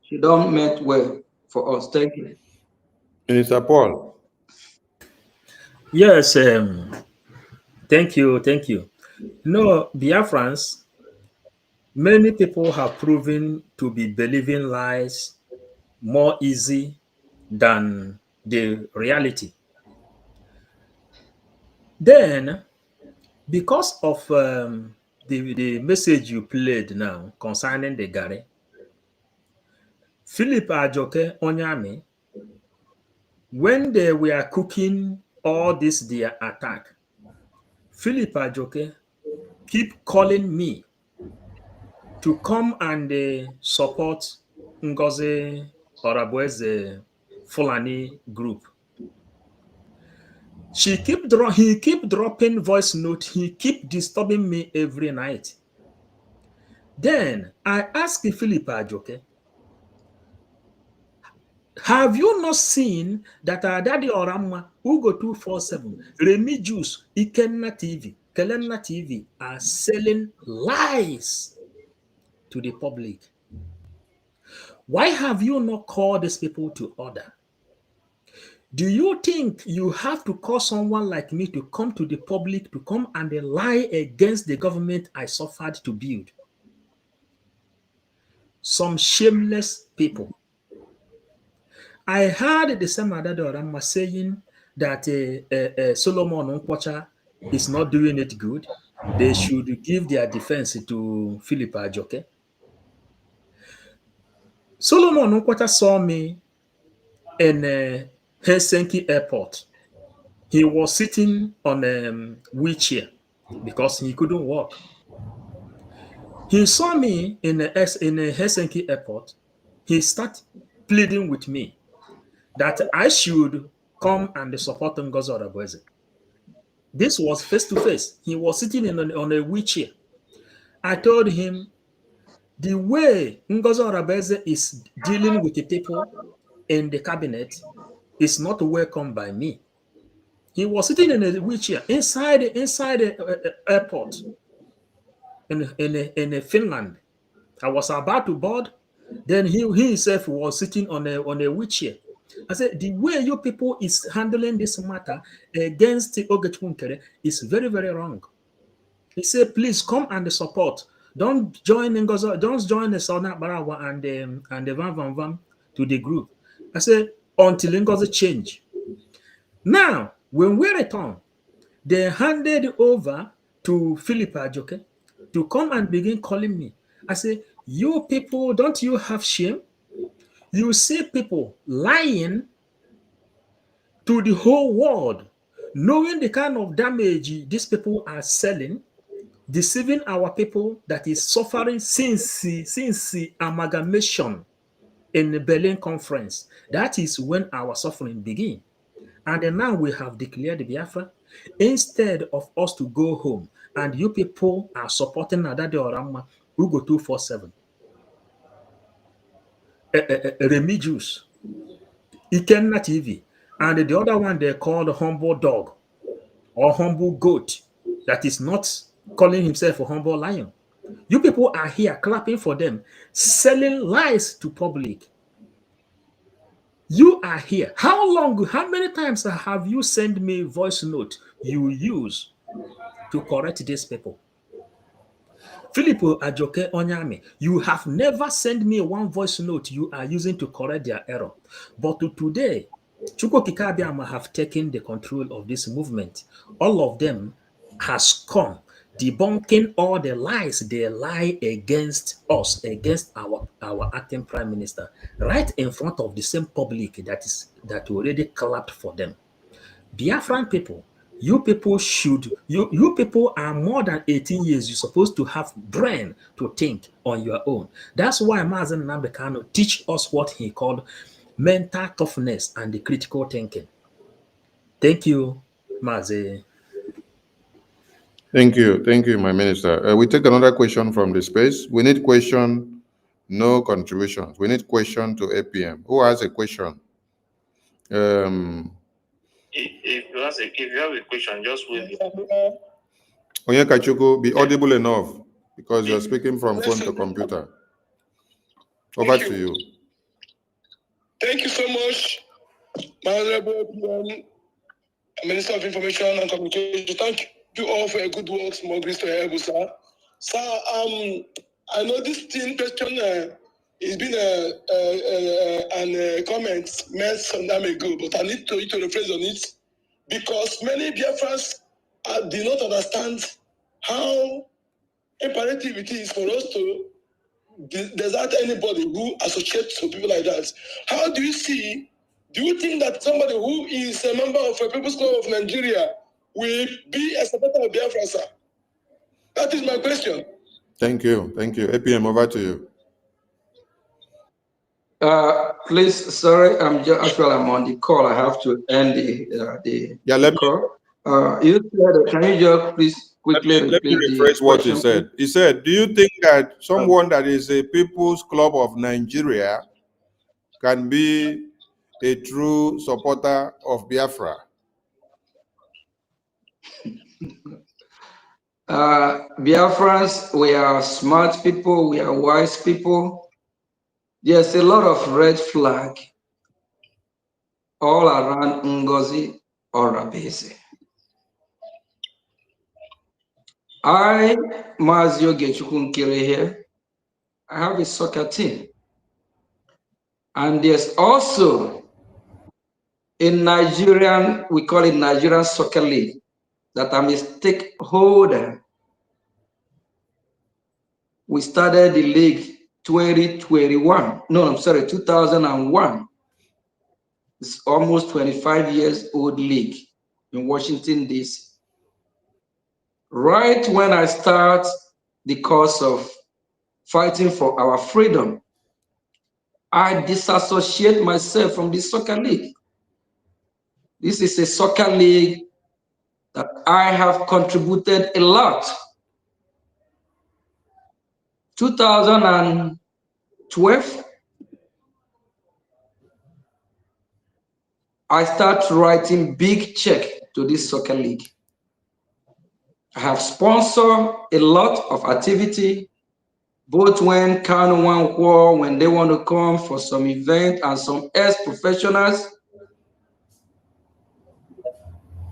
E: She don't meant well for us. Thank you.
D: Minister Paul.
I: Yes, thank you, thank you. No, Biafrans, many people have proven to be believing lies more easy than the reality. Then, because of the message you played now concerning the Gary, Philip Ajoke Onyame, when they were cooking all this their attack, Philip Ajoke keep calling me to come and support Ngozi Orabueze Fulani group. He keep dropping voice note. He keep disturbing me every night. Then I asked Philip Ajoke, have you not seen that our daddy Orama, Ugo 247, Remy Juice, Ikenna TV, Kelenna TV are selling lies to the public? Why have you not called these people to order? Do you think you have to call someone like me to come to the public to come and lie against the government I suffered to build? Some shameless people. I heard the same Adade Orama saying that Solomon Nkwocha is not doing it good. They should give their defense to Philip Ajoke. Solomon Nkwocha saw me in Helsinki airport. He was sitting on a wheelchair because he couldn't walk. He saw me in a Helsinki airport. He started pleading with me that I should come and support Ngozi Orabueze. This was face to face. He was sitting on a wheelchair. I told him the way Ngozi Orabueze is dealing with the people in the cabinet is not welcome by me. He was sitting in a wheelchair inside the airport in Finland. I was about to board. Then he himself was sitting on a wheelchair. I said, the way you people is handling this matter against Ogechmunkere is very, very wrong. He said, please come and support. Don't join Ngozi, don't join the Sauna Barawa and the Van Van to the group. I said, until Ngozi change. Now, when we return, they handed over to Philip Ajoke to come and begin calling me. I say, you people, don't you have shame? You see people lying to the whole world, knowing the kind of damage these people are selling, deceiving our people that is suffering since the amalgamation in the Berlin conference. That is when our suffering began. And then now we have declared Biafra. Instead of us to go home, and you people are supporting Adade Orama, Ugo 247, Remy Juice, Ikenna TV, and the other one they call the humble dog or humble goat that is not calling himself a humble lion. You people are here clapping for them, selling lies to public. You are here. How many times have you sent me voice note you use to correct these people? Philip Ajoke Onyame, you have never sent me one voice note you are using to correct their error. But today, Chukwuka Abịama have taken the control of this movement. All of them has come debunking all the lies they lie against us, against our acting prime minister, right in front of the same public that already clapped for them. Biafran people, you people are more than 18 years. You're supposed to have brain to think on your own. That's why Mazen Nnamdi Kanu teach us what he called mental toughness and the critical thinking. Thank you, Mazen.
D: Thank you, my minister. We take another question from the space. We need question, no contributions. We need question to APM. Who has a question?
J: If you have a question, just wait.
D: Onyekachuku, be audible enough because you're speaking from phone to computer. Over to you.
L: Thank you so much, my honorable Minister of Information and Communication. Thank you all for your good works. More grace to help, sir. Sir, I know this thing question It's been a comment made some time ago, but I need to rephrase on it because many Biafrans do not understand how imperative it is for us to desert anybody who associates with people like that. How do you see? Do you think that somebody who is a member of a People's Club of Nigeria will be a supporter of Biafra, sir? That is my question.
D: Thank you. Thank you. APM, over to you.
E: Please, sorry, actually I'm on the call. I have to end the call. You said, can you just please quickly
D: Let me
E: repeat
D: rephrase
E: the
D: what
E: question?
D: he said. He said, do you think that someone that is a People's Club of Nigeria can be a true supporter of Biafra?
E: Biafrans, we are smart people, we are wise people. There's a lot of red flag all around Ngozi or Rabese. I, Mazio Gechukun here, I have a soccer team. And there's also a Nigerian, we call it Nigerian Soccer League, that I'm a stakeholder. We started the league 2021. No, I'm sorry, 2001. It's almost 25 years old league in Washington, D.C. Right when I start the course of fighting for our freedom, I disassociate myself from the soccer league. This is a soccer league that I have contributed a lot. 2012, I start writing big check to this soccer league. I have sponsored a lot of activity, both when Kano One War, when they want to come for some event, and some ex-professionals.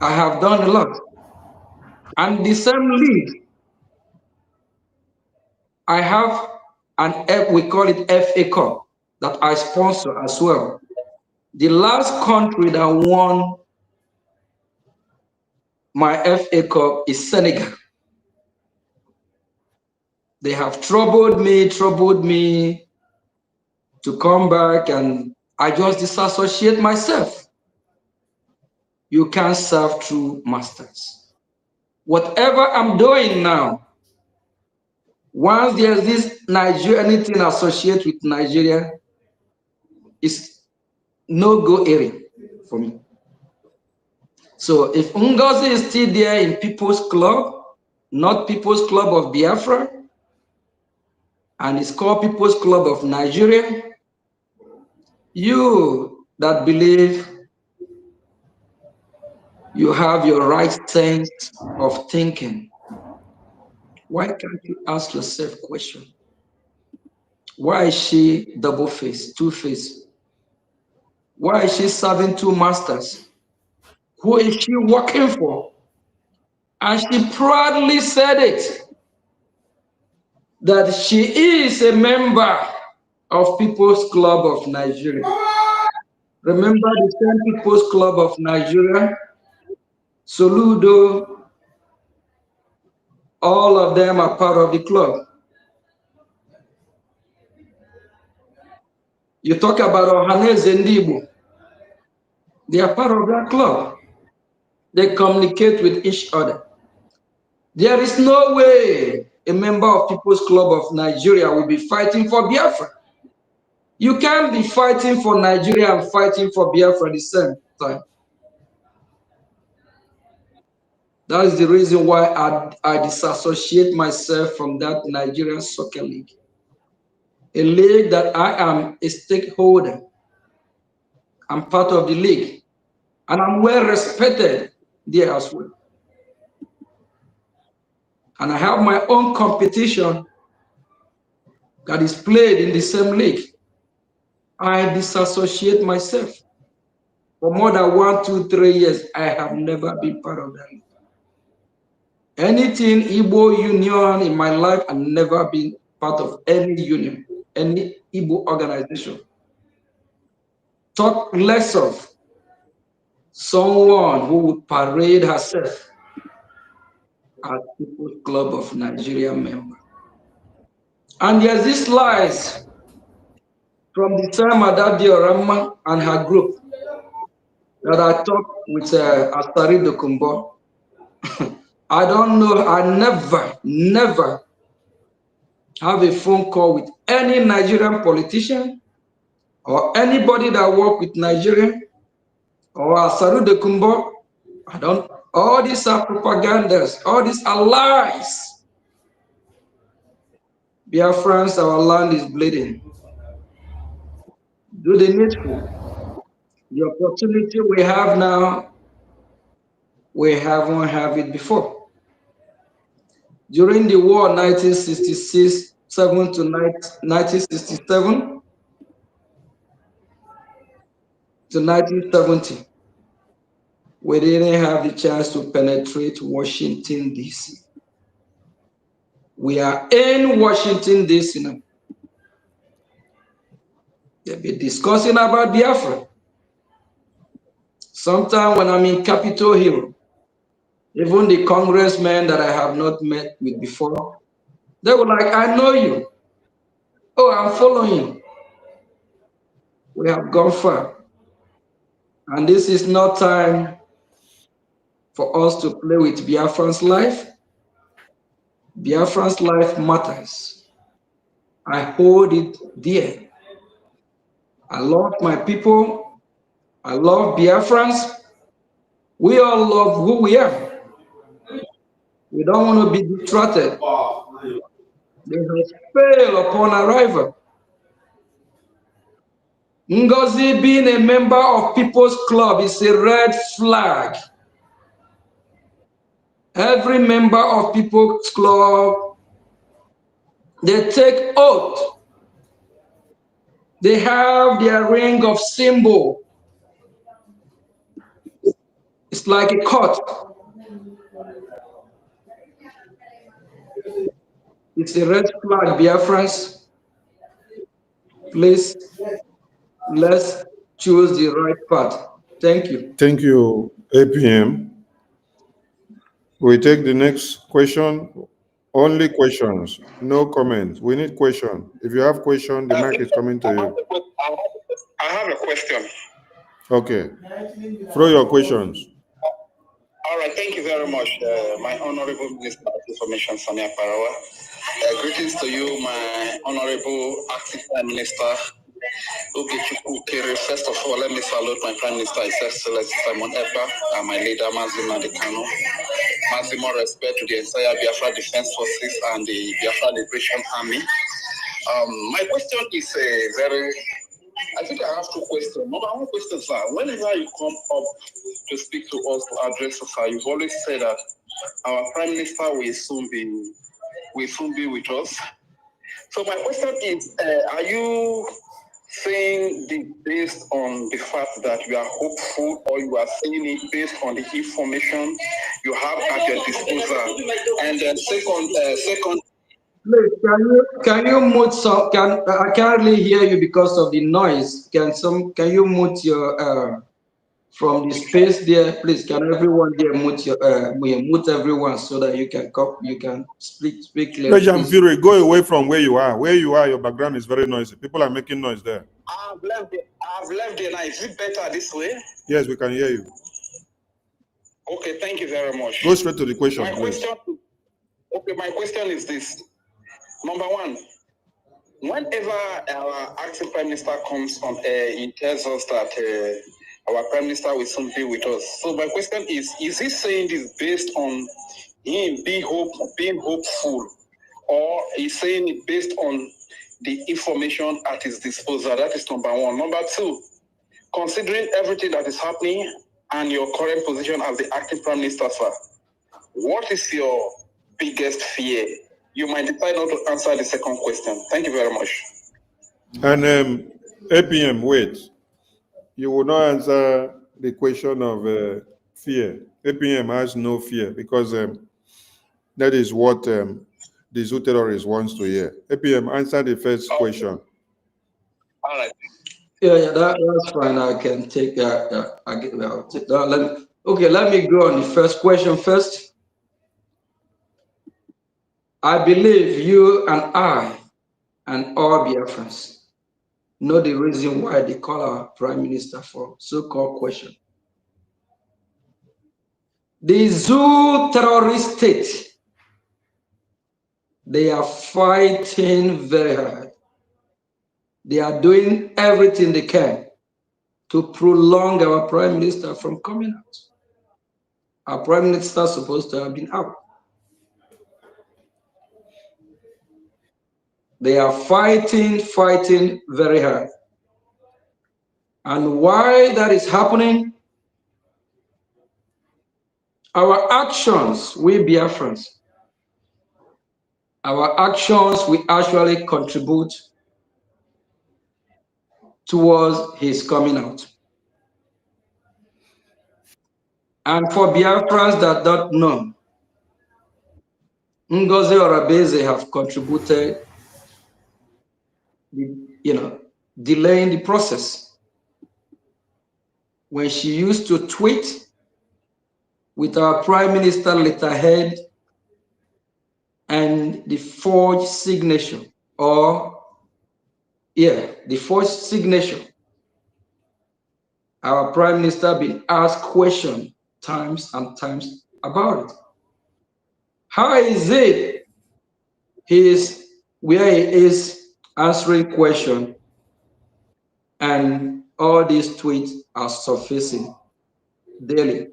E: I have done a lot. And the same league, I have we call it FA Cup, that I sponsor as well. The last country that won my FA Cup is Senegal. They have troubled me to come back, and I just disassociate myself. You can't serve true masters. Whatever I'm doing now, once there's this Nigeria, anything associated with Nigeria, is no-go area for me. So if Ngozi is still there in People's Club, not People's Club of Biafra, and it's called People's Club of Nigeria, you that believe you have your right sense of thinking, why can't you ask yourself a question? Why is she double-faced, two-faced? Why is she serving two masters? Who is she working for? And she proudly said it, that she is a member of People's Club of Nigeria. Remember the same People's Club of Nigeria? Soludo, all of them are part of the club. You talk about Ohaneze Ndibo, they are part of that club. They communicate with each other. There is no way a member of People's Club of Nigeria will be fighting for Biafra. You can't be fighting for Nigeria and fighting for Biafra at the same time. That is the reason why I disassociate myself from that Nigerian Soccer League. A league that I am a stakeholder. I'm part of the league. And I'm well respected there as well. And I have my own competition that is played in the same league. I disassociate myself. For more than 1, 2, 3 years, I have never been part of that league. Anything Igbo union in my life, I've never been part of any union. any Igbo organization. Talk less of someone who would parade herself as People's Club of Nigeria member. And there's this lies from the time Adadi Orama and her group that I talked with Astari Dokumbo. I don't know, I never have a phone call with any Nigerian politician or anybody that work with Nigerian or Astari Dokumbo. I don't, all these are propagandas, all these are lies. Biafrans, our land is bleeding. Do the needful. The opportunity we have now, we haven't had it before. During the war 1966, 7 to 1967 to 1970, we didn't have the chance to penetrate Washington, D.C. We are in Washington, D.C. now. They'll be discussing about Biafra. Sometime when I'm in Capitol Hill, even the congressmen that I have not met with before, they were like, I know you. Oh, I'm following you. We have gone far. And this is not time for us to play with Biafran's life. Biafran's life matters. I hold it dear. I love my people. I love Biafrans. We all love who we are. We don't want to be distracted. They have failed upon arrival. Ngozi being a member of People's Club is a red flag. Every member of People's Club, they take oath. They have their ring of symbol. It's like a court. It's a red flag, Biafrans. Please, let's choose the right path. Thank you.
D: Thank you, APM. We take the next question. Only questions, no comments. We need questions. If you have question, the mic is coming to you.
M: I have a question.
D: Okay. Throw your questions.
M: All right, thank you very much, my Honorable Minister of Information, Samia Parawa. Greetings to you, my Honorable Acting Prime Minister, First of all, let me salute my Prime Minister, His Excellency Simon Ekpa, and my leader, Mazima Dekano. Maximum respect to the entire Biafra Defense Forces and the Biafra Liberation Army. My question is I think I have two questions. Number one question, sir, whenever you come up to speak to us, to address us, sir, you've always said that our Prime Minister will soon be with us. So my question is, are you saying this based on the fact that you are hopeful, or you are saying it based on the information you have at your disposal? And then second.
E: Please, can you mute some? I can't really hear you because of the noise. Can you mute your from the space there, please? Can everyone there mute mute everyone so that you can speak clearly?
D: Brgie Fury, go away from where you are. Where you are, your background is very noisy. People are making noise there.
M: I've left there now. Is it better this way?
D: Yes, we can hear you.
M: Okay, thank you very much.
D: Go straight to the question,
M: my
D: please.
M: My question is this. Number one, whenever our acting Prime Minister comes on air, he tells us that our Prime Minister will soon be with us. So my question is he saying this based on him being hopeful, or is saying it based on the information at his disposal? That is number one. Number two, considering everything that is happening and your current position as the acting Prime Minister, sir, what is your biggest fear? You might decide not to answer the second question. Thank you very much.
D: And APM, wait. You will not answer the question of fear. APM has no fear because that is what the zoo terrorist wants to hear. APM, answer the first question.
M: All right.
E: Yeah, that's fine. I can take that. I'll take that. Let me go on the first question first. I believe you and I and all Biafrans know the reason why they call our prime minister for so-called question. The zoo terrorist state, they are fighting very hard. They are doing everything they can to prolong our prime minister from coming out. Our prime minister is supposed to have been out. They are fighting very hard. And why that is happening? Our actions, we Biafrans, our actions will actually contribute towards his coming out. And for Biafrans that don't know, Ngozi Orabeze have contributed, delaying the process. When she used to tweet with our prime minister letterhead and the forged signature, the forged signature, our prime minister been asked questions times and times about it. How is it where he is answering questions and all these tweets are surfacing daily?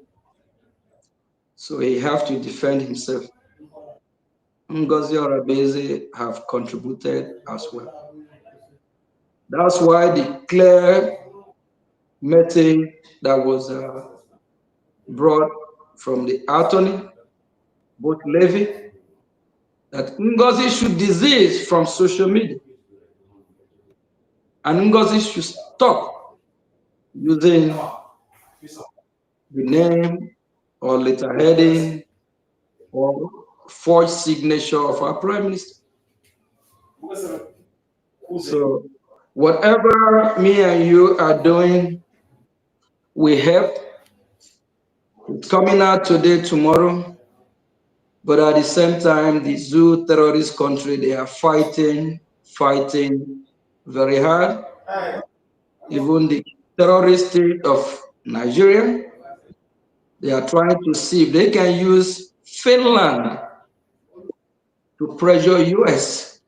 E: So he have to defend himself. Ngozi Orabeze have contributed as well. That's why the clear message that was brought from the attorney, both Levy, that Ngozi should desist from social media. And Ngozi should stop using the name or letterheading or forged signature of our prime minister. So whatever me and you are doing, we help. It's coming out today, tomorrow. But at the same time, the zoo terrorist country, they are fighting very hard. Even the terrorist state of Nigeria, they are trying to see if they can use Finland to pressure US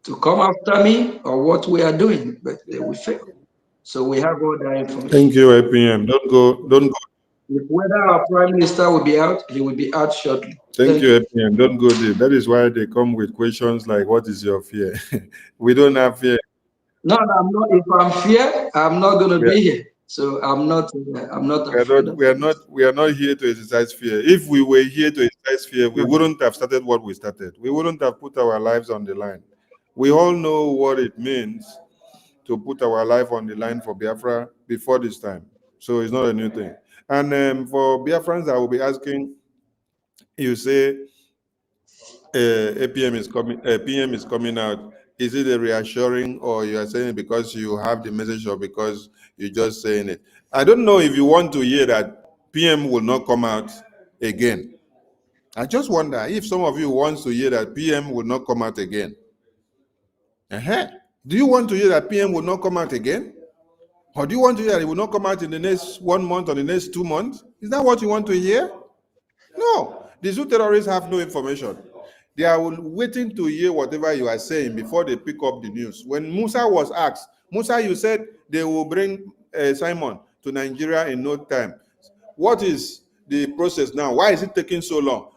E: to come after me or what we are doing, but they will fail. So we have all that information.
D: Thank you, APM. Don't go.
E: Whether our prime minister will be out, he will be out shortly.
D: Thank you, APM. Don't go deep. That is why they come with questions like, what is your fear? We don't have fear.
E: No, I'm not. If I'm fear, I'm not going to be here. So I'm not afraid.
D: We are not here to exercise fear. If we were here to exercise fear, we wouldn't have started what we started. We wouldn't have put our lives on the line. We all know what it means to put our life on the line for Biafra before this time. So it's not a new thing. And for Biafrans, I will be asking, you say PM is coming out. Is it a reassuring, or you are saying it because you have the message, or because you're just saying it? I don't know if you want to hear that PM will not come out again. I just wonder if some of you want to hear that PM will not come out again. Do you want to hear that PM will not come out again? Or do you want to hear that it will not come out in the next 1 month or the next 2 months? Is that what you want to hear? No. The zoo terrorists have no information. They are waiting to hear whatever you are saying before they pick up the news. When Musa was asked, Musa, you said they will bring Simon to Nigeria in no time. What is the process now? Why is it taking so long?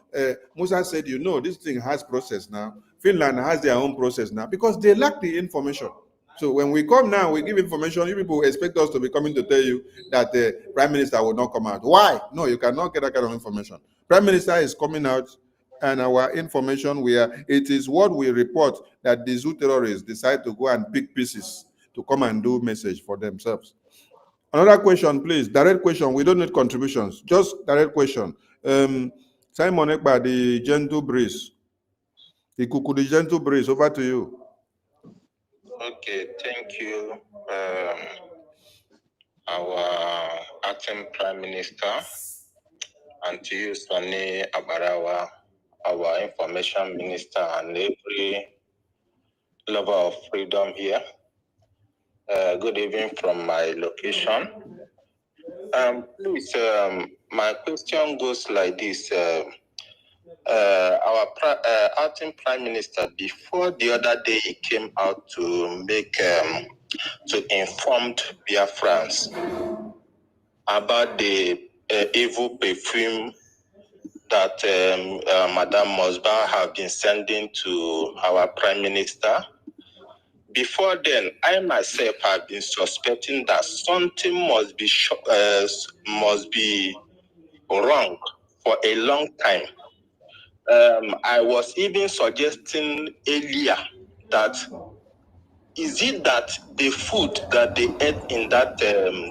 D: Musa said, this thing has process now. Finland has their own process now because they lack the information. So when we come now, we give information. You people expect us to be coming to tell you that the prime minister will not come out. Why? No, you cannot get that kind of information. Prime minister is coming out, and our information, it is what we report that the zoo terrorists decide to go and pick pieces to come and do message for themselves. Another question, please. Direct question. We don't need contributions. Just direct question. Simon Ekpa, the gentle breeze. The Kuku, the gentle breeze, over to you.
M: Okay, thank you, our acting Prime Minister, and to you, Sani Abarawa, our Information Minister, and every lover of freedom here. Good evening from my location. Please, my question goes like this. Our acting Prime Minister, before the other day, he came out to make to inform Biafrans about the evil perfume that Madame Mosba have been sending to our Prime Minister. Before then, I myself have been suspecting that something must be wrong for a long time. I was even suggesting earlier that is it that the food that they ate in that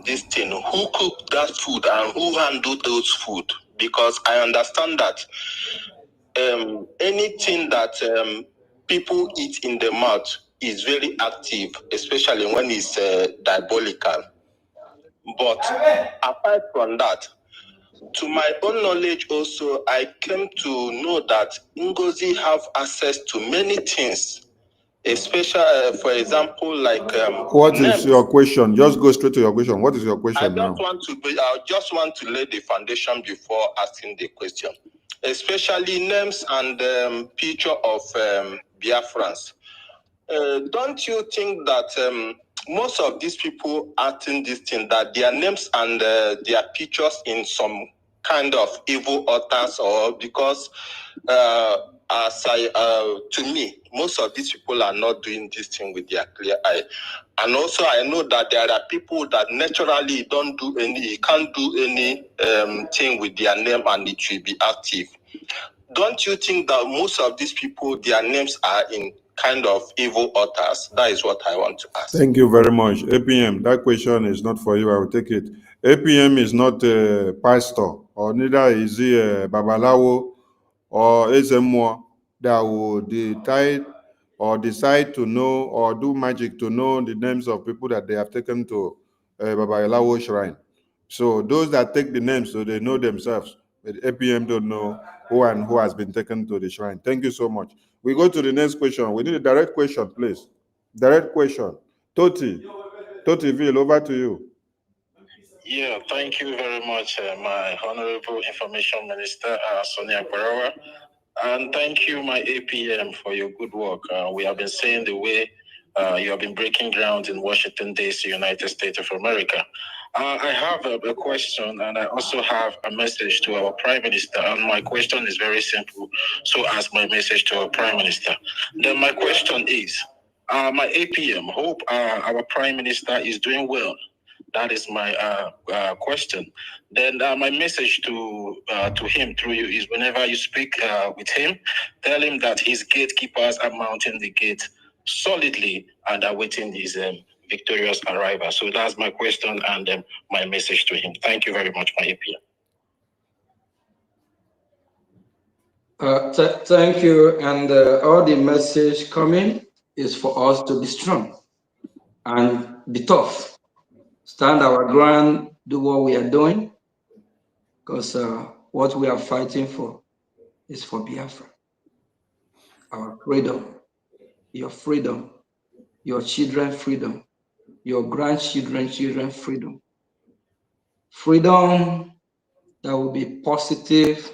M: this thing, who cooked that food and who handled those food? Because I understand that anything that people eat in the mouth is very active, especially when it's diabolical. But apart from that, to my own knowledge also, I came to know that Ngozi have access to many things, especially, for example, like...
D: what is your question? Just go straight to your question. What is your question now?
M: I just want to lay the foundation before asking the question, especially names and picture of Biafrans. Don't you think that most of these people acting this thing, that their names and their pictures in some kind of evil altars, or because to me, most of these people are not doing this thing with their clear eye. And also I know that there are people that naturally can't do any thing with their name and it will be active. Don't you think that most of these people, their names are in kind of evil altars? That is what I want to ask.
D: Thank you very much. APM, that question is not for you. I will take it. APM is not a pastor, or neither is he a Babalawo or Ezemo that will decide to know or do magic to know the names of people that they have taken to Babalawo shrine. So those that take the names, so they know themselves. But APM don't know who and who has been taken to the shrine. Thank you so much. We go to the next question. We need a direct question, please. Direct question. Totiville, over to you.
M: Yeah, thank you very much, my Honorable Information Minister, Sonia Barawa. And thank you, my APM, for your good work. We have been seeing the way you have been breaking ground in Washington, D.C., United States of America. I have a question, and I also have a message to our Prime Minister. And my question is very simple, so as my message to our Prime Minister. Then my question is, my APM, hope our Prime Minister is doing well. That is my question. Then my message to him through you is, whenever you speak with him, tell him that his gatekeepers are mounting the gate solidly and are waiting his victorious arrival. So that's my question and my message to him. Thank you very much, my APM.
E: Thank you. And all the message coming is for us to be strong and be tough. Stand our ground, do what we are doing, because what we are fighting for is for Biafra. Our freedom, your children's freedom, your grandchildren's children's freedom. Freedom that will be positive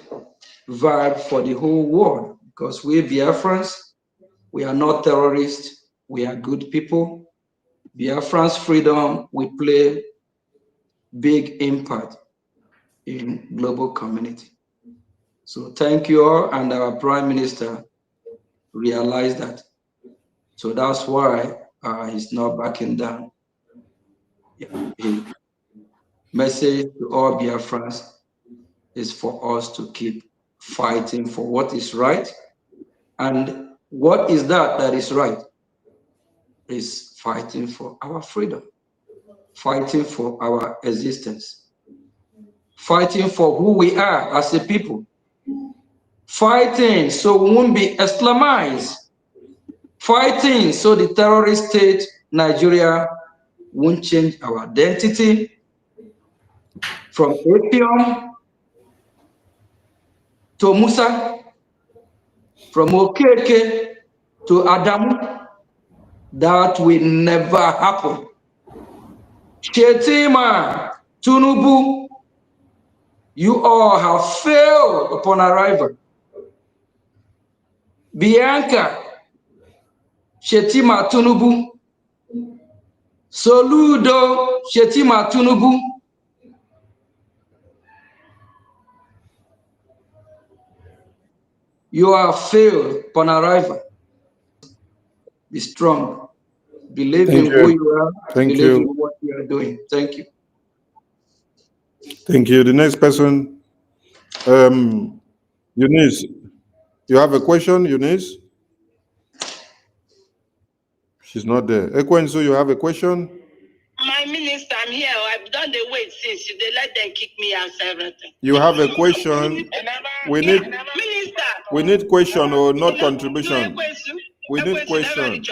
E: vibe for the whole world, because we Biafrans, we are not terrorists, we are good people. Biafrans' freedom will play big impact in global community. So thank you all, and our Prime Minister realized that. So that's why he's not backing down. His message to all Biafrans is for us to keep fighting for what is right. And what is that is right? Is fighting for our freedom, fighting for our existence, fighting for who we are as a people. fighting so we won't be Islamized, fighting so the terrorist state Nigeria won't change our identity from Apm to Musa, from Okeke to Adamu. That will never happen. Shetima, Tunubu, you all have failed upon arrival. Bianca, Shetima, Tunubu, Soludo, Shetima, Tunubu. You have failed upon arrival. Be strong. Believe in who you are. Believe in what you are doing. Thank you.
D: Thank you. The next person, Eunice. You have a question, Eunice? She's not there. Ekwensu, you have a question?
N: My minister, I'm here. I've done the wait since they let them kick me out everything.
D: You have a question? We need question or not contribution. We need question.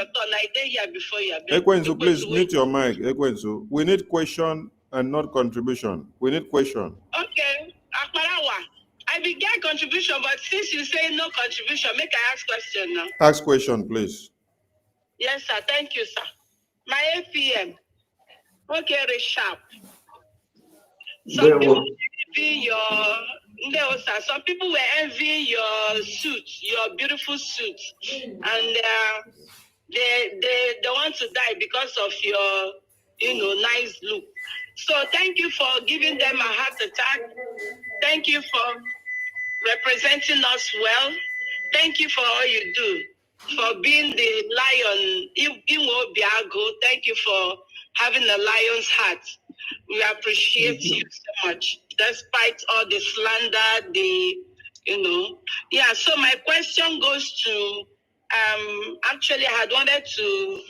D: Ekwensu, please mute your mic. Ekwensu, we need question and not contribution. We need question.
N: Okay, Akparawa, I began contribution, but since you say no contribution, make I ask question now.
D: Ask question, please.
N: Yes, sir. Thank you, sir. My APM. Okay, sharp. Some people were envying your suit, your beautiful suit, and they want to die because of your, nice look. So thank you for giving them a heart attack. Thank you for representing us well. Thank you for all you do, for being the lion, Ebubeagu. Thank you for having a lion's heart. We appreciate you so much, despite all the slander, Yeah, so my question goes to, actually I had wanted to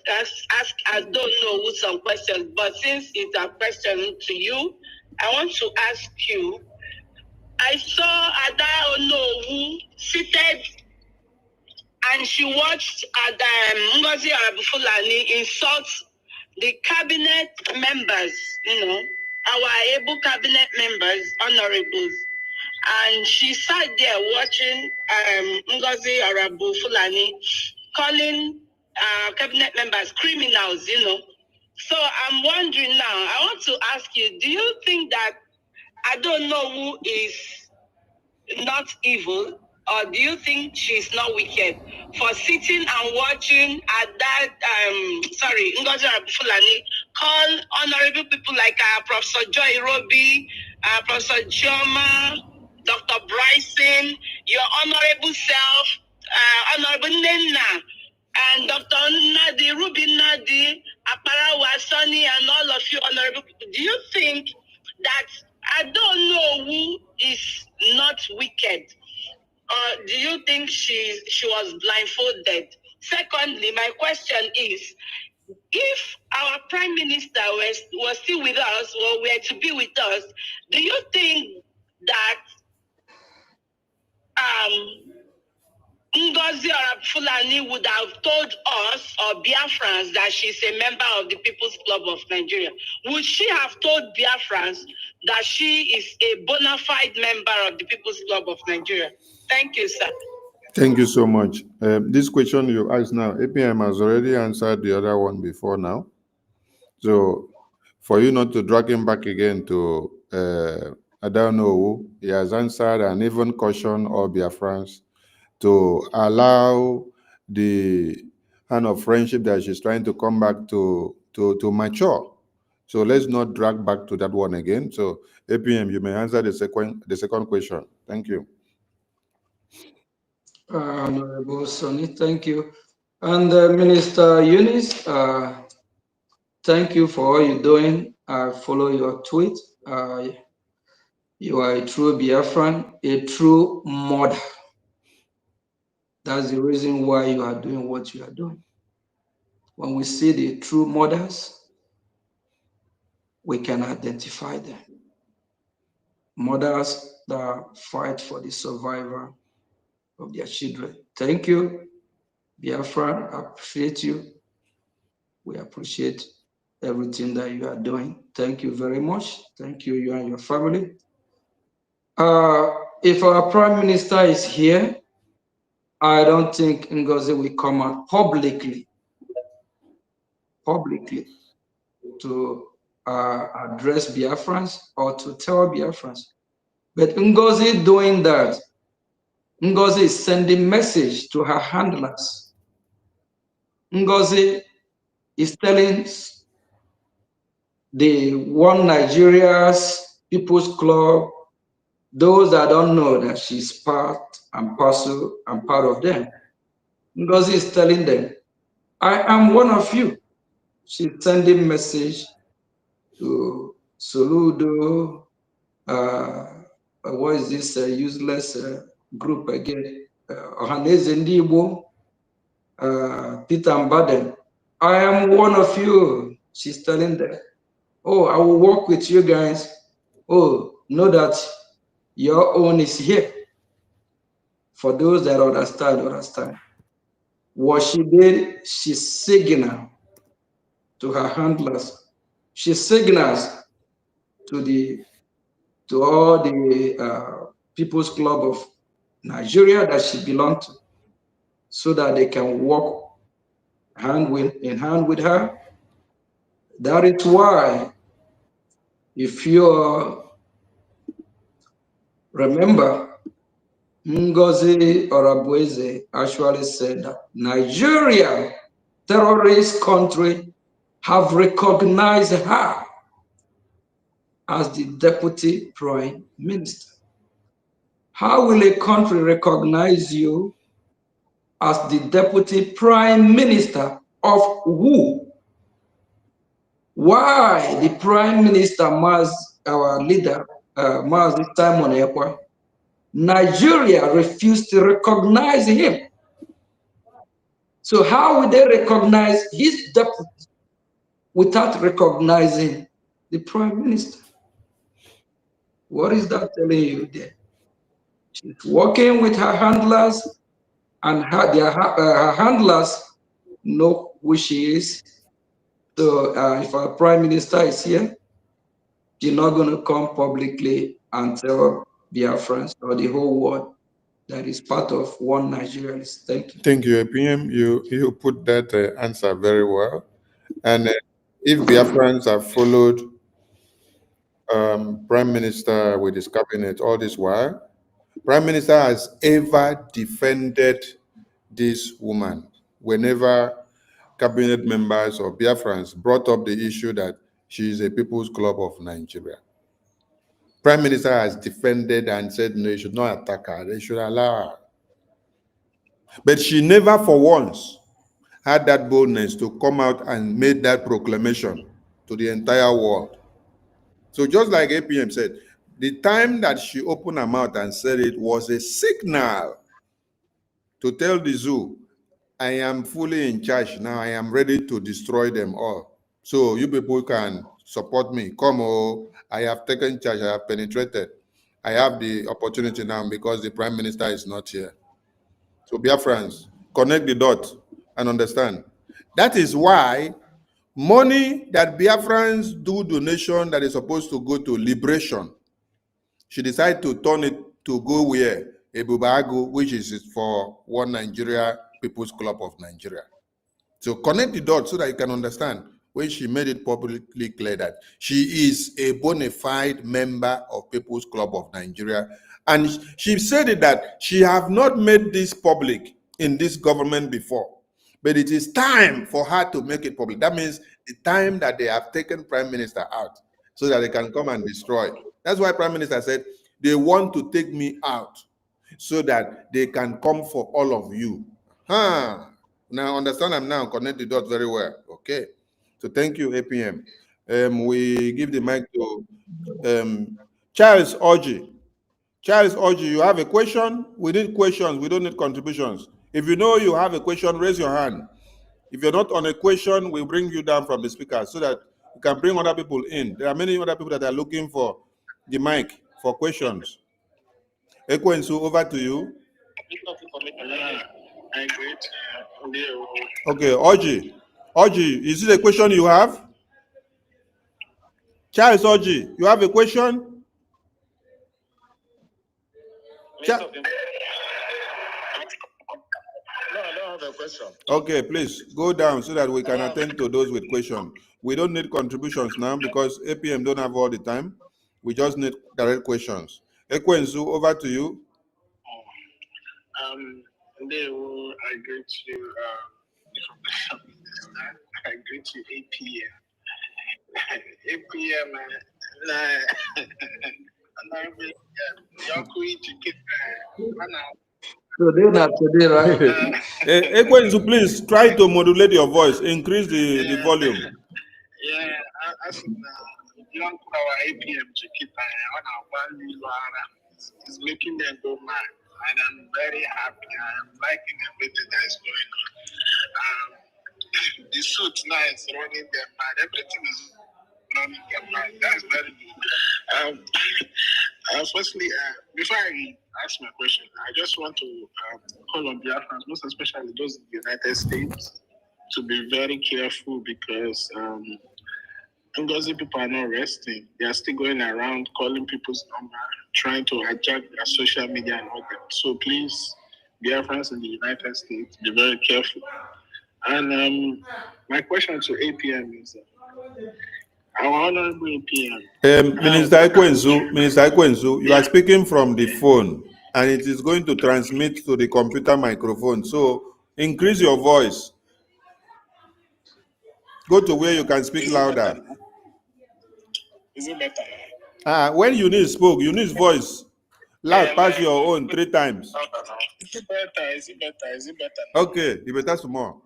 N: ask, I don't know who some questions, but since it's a question to you, I want to ask you, I saw Ada Onowu seated and she watched Ngozi Arabufulani insult the cabinet members, our able cabinet members, honorables. And she sat there watching Ngozi Arabufulani calling cabinet members criminals, So I'm wondering now, I want to ask you, do you think that I don't know who is not evil, or do you think she's not wicked for sitting and watching at that Ngozi Fulani call honorable people like Professor Joy Roby, Professor Chioma, Dr. Bryson, your honorable self, Honorable Nena, and Dr. Nadi, Ruby Nadi, Aparawa, Sonny, and all of you honorable people. Do you think that I don't know who is not wicked? Or do you think she was blindfolded? Secondly, my question is, if our prime minister was still with us or were to be with us, do you think that Ngozi Fulani would have told us or Biafrans that she's a member of the People's Club of Nigeria? Would she have told Biafrans that she is a bona fide member of the People's Club of Nigeria? Thank you, sir.
D: Thank you so much. This question you asked now, APM has already answered the other one before now. So for you not to drag him back again to, I don't know who, he has answered and even cautioned all Biafrans to allow the kind of friendship that she's trying to come back to mature. So let's not drag back to that one again. So APM, you may answer the second question. Thank you.
E: Honorable Sonny, thank you. And Minister Eunice, thank you for all you're doing. I follow your tweet. You are a true Biafran, a true mother. That's the reason why you are doing what you are doing. When we see the true mothers, we can identify them. Mothers that fight for the survival of their children. Thank you, Biafra. I appreciate you. We appreciate everything that you are doing. Thank you very much. Thank you, you and your family. If our Prime Minister is here, I don't think Ngozi will come out publicly to address Biafrans or to tell Biafrans. But Ngozi doing that, Ngozi is sending message to her handlers. Ngozi is telling the One Nigeria's People's Club, those that don't know that she's part and parcel and part of them. Ngozi is telling them, I am one of you. She's sending message to Soludo, what is this useless group again? Ohaneze Ndibo, Peter Mbaden. I am one of you. She's telling them, oh, I will work with you guys. Oh, know that your own is here. For those that understand. What she did, she signaled to her handlers. She signals to all the People's Club of Nigeria that she belonged to, so that they can work in hand with her. That is why, if you remember, Ngozi Orabueze actually said that Nigeria, terrorist country, have recognized her as the Deputy Prime Minister. How will a country recognize you as the Deputy Prime Minister of who? Why the Prime Minister, our leader, Mazi Simon Ekpa, Nigeria refused to recognize him. So how will they recognize his deputy without recognizing the Prime Minister? What is that telling you there? She's working with her handlers, and her handlers know who she is. So if our Prime Minister is here, she's not going to come publicly and tell Biafrans or the whole world that is part of One Nigeria. Thank you.
D: Thank you, Apm. You put that answer very well. And if Biafrans have followed Prime Minister with his cabinet all this while, Prime Minister has ever defended this woman whenever cabinet members or Biafrans brought up the issue that she is a People's Club of Nigeria. Prime Minister has defended and said, no, you should not attack her. They should allow her. But she never for once had that boldness to come out and make that proclamation to the entire world. So just like APM said, the time that she opened her mouth and said it was a signal to tell the zoo, I am fully in charge now. I am ready to destroy them all. So you people can support me. Come, oh, I have taken charge. I have penetrated. I have the opportunity now because the Prime Minister is not here. So Biafrans, connect the dots and understand. That is why money that Biafrans do donation that is supposed to go to liberation, she decided to turn it to go where? Ebubeagu, which is for One Nigeria, People's Club of Nigeria. So connect the dots so that you can understand when she made it publicly clear that she is a bona fide member of People's Club of Nigeria. And she said it that she have not made this public in this government before, but it is time for her to make it public. That means the time that they have taken Prime Minister out so that they can come and destroy. That's why Prime Minister said, they want to take me out so that they can come for all of you. Now understand, I'm now connect the dots very well. Okay. So thank you, APM. We give the mic to Charles Orji. Charles Orji, you have a question? We need questions. We don't need contributions. If you know you have a question, raise your hand. If you're not on a question, we'll bring you down from the speaker so that you can bring other people in. There are many other people that are looking for the mic for questions. Ekwensu, over to you. Okay, Oji. Oji, is it a question you have? Charles Oji, you have a question?
O: No, I don't have a question.
D: Okay, please go down so that we can attend to those with questions. We don't need contributions now because APM don't have all the time. We just need direct questions. Ekwensu, over to you.
O: I greet you. I greet you, APM. APM,
E: Today, right?
D: Ekwensu, please try to modulate your voice, increase the volume.
O: Yeah, as young our APM Chiquita, is making them go mad, and I'm very happy. I'm liking everything that is going on. The suit now is running them mad. Everything is running them mad. That's very good. Firstly, before I ask my question, I just want to call on Biafrans, most especially those in the United States, to be very careful because Ngozi people are not resting. They are still going around calling people's number, trying to hijack their social media and all that. So please, Biafrans in the United States, be very careful. And my question to APM is, our honorable APM.
D: Minister Ekwensu, you are speaking from the phone and it is going to transmit to the computer microphone. So increase your voice. Go to where you can speak louder.
O: Is it better?
D: When Eunice spoke, Eunice voice loud pass your own 3 times.
O: Is it better? Is it better? Is it better?
D: Okay, you better some more.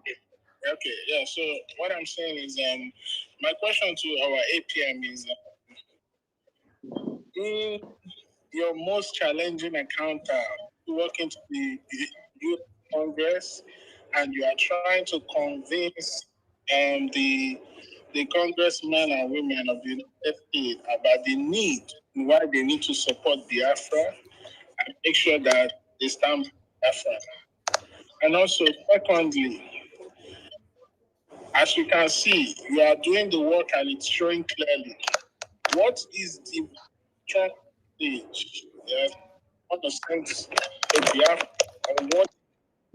O: Okay, yeah. So what I'm saying is, my question to our APM is, in your most challenging encounter, you walk into the U.S. Congress, and you are trying to convince the congressmen and women of the United States about the need and why they need to support Biafra and make sure that they stand for Biafra. And also, secondly, as you can see, you are doing the work and it's showing clearly. What is the strong stage on the sense of Biafra and what?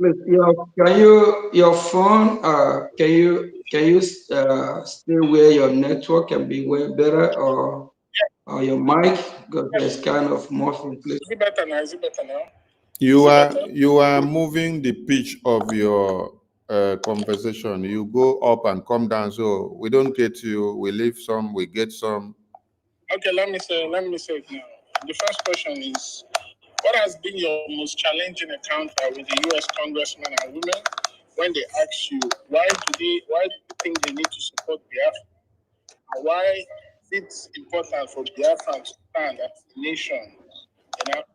E: Please, your phone, can you stay where your network can be way better, or your mic, because there's kind of muffling, please.
O: Is it better now? Is it better now?
D: You are moving the pitch of your conversation. You go up and come down, so we don't get you. We leave some, we get some.
O: Okay, let me say it now. The first question is, what has been your most challenging encounter with the U.S. congressmen and women when they ask you why do you think they need to support Biafra? And why is it important for Biafra to stand as a nation in Africa?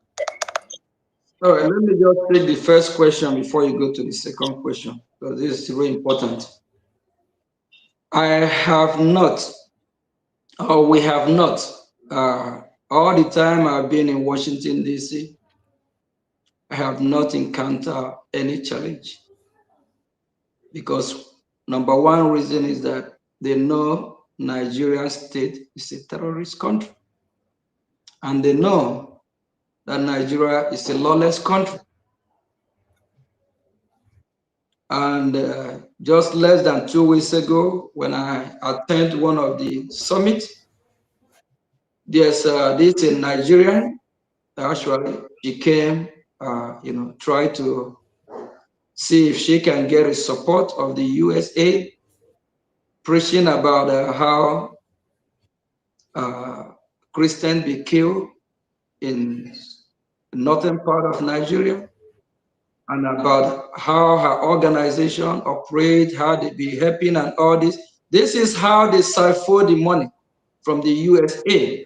E: All right, let me just take the first question before you go to the second question, because this is really important. I have not, or we have not, all the time I've been in Washington, D.C., I have not encountered any challenge. Because number one reason is that they know Nigeria state is a terrorist country. And they know that Nigeria is a lawless country. And just less than 2 weeks ago, when I attended one of the summits, there's this Nigerian, actually, she came, try to see if she can get the support of the USA, preaching about how Christians be killed in northern part of Nigeria, and about how her organization operates, how they be helping and all this. This is how they siphon the money from the USA.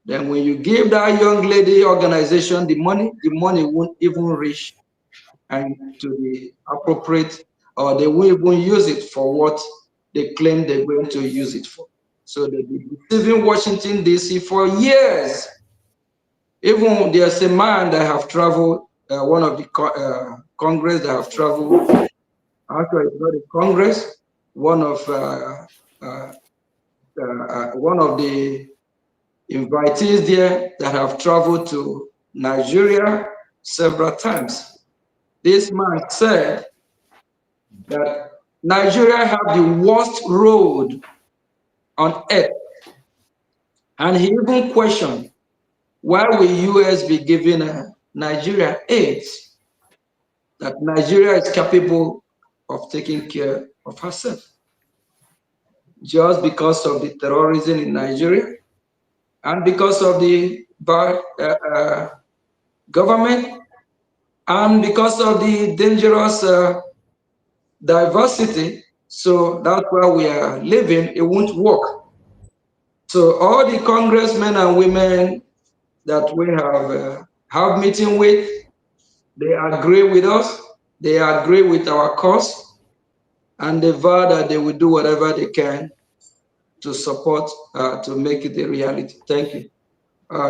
E: Then when you give that young lady organization the money won't even reach and to the appropriate, or they won't even use it for what they claim they're going to use it for. So they've been deceiving Washington, D.C. for years. Even there's a man that have traveled one of the Congress that have traveled. Actually, it's not a Congress. One of the invitees there that have traveled to Nigeria several times. This man said that Nigeria have the worst road on earth. And he even questioned, why will US be giving Nigeria aid? That Nigeria is capable of taking care of herself. Just because of the terrorism in Nigeria and because of the bad government and because of the dangerous diversity. So that's why we are living, it won't work. So all the congressmen and women that we have meeting with, they agree with us, they agree with our cause, and they vow that they will do whatever they can to support, to make it a reality. Thank you.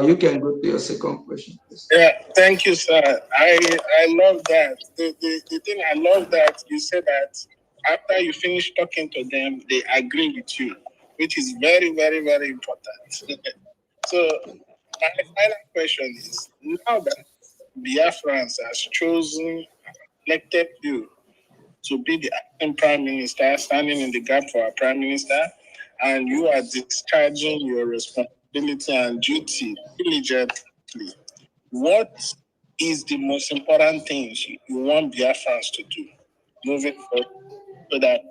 E: You can go to your second question, please.
O: Yeah, thank you, sir. I love that. The thing I love that you said that after you finish talking to them, they agree with you, which is very, very, very important. So my final question is, now that Biafrans has chosen, elected you to be the acting prime minister, standing in the gap for our prime minister, and you are discharging your responsibility and duty diligently, what is the most important things you want Biafrans to do moving forward so that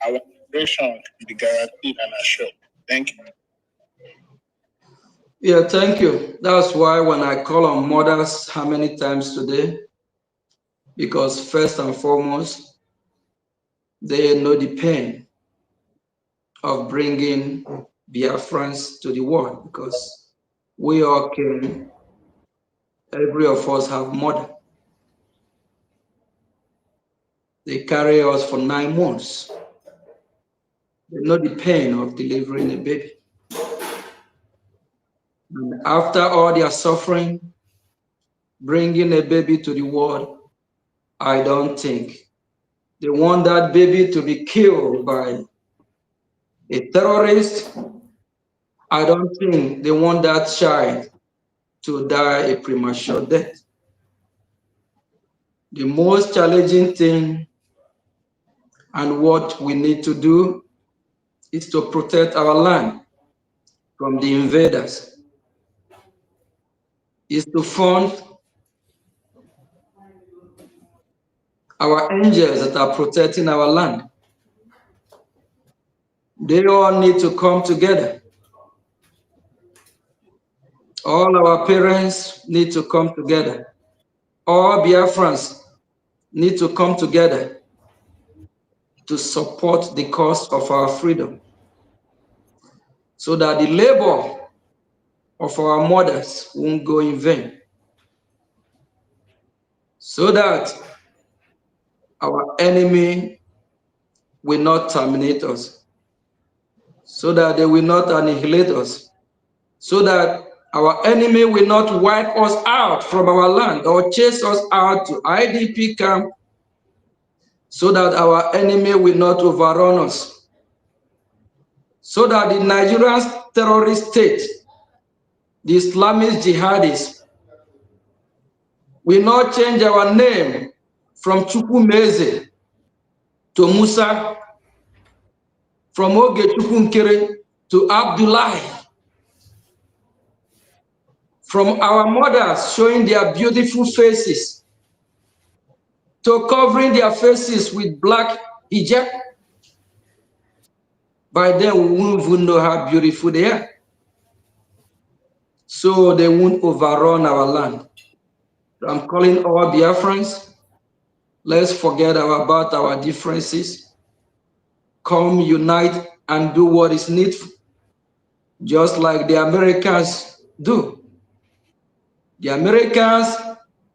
O: our liberation can be guaranteed and assured? Thank you.
E: Yeah, thank you. That's why when I call on mothers, how many times today? Because first and foremost, they know the pain of bringing Biafrans to the world, because we all came, every of us have mother. They carry us for 9 months. They know the pain of delivering a baby. And after all their suffering, bringing a baby to the world, I don't think they want that baby to be killed by a terrorist. I don't think they want that child to die a premature death. The most challenging thing and what we need to do is to protect our land from the invaders, is to fund our angels that are protecting our land. They all need to come together. All our parents need to come together. All Biafrans need to come together to support the cause of our freedom, so that the labor of our mothers won't go in vain, so that our enemy will not terminate us, so that they will not annihilate us, so that our enemy will not wipe us out from our land or chase us out to IDP camp, so that our enemy will not overrun us, so that the Nigerian terrorist state, the Islamist jihadists, will not change our name from Chukwumeze to Musa, from Oge Chukwunkere to Abdullahi, from our mothers showing their beautiful faces to covering their faces with black hijab. By then, we won't even know how beautiful they are. So they won't overrun our land. So I'm calling all Biafrans, let's forget about our differences. Come, unite, and do what is needful, just like the Americans do. The Americans,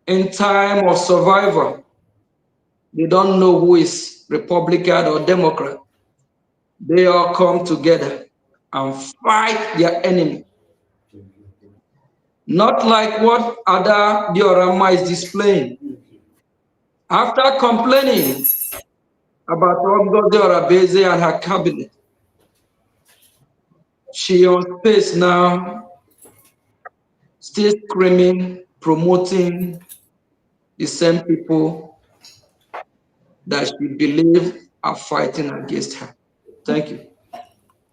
E: in time of survival, they don't know who is Republican or Democrat. They all come together and fight their enemy. not like what Ada Diorama is displaying. After complaining about Ngozi Orabeze and her cabinet, she on space now, still screaming, promoting the same people that she believes are fighting against her. Thank you.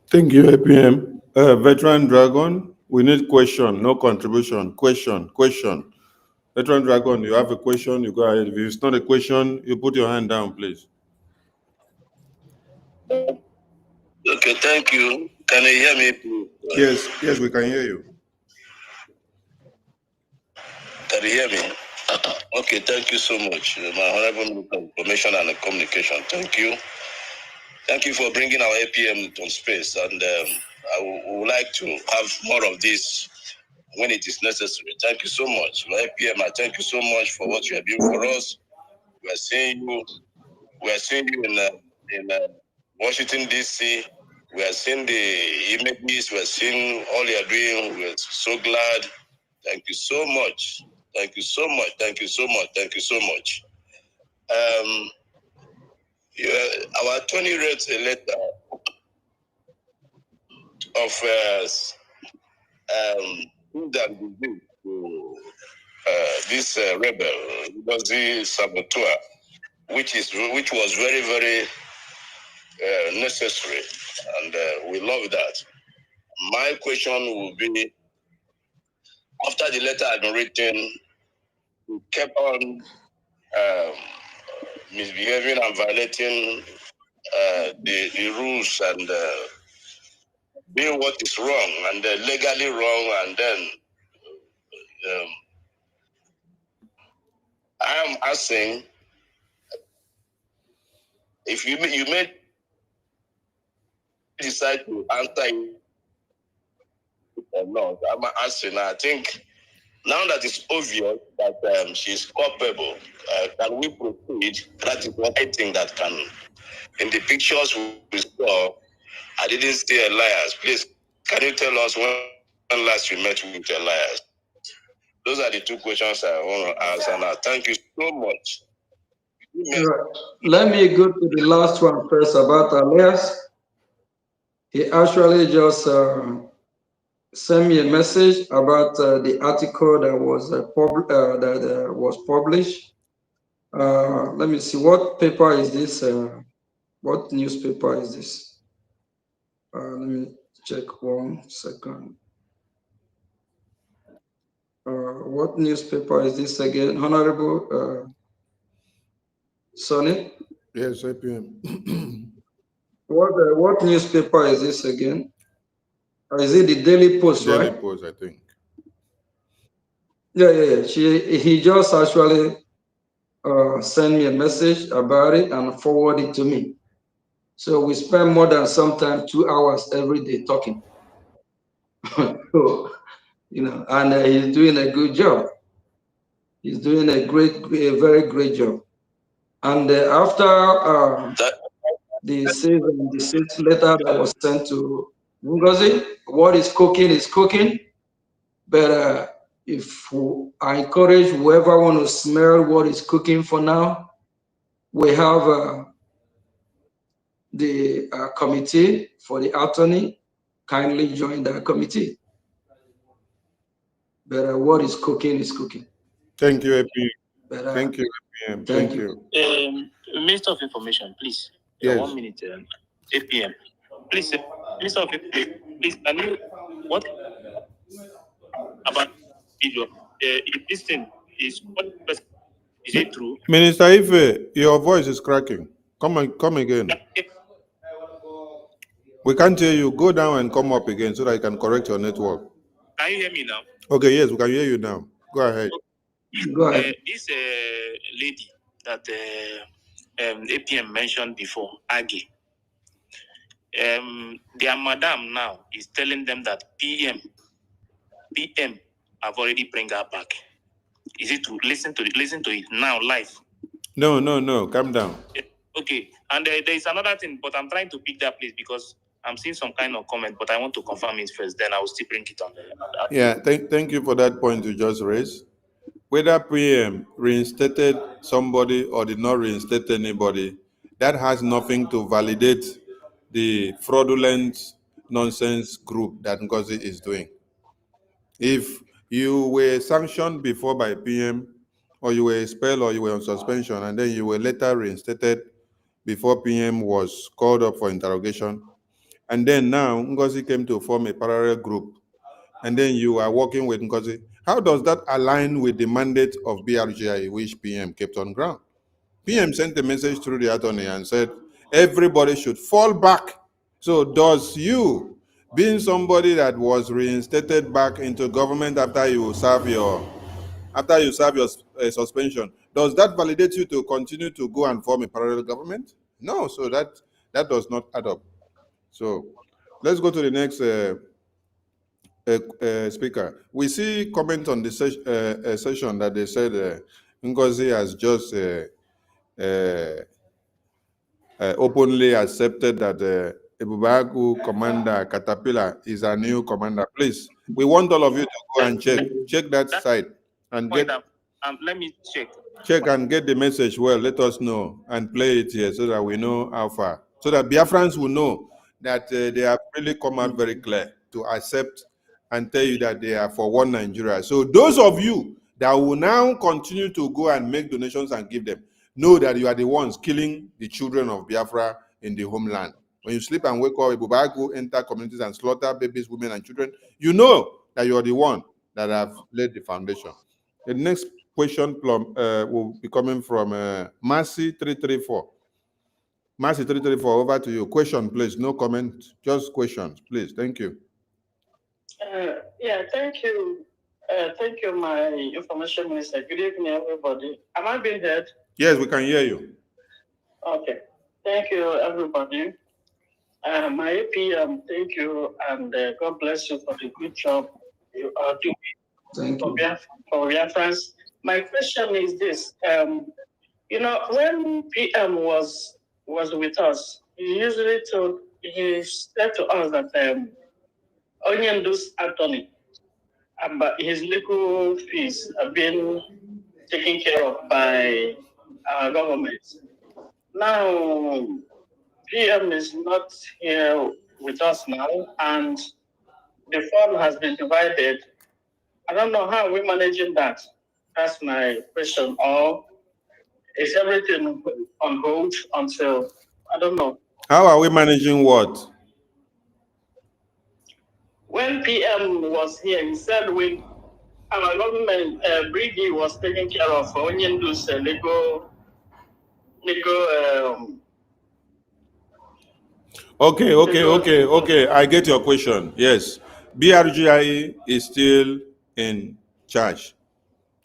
D: Thank you, APM. Veteran Dragon, we need question, no contribution. Question. Veteran Dragon, you have a question, you go ahead. If it's not a question, you put your hand down, please.
M: Okay, thank you. Can you hear me, please?
D: Yes, we can hear you.
M: Can you hear me? Okay, thank you so much, my Honorable Minister of Information and Communication. Thank you. Thank you for bringing our APM to space, and I would like to have more of this when it is necessary. Thank you so much. My APM, I thank you so much for what you have done for us. We are seeing you. We are seeing you in Washington, D.C. We are seeing the images. We are seeing all you are doing. We are so glad. Thank you so much. Thank you so much. Thank you so much. Thank you so much. Our attorney wrote a letter of that we did to this rebel, Ngozi Saboteur, which was very, very necessary, and we love that. My question will be: after the letter had been written, we kept on misbehaving and violating the rules and doing what is wrong and legally wrong, and then I am asking if you may decide to answer it or not. I'm asking. I think now that it's obvious that she's culpable, can we proceed? That is what I think that can. In the pictures we saw, I didn't see Elias. Please, can you tell us when last you met with Elias? Those are the two questions I want to answer now. Thank you so much.
E: Right. Let me go to the last one first about Elias. He actually just sent me a message about the article that was published. Let me see, what paper is this? What newspaper is this? Let me check 1 second. What newspaper is this again, Honorable Sonny?
D: Yes, APM.
E: What newspaper is this again? Or is it the Daily Post, right?
D: Daily Post, I think.
E: Yeah. He just actually sent me a message about it and forwarded it to me. So we spend more than sometimes 2 hours every day talking. So, and he's doing a good job. He's doing a very great job. And after the sixth letter that was sent to Ngozi, what is cooking is cooking. But I encourage whoever want to smell what is cooking for now, we have the committee for the attorney. Kindly join that committee. But what is cooking is cooking.
D: Thank you, APM. Thank you, APM.
E: Thank you.
J: Minister of Information, please.
D: Yes.
J: 1 minute. APM. Please, Minister of Information, please, can you, what about video? If this thing is, is it true?
D: Minister Ife, your voice is cracking. Come again. We can't hear you. Go down and come up again so that I can correct your network.
J: Can you hear me now?
D: Okay, yes, we can hear you now. Go ahead.
E: Go ahead.
J: This lady that APM mentioned before, Aggie, their madam now is telling them that PM have already bring her back. Is it to listen to it now live?
D: No. Calm down.
J: Okay, and there is another thing, but I'm trying to pick that place because I'm seeing some kind of comment, but I want to confirm it first. Then I will still bring it on.
D: Yeah, thank you for that point you just raised. Whether PM reinstated somebody or did not reinstate anybody, that has nothing to validate the fraudulent nonsense group that Ngozi is doing. If you were sanctioned before by PM, or you were expelled, or you were on suspension, and then you were later reinstated before PM was called up for interrogation, and then now Ngozi came to form a parallel group, and then you are working with Ngozi, how does that align with the mandate of BRGI, which PM kept on ground? PM sent a message through the attorney and said, everybody should fall back. So does you, being somebody that was reinstated back into government after you serve your suspension, does that validate you to continue to go and form a parallel government? No, so that does not add up. So let's go to the next speaker. We see comment on the session that they said Ngozi has just openly accepted that Ebubeagu commander Catapila is a new commander. Please, we want all of you to go and check that site and get.
J: Let me check.
D: Check and get the message well. Let us know and play it here so that we know how far. So that Biafrans will know that they have really come out very clear to accept and tell you that they are for one Nigeria. So those of you that will now continue to go and make donations and give them, know that you are the ones killing the children of Biafra in the homeland. When you sleep and wake up, Ebubeagu enter communities and slaughter babies, women, and children, you know that you are the one that have laid the foundation. The next question will be coming from Mercy 334. Mercy 334, over to you. Question, please. No comment, just questions, please. Thank you.
P: Yeah, thank you. Thank you, my information minister. Good evening, everybody. Am I being heard?
D: Yes, we can hear you.
P: Okay. Thank you, everybody. My APM, thank you, and God bless you for the good job you are doing.
E: Thank you.
P: For Biafrans. My question is this: you know, when PM was with us, he said to us that Onyendu's attorney, but his legal fees have been taken care of by our government. Now, PM is not here with us now, and the fund has been divided. I don't know how we're managing that. That's my question. Or is everything on hold until, I don't know.
D: How are we managing what?
P: When PM was here, he said when our government, Brgie was taking care of Onyendu's legal.
D: Okay. I get your question. Yes. BRGI is still in charge.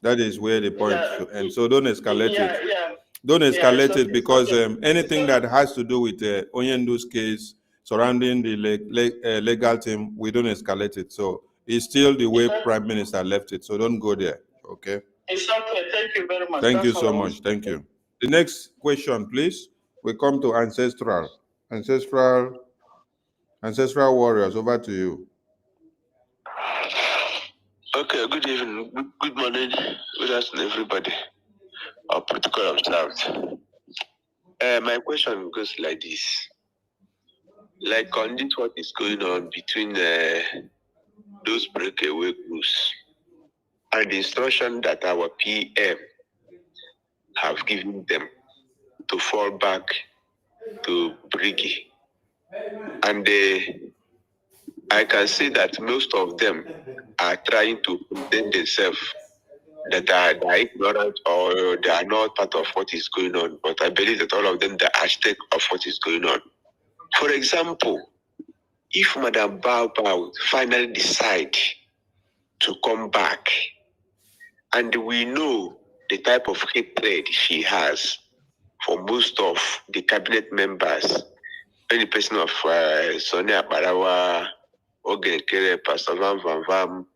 D: That is where the point should end. So don't escalate it.
P: Yeah.
D: Don't escalate it because anything that has to do with Onyendu's case surrounding the legal team, we don't escalate it. So it's still the way Prime Minister left it. So don't go there. Okay.
P: It's okay. Thank you very much.
D: Thank you so much. Thank you. The next question, please. We come to ancestral warriors. Over to you.
Q: Okay, good evening, good morning, good afternoon, everybody. Our protocol observed. My question goes like this. Like on this, what is going on between those breakaway groups and the instruction that our PM have given them to fall back to Brgie. And I can see that most of them are trying to contain themselves, that are ignorant or they are not part of what is going on. But I believe that all of them are architect of what is going on. For example, if Madam Bao finally decide to come back, and we know the type of hatred she has for most of the cabinet members, any person of Sonia Barawa, Ogenkere, Pastor Van Vam,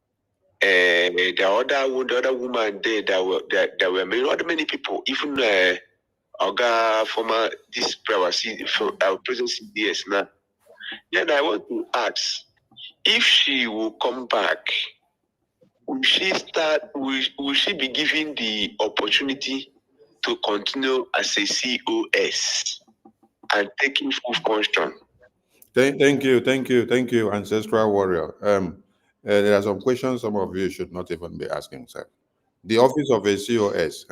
Q: the other woman there that were many people, even Oga former this our present CDS now, Then I want to ask, if she will come back, will she be given the opportunity to continue as a COS and taking full function?
D: Thank you, Ancestral Warrior. There are some questions some of you should not even be asking, sir. The office of a COS,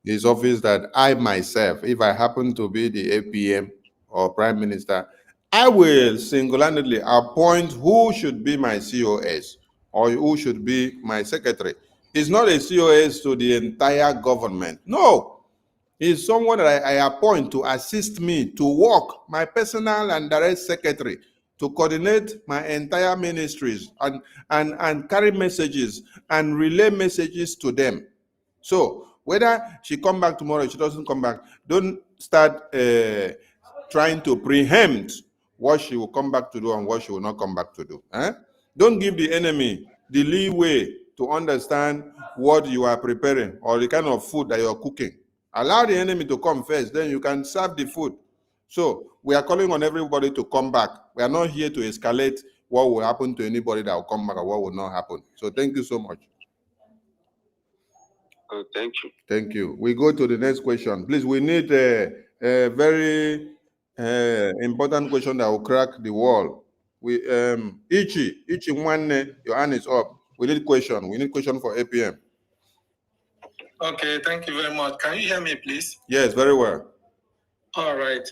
D: is office that I myself, if I happen to be the APM or Prime Minister, I will single-handedly appoint who should be my COS or who should be my secretary. It's not a COS to the entire government. No. He's someone that I appoint to assist me to work, my personal and direct secretary, to coordinate my entire ministries and carry messages and relay messages to them. So whether she come back tomorrow, she doesn't come back, don't start trying to preempt what she will come back to do and what she will not come back to do. Don't give the enemy the leeway to understand what you are preparing or the kind of food that you're cooking. Allow the enemy to come first, then you can serve the food. So we are calling on everybody to come back. We are not here to escalate what will happen to anybody that will come back or what will not happen. So thank you so much.
Q: Oh, thank you.
D: Thank you. We go to the next question. Please, we need a very important question that will crack the wall. Ichi Nwanne, your hand is up. We need question. We need question for APM.
R: Okay, thank you very much. Can you hear me, please?
D: Yes, very well.
R: All right.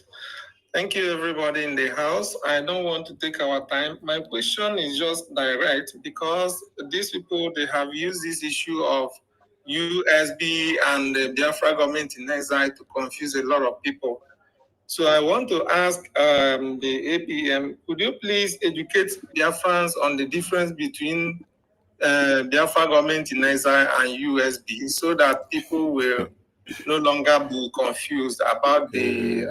R: Thank you, everybody in the house. I don't want to take our time. My question is just direct because these people, they have used this issue of USB and the Biafra government in exile to confuse a lot of people. So I want to ask the APM, could you please educate Biafrans on the difference between Biafra government in exile and USB so that people will no longer be confused about the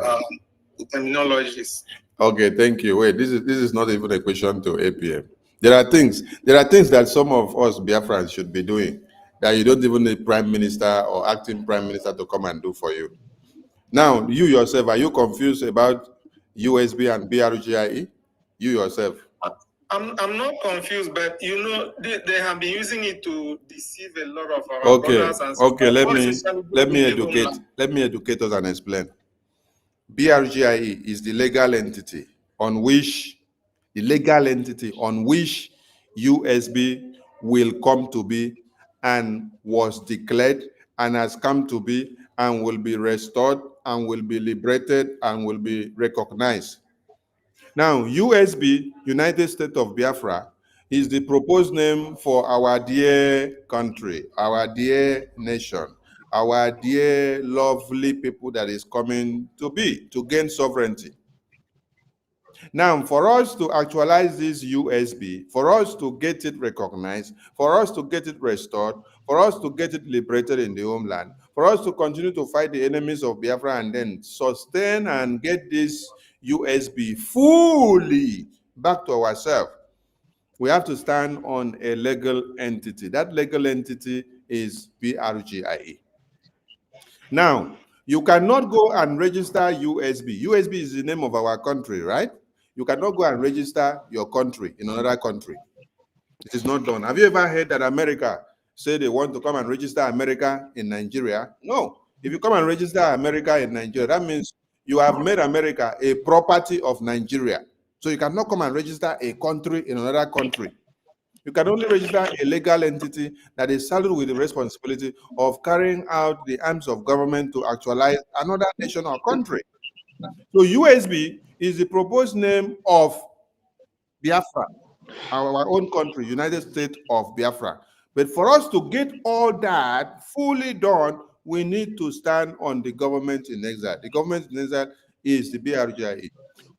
R: terminologies?
D: Okay, thank you. Wait, this is not even a question to APM. There are things that some of us Biafrans should be doing that you don't even need Prime Minister or acting Prime Minister to come and do for you. Now, you yourself, are you confused about USB and BRGIE? You yourself.
R: I'm not confused, but you know they have been using it to deceive a lot of our brothers and sisters.
D: Okay, let me educate us and explain. BRGIE is the legal entity on which USB will come to be and was declared and has come to be and will be restored and will be liberated and will be recognized. Now, USB, United States of Biafra, is the proposed name for our dear country, our dear nation, our dear lovely people that is coming to be, to gain sovereignty. Now, for us to actualize this USB, for us to get it recognized, for us to get it restored, for us to get it liberated in the homeland, for us to continue to fight the enemies of Biafra and then sustain and get this USB fully back to ourselves, we have to stand on a legal entity. That legal entity is BRGIE. Now, you cannot go and register USB. USB is the name of our country, right? You cannot go and register your country in another country. It is not done. Have you ever heard that America say they want to come and register America in Nigeria? No. If you come and register America in Nigeria, that means you have made America a property of Nigeria. So you cannot come and register a country in another country. You can only register a legal entity that is saddled with the responsibility of carrying out the arms of government to actualize another nation or country. So USB is the proposed name of Biafra, our own country, United States of Biafra. But for us to get all that fully done, we need to stand on the government in exile. The government in exile is the BRGIE.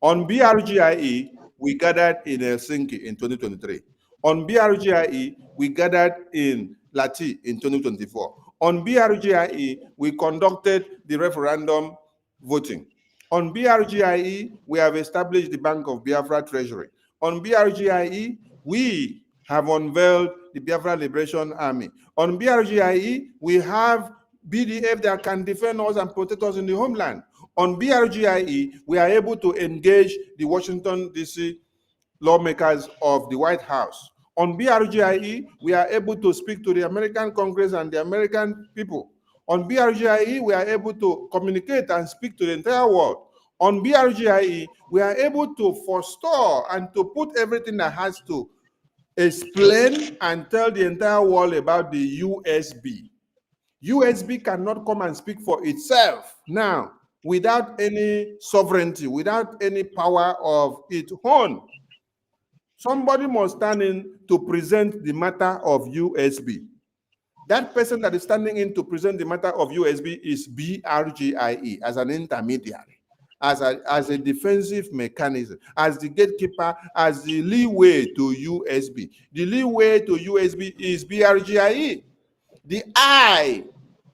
D: On BRGIE, we gathered in Helsinki in 2023. On BRGIE, we gathered in Lati in 2024. On BRGIE, we conducted the referendum voting. On BRGIE, we have established the Bank of Biafra Treasury. On BRGIE, we have unveiled the Biafra Liberation Army. On BRGIE, we have BDF that can defend us and protect us in the homeland.
S: On BRGIE, we are able to engage the Washington, D.C. lawmakers of the White House. On BRGIE, we are able to speak to the American Congress and the American people. On BRGIE, we are able to communicate and speak to the entire world. On BRGIE, we are able to forestall and to put everything that has to explain and tell the entire world about the USB. USB cannot come and speak for itself now without any sovereignty, without any power of its own. Somebody must stand in to present the matter of USB. That person that is standing in to present the matter of USB is BRGIE as an intermediary, as a defensive mechanism, as the gatekeeper, as the leeway to USB. The leeway to USB is BRGIE. The I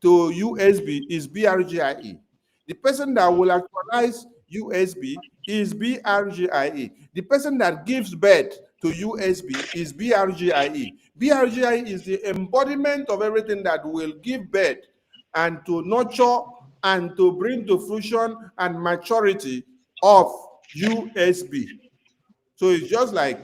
S: to USB is BRGIE. The person that will actualize USB is BRGIE. The person that gives birth to USB is BRGIE. BRGIE is the embodiment of everything that will give birth and to nurture and to bring to fruition and maturity of USB. So it's just like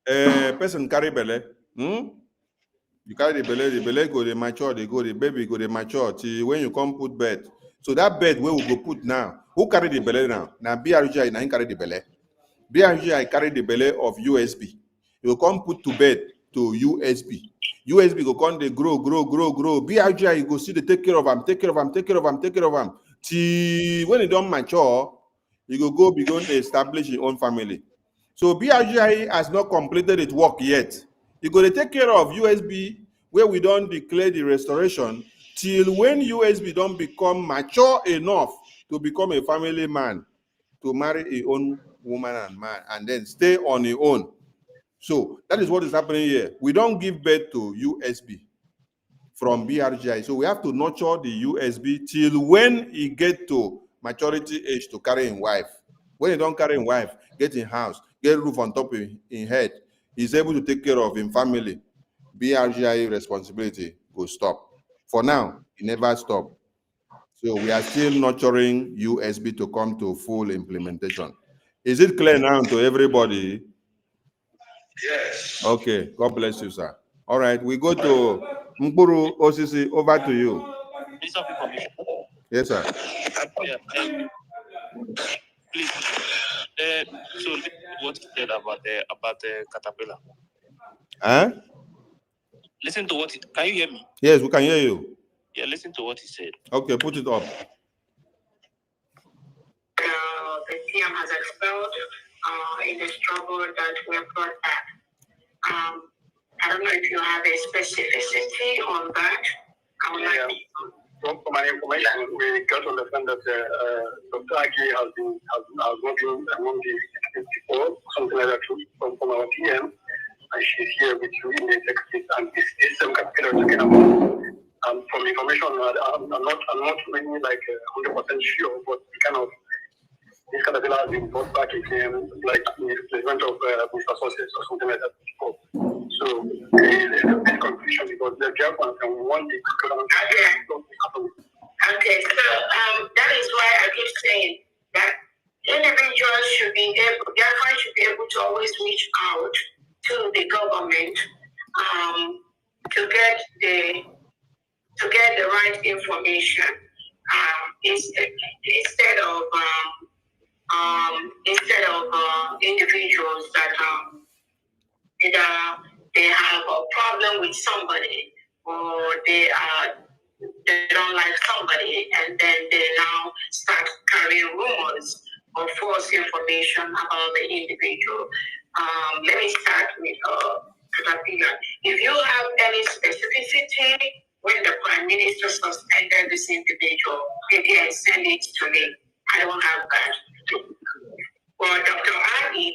S: a person carry belly. You carry the belly go, they mature, they go, the baby go, they mature till when you come put bed. So that bed where we go put now, who carry the belly now? Now BRGI now carry the belly. BRGI carry the belly of USB. You come put to bed to USB. USB go come they grow. BRGI go see they take care of them. Till when it don't mature, you go begin to establish your own family. So BRGI has not completed its work yet. You go to take care of USB where we don't declare the restoration till when USB don't become mature enough to become a family man, to marry a own woman and man, and then stay on your own. So that is what is happening here. We don't give birth to USB from BRGI. So we have to nurture the USB till when he get to maturity age to carry his wife. When he don't carry his wife, get in house, get roof on top of his head, he's able to take care of his family. BRGI responsibility will stop. For now, it never stop. So we are still nurturing USB to come to full implementation. Is it clear now to everybody?
L: Yes.
S: Okay, God bless you, sir. All right, we go to Mburu OCC, over to you. Yes, sir.
J: Please, so what you said about the Catapila.
S: Huh?
J: Listen to what. Can you hear me?
S: Yes, we can hear you.
J: Yeah, listen to what he said.
S: Okay, put it up.
K: The TM has expelled in the struggle that we have brought back. I don't know if you have a specificity on that. I would like
O: From my information, we got to understand that Dr. Agi has been among the 64, something like that, from our TM, and she's here with you in the executive, and this same Catapila is talking about. From information, I'm not really like 100% sure, but kind of this Catapila has been brought back again, like in the replacement of Mr. Sources or something like that before. So there's a big confusion because the Japan and we want the government to happen.
K: Okay, so that is why I keep saying that individuals should be able, Biafra should be able to always reach out to the government to get the right information instead of individuals that either they have a problem with somebody or they don't like somebody, and then they now start carrying rumors or false information about the individual. Let me start with Catapila. If you have any specificity when the Prime Minister suspended this individual, again, send it to me. I don't have that. For Dr. Agi,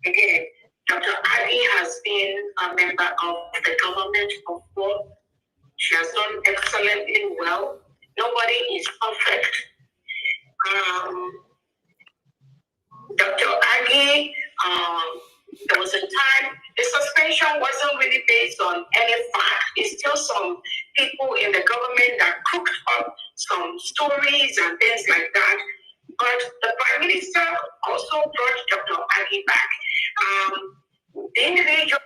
K: again, Dr. Agi has been a member of the government before. She has done excellently well. Nobody is perfect. Dr. Agi There was a time the suspension wasn't really based on any fact. It's still some people in the government that cooked up some stories and things like that. But the Prime Minister also brought Dr. Agi back. The individual.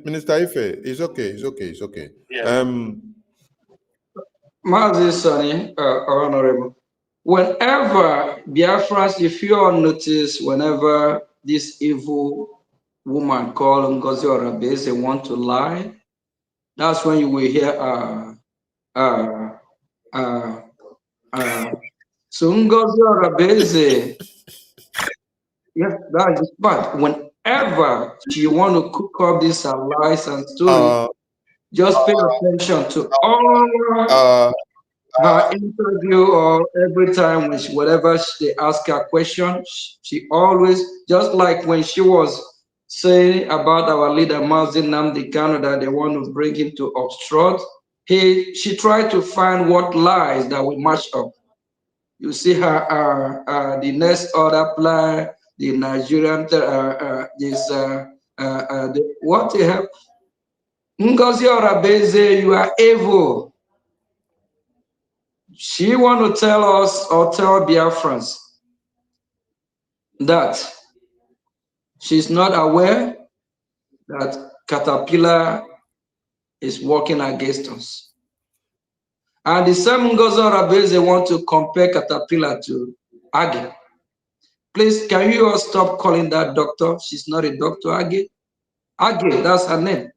D: Minister Ife, it's okay.
K: Yeah.
E: Mazi Sonny, Honorable, whenever Biafras, if you all notice, whenever this evil woman called Ngozi Orabese want to lie, that's when you will hear, so Ngozi Orabese, yeah, that is bad. Whenever she want to cook up this lies and story, just pay attention to all her interview or every time whatever they ask her question, she always, just like when she was saying about our leader Mazi Nnamdi Kanu that they want to bring him to obstruct, she tried to find what lies that will match up. You see her the order plan, the Nigerian what they have. Ngozi Orabese, you are evil. She want to tell us or tell Biafrans that she's not aware that Catapila is working against us. And the same Ngozi Orabese want to compare Catapila to Age. Please, can you all stop calling that doctor? She's not a doctor, Age. Age, that's her name.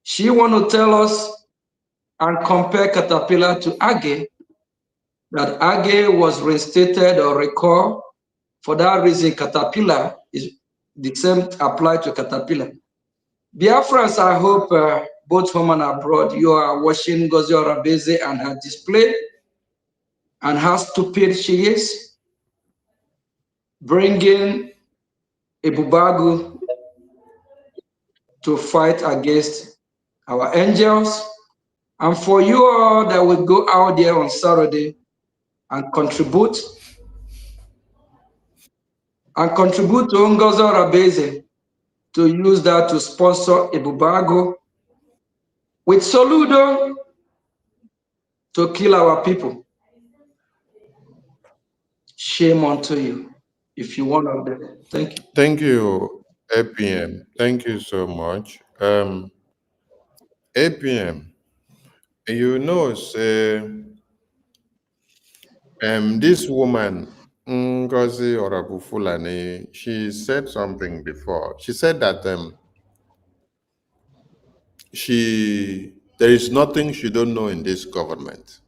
E: She want to tell us and compare Catapila to Age, that Age was reinstated or recalled. For that reason, Catapila is the same applied to Catapila. Biafrans, I hope both home and abroad, you are watching Ngozi Orabese and her display and how stupid she is, bringing Ebubeagu to fight against our angels. And for you all that will go out there on Saturday and contribute to Ngozi Orabese, to use that to sponsor Ebubeagu with Soludo to kill our people. Shame unto you if you one of them. Thank you.
D: Thank you, APM. Thank you so much. APM, you know, say, this woman, Ngozi Orabufulani, she said something before. She said that there is nothing she don't know in this government.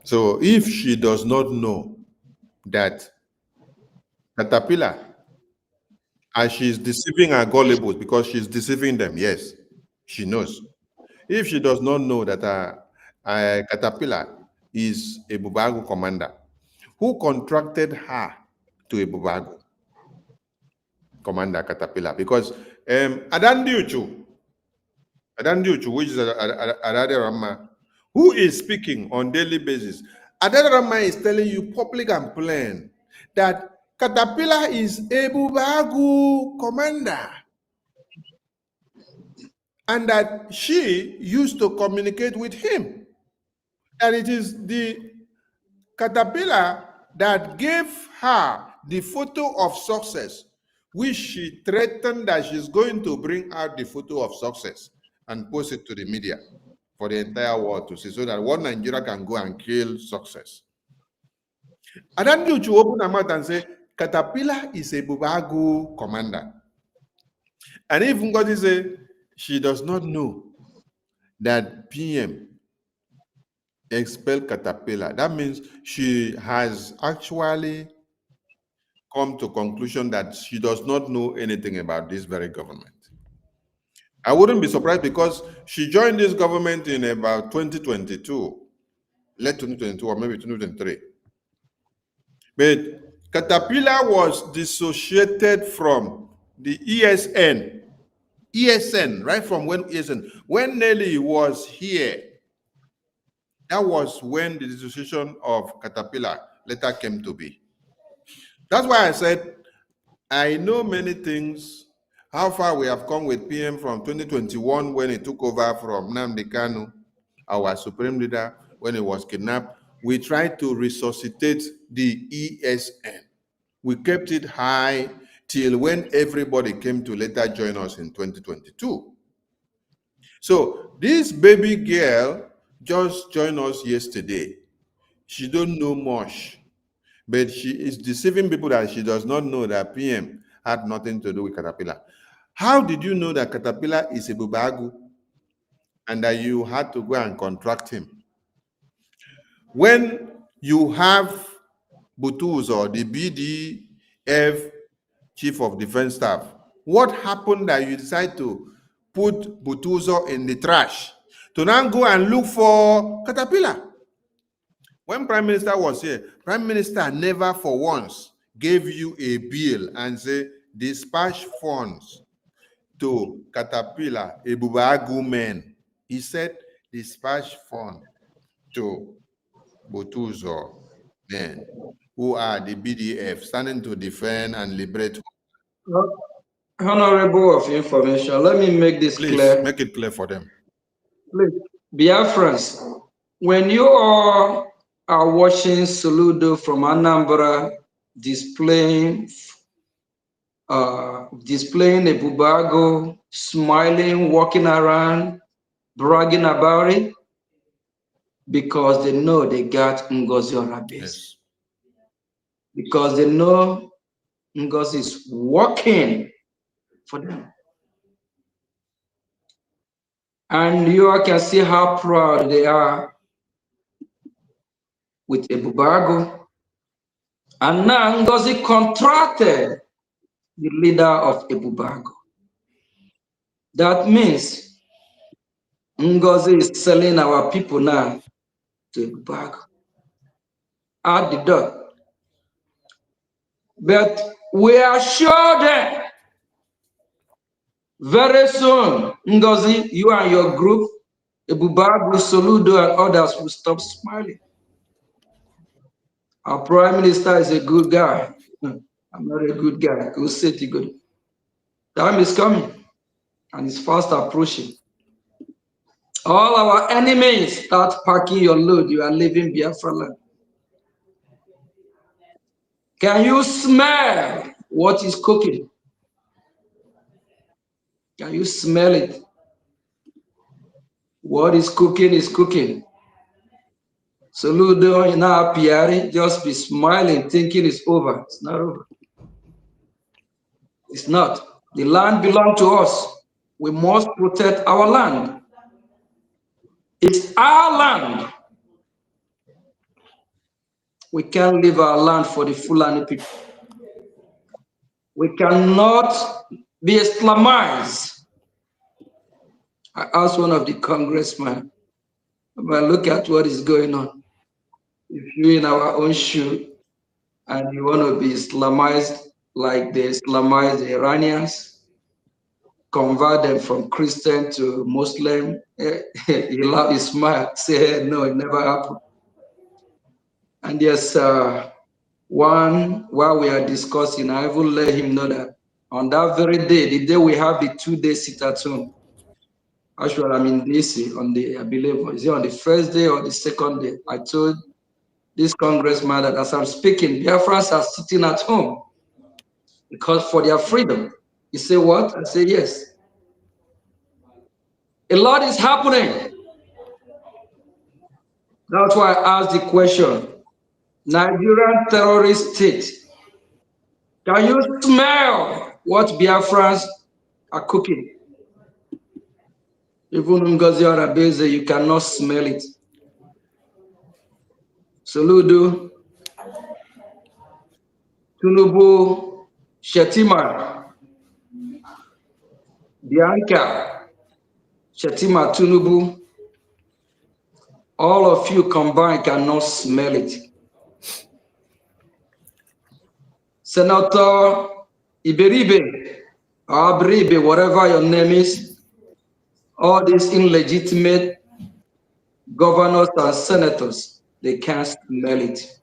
D: So if she does not know that Catapila, and she's deceiving her gullibles because she's deceiving them, yes, she knows. If she does not know that Catapila is a Ebubeagu commander, who contracted her to Ebubeagu? Commander Catapila, because Adandiuchu, which is Adaderama, who is speaking on daily basis. Adaderama is telling you public and plain that Catapila is Ebubeagu commander, and that she used to communicate with him. And it is the Catapila that gave her the photo of success, which she threatened that she's going to bring out the photo of success and post it to the media for the entire world to see, so that one Nigeria can go and kill success. And then you open her mouth and say, Catapila is a Ebubeagu commander. And even God is she does not know that PM expelled Catapila. That means she has actually come to conclusion that she does not know anything about this very government. I wouldn't be surprised, because she joined this government in about 2022, late 2022 or maybe 2023. But Catapila was dissociated from the ESN, right from when Nelly was here. That was when the dissociation of Catapila later came to be.
S: That's why I said I know many things, how far we have come with PM from 2021 when he took over from Nnamdi Kanu, our supreme leader, when he was kidnapped. We tried to resuscitate the ESN. We kept it high till when everybody came to later join us in 2022. So this baby girl just joined us yesterday. She don't know much, but she is deceiving people that she does not know that PM had nothing to do with Catapila. How did you know that Catapila is Ebubeagu and that you had to go and contract him? When you have Butuzo, the BDF Chief of Defense Staff, what happened that you decide to put Butuzo in the trash to now go and look for Catapila? When Prime Minister was here, Prime Minister never for once gave you a bill and say, dispatch funds to Catapila Ebubeagu men. He said, dispatch fund to Butuzo men, who are the BDF, standing to defend and liberate.
E: Honorable of information, let me make this clear.
S: Make it clear for them.
E: Please, Biafrans, when you all are watching Soludo from Anambra displaying Ebubeagu, smiling, walking around, bragging about it, because they know they got Ngozi Orabese. Yes. Because they know Ngozi is working for them. And you all can see how proud they are with Ebubeagu. And now Ngozi contracted the leader of Ebubeagu. That means Ngozi is selling our people now to Ebubeagu. At the door. But we are sure that very soon, Ngozi, you and your group, Ebubeagu, Soludo, and others will stop smiling. Our Prime Minister is a good guy. I'm not a good guy. Go sit good. Time is coming, and it's fast approaching. All our enemies start packing your load. You are leaving Biafra land. Can you smell what is cooking? Can you smell it? What is cooking is cooking. Soludo in our Piari, just be smiling, thinking it's over. It's not over. It's not. The land belongs to us. We must protect our land. It's our land. We can't leave our land for the Fulani people. We cannot be Islamized. I asked one of the congressmen, but look at what is going on. If you're in our own shoe and you want to be Islamized like they Islamized the Iranians, convert them from Christian to Muslim, he laughed, he smiled, say, no, it never happened. And yes, while we are discussing, I will let him know that on that very day, the day we have the 2-day sit-at-home, actually, I'm in DC on the, I believe, is it on the first day or the second day? I told this congressman that as I'm speaking, Biafrans are sitting at home because for their freedom. He said, what? I said, yes. A lot is happening. That's why I asked the question, Nigerian terrorist state, can you smell what Biafrans are cooking? Even Ngozi Orabese, you cannot smell it. Soludo, Tinubu, Shetima, Bianca, Shetima, Tinubu, all of you combined cannot smell it. Senator Iberibe, or Abribe, whatever your name is, all these illegitimate governors and senators, they can't smell it.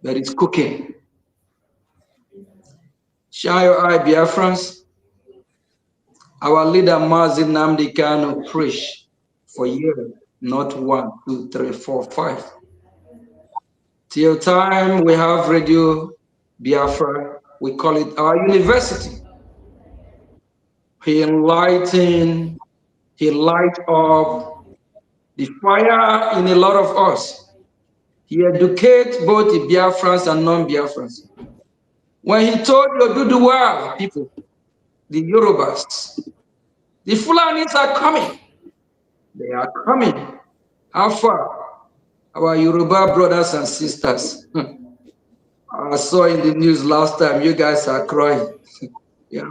E: But it's cooking. Shine your eye, Biafrans. Our leader Mazin Nnamdi Kanu preached for years, not 1, 2, 3, 4, 5. Till time we have Radio Biafra, we call it our university. He enlightened, he light up the fire in a lot of us. He educates both the Biafrans and non-Biafrans. When he told the Oduduwa people, the Yorubas, the Fulanis are coming. They are coming. How far? Our Yoruba brothers and sisters. I saw in the news last time, you guys are crying. Yeah,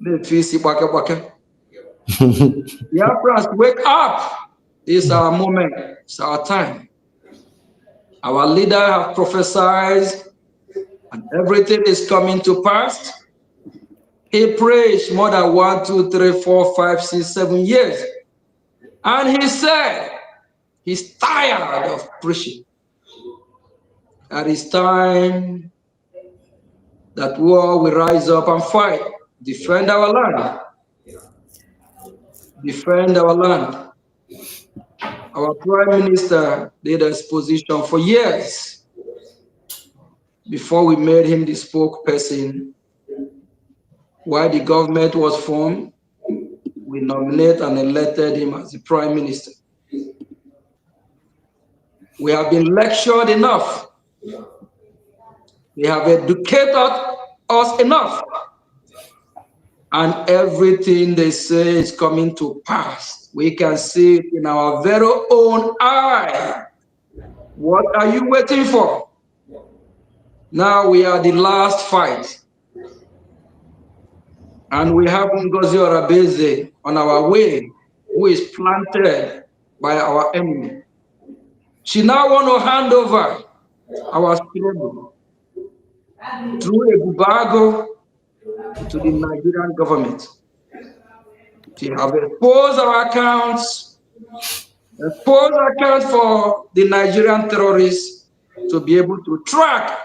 E: Biafrans, wake up. It's our moment. It's our time. Our leader have prophesied and everything is coming to pass. He preached more than 1, 2, 3, 4, 5, 6, 7 years. And he said, he's tired of preaching. That it's time that we all will rise up and fight, defend our land. Defend our land. Our Prime Minister did a exposition for years before we made him the spokesperson. While the government was formed, we nominated and elected him as the Prime Minister. We have been lectured enough. They have educated us enough. And everything they say is coming to pass. We can see it in our very own eye. What are you waiting for? Now we are the last fight. And we have Ngozi Orabeze on our way, who is planted by our enemy. She now wants to hand over our struggle through Ebubeagu to the Nigerian government. She have exposed our accounts, for the Nigerian terrorists to be able to track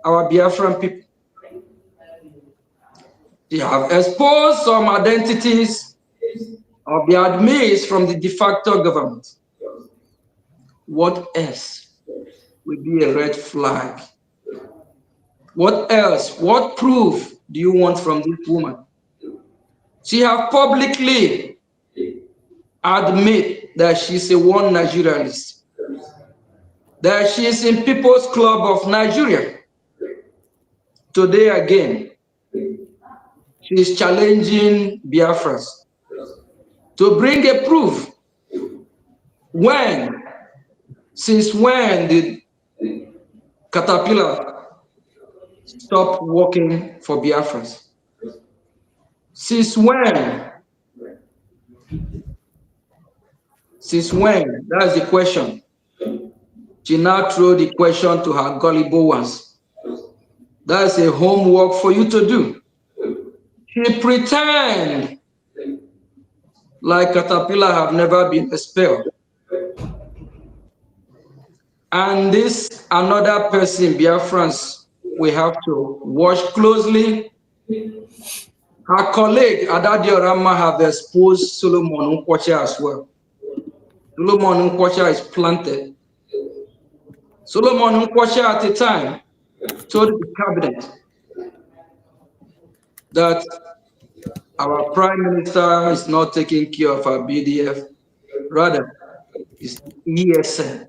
E: our Biafran people. They have exposed some identities of the admins from the de facto government. What else will be a red flag? What else? What proof do you want from this woman? She has publicly admitted that she's a one Nigerianist, that she is in People's Club of Nigeria. Today again, she is challenging Biafras to bring a proof. Since when did Catapila stop working for Biafrans? Since when? Since when? That's the question. She now threw the question to her gullible ones. That's a homework for you to do. She pretend like Catapila have never been expelled. And this another person, Biafrans, we have to watch closely. Her colleague, Adadi Orama, have exposed Solomon Nkwacha as well. Solomon Nkwacha is planted. Solomon Nkwacha at the time told the cabinet that our Prime Minister is not taking care of our BDF, rather, it's ESN.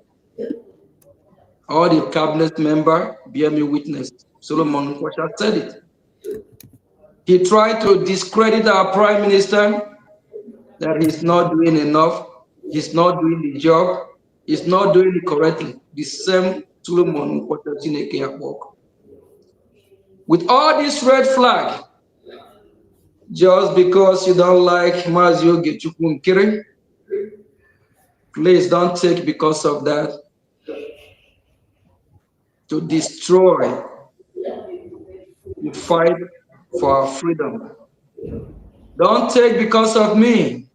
E: All the cabinet member bear me witness. Solomon Nkwacha said it. He tried to discredit our Prime Minister, that he's not doing enough, he's not doing the job, he's not doing it correctly. The same Solomon Nkwacha at work. With all this red flag, just because you don't like Mazio Gechukwu Nkiri, please don't take because of that to destroy the fight for our freedom. Don't take because of me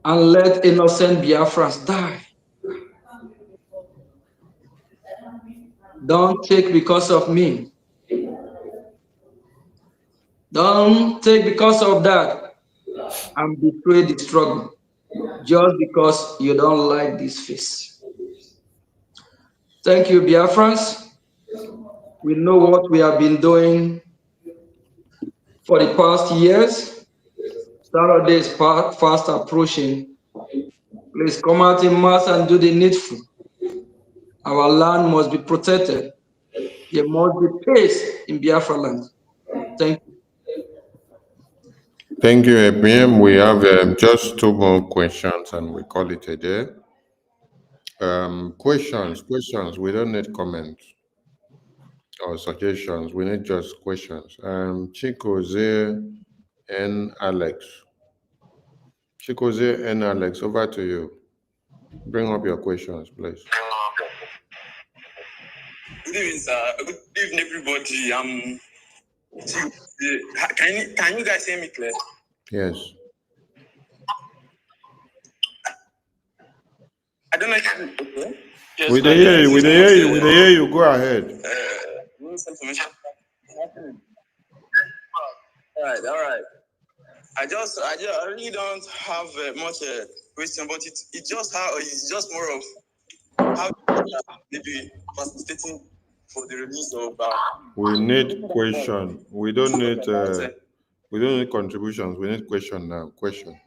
E: and let innocent Biafrans die. Don't take because of me Don't take because of that and betray the struggle just because you don't like this face. Thank you, Biafrans. We know what we have been doing for the past years. Saturday is fast approaching. Please come out in mass and do the needful. Our land must be protected. There must be peace in Biafra land. Thank you.
D: Thank you, Apm. We have just 2 more questions and we call it a day. Questions. We don't need comments or suggestions. We need just questions. Chikoze and Alex. Chikoze and Alex, over to you. Bring up your questions, please.
T: Good evening, sir. Good evening, everybody. Can you guys hear me clear?
D: Yes.
T: I don't know if you okay.
S: Yes, we hear you. We hear you. Go ahead.
T: All right. I really don't have much question, but it's just more of how maybe facilitating for the release of.
D: We need question. We don't need contributions. We need question now. Question.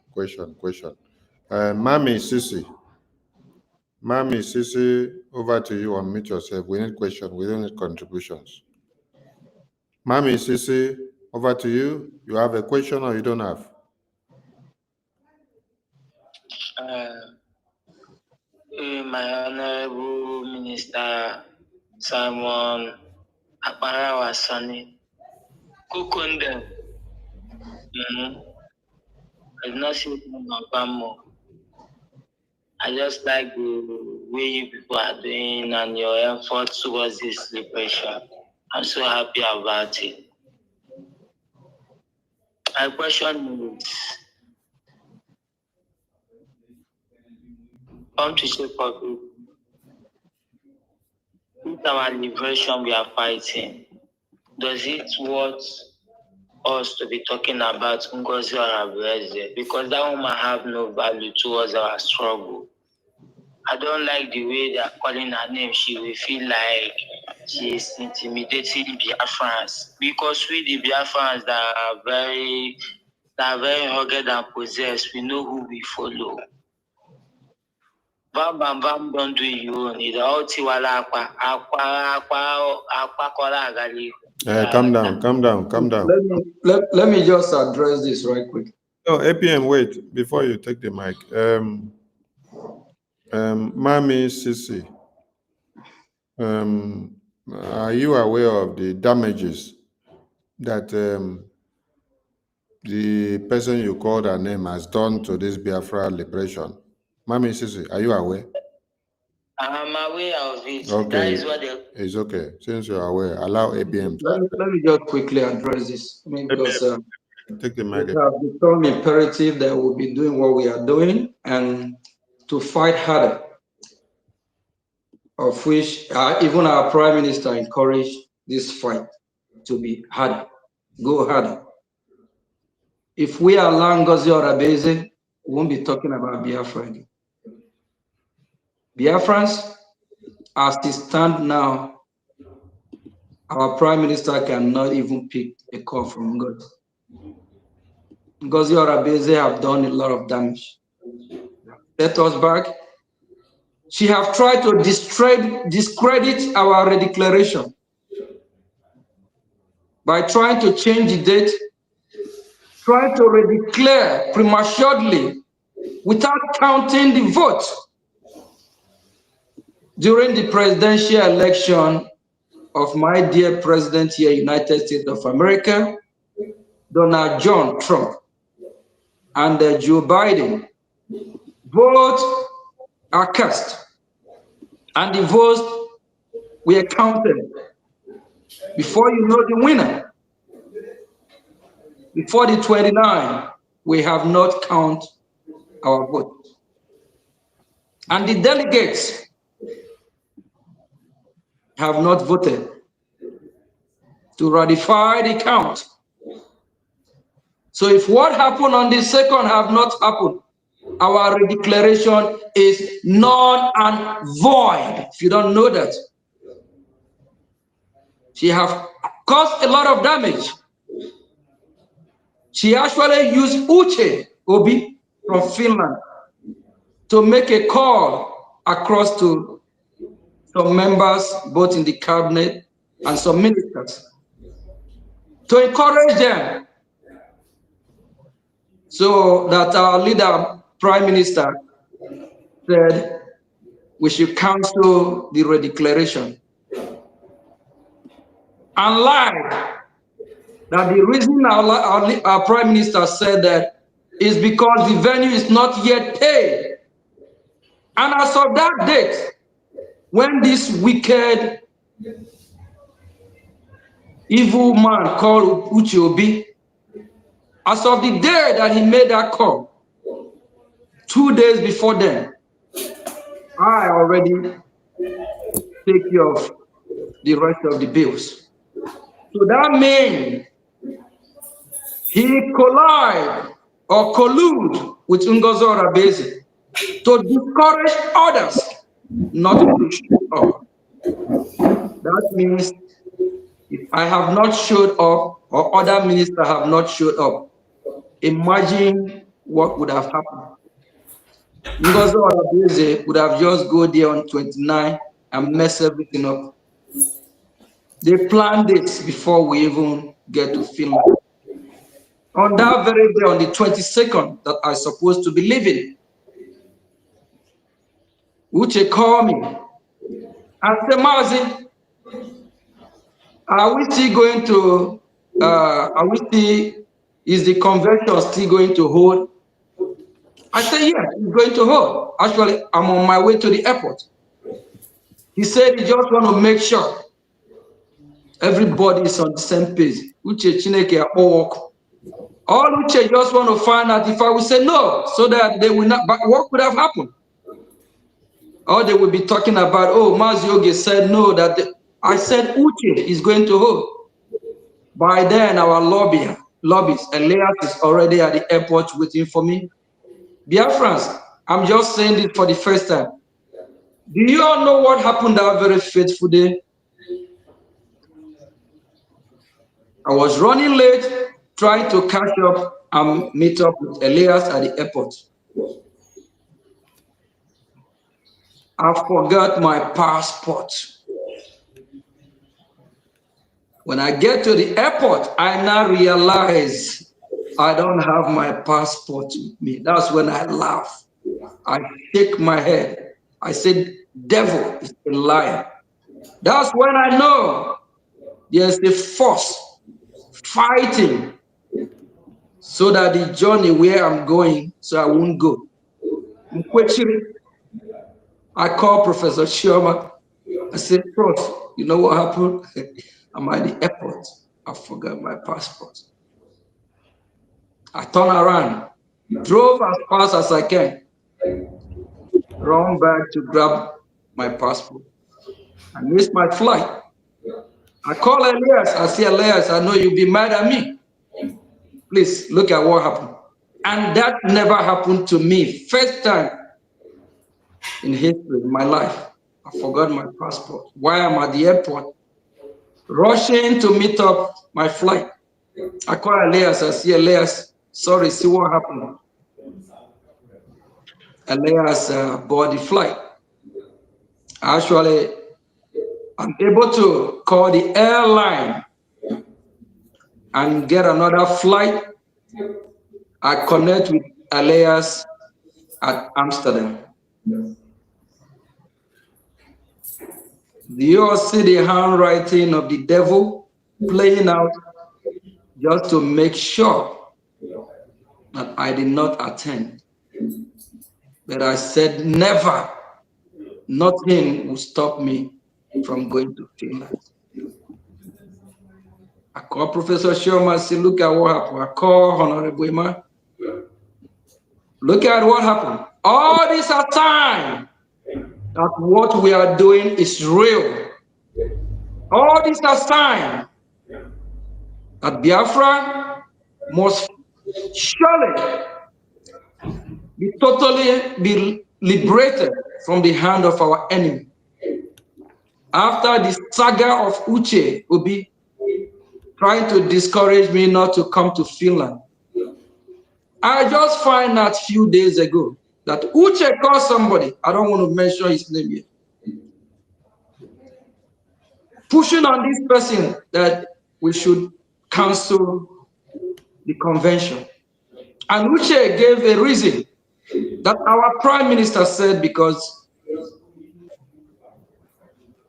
D: Mami Sisi, over to you. Unmute yourself. We need question. We don't need contributions. Mami Sisi, over to you. You have a question or you don't have?
P: My Honorable Minister Simon Akparawa Sani, Kukunde, I did not see Bamo. I just like the way you people are doing and your efforts towards this liberation. I'm so happy about it. My question is, come to shape of it. With our liberation we are fighting, does it worth us to be talking about Ngozi Orabueze? Because that woman have no value towards our struggle. I don't like the way they are calling her name. She will feel like she is intimidating Biafrans. Because we the Biafrans that are very rugged and possessed, we know who we follow. Bam bam bam, don't do you own it.
D: Calm down.
E: Let me just address this right quick.
D: No, APM, wait before you take the mic. Mami Sisi, are you aware of the damages that the person you called her name has done to this Biafra liberation? Mami Sisi, are you aware?
P: I'm aware of it.
D: Okay.
P: That is what
D: it's okay. Since you're aware, allow ABM to
E: let me just quickly address this. Because
D: take the mic.
E: it has become imperative that we'll be doing what we are doing and to fight harder, of which even our Prime Minister encouraged this fight to be harder, go harder. If we allow Ngozi Orabueze, we won't be talking about Biafra again. Biafrans, as they stand now, our Prime Minister cannot even pick a call from Ngozi. Ngozi Orabueze have done a lot of damage. Set us back. She have tried to discredit our declaration by trying to change the date, trying to redeclare prematurely without counting the vote. During the presidential election of my dear president here, United States of America, Donald John Trump and Joe Biden, both are cast and the votes were counted. Before you know the winner, before the 29, we have not counted our votes. And the delegates have not voted to ratify the count. So if what happened on the 2nd have not happened, our declaration is null and void. If you don't know that, she have caused a lot of damage. She actually used Uche Obi from Finland to make a call across to some members, both in the cabinet and some ministers, to encourage them so that our leader, Prime Minister, said we should cancel the redeclaration. And lied that the reason our Prime Minister said that is because the venue is not yet paid. And as of that date, when this wicked, evil man called Uche Obi, as of the day that he made that call, 2 days before then, I already take care of the rest of the bills. So that means he collide or collude with Ngozi Orebeze to discourage others not to show up. That means if I have not showed up or other ministers have not showed up, imagine what would have happened. Ngozi Orebeze would have just go there on 29 and mess everything up. They planned this before we even get to Finland. On that very day, on the 22nd, that I supposed to be leaving, Uche called me and said, Mazi, are we still going to, is the convention still going to hold? I said, yeah, it's going to hold. Actually, I'm on my way to the airport. He said he just want to make sure everybody is on the same page. Uche Chineke Akpowok. All Uche just want to find out if I will say no, so that they will not, but what could have happened? Or they will be talking about, oh, Mazi Oge said no, I said Uche is going to hold. By then, our lobbies, Elias is already at the airport waiting for me. Biafrans, I'm just saying this for the first time. Do you all know what happened that very fateful day? I was running late, trying to catch up and meet up with Elias at the airport. I forgot my passport. When I get to the airport, I now realize I don't have my passport with me. That's when I laugh. I shake my head. I said, devil is a liar. That's when I know there's a force fighting so that the journey where I'm going, so I won't go. I called Professor Sherman. I said, Prof, you know what happened? I'm at the airport. I forgot my passport. I turned around, drove as fast as I can, run back to grab my passport. I missed my flight. I call Elias. I say, Elias, I know you'll be mad at me. Please look at what happened. And that never happened to me. First time in history, in my life, I forgot my passport. While I'm at the airport, rushing to meet up my flight. I call Elias. I say, Elias, sorry, see what happened. Elias board the flight. Actually, I'm able to call the airline and get another flight. I connect with Elias at Amsterdam. Do you all see the handwriting of the devil playing out just to make sure that I did not attend? But I said never, nothing will stop me from going to Finland. I call Professor Sherman, say, look at what happened. I call Honorable Emma. Look at what happened. All these are time that what we are doing is real. All these are signs that Biafra must surely be liberated from the hand of our enemy. After the saga of Uche Obi trying to discourage me not to come to Finland, I just find out a few days ago that Uche called somebody, I don't want to mention his name yet, pushing on this person that we should cancel the convention. And Uche gave a reason that our prime minister said because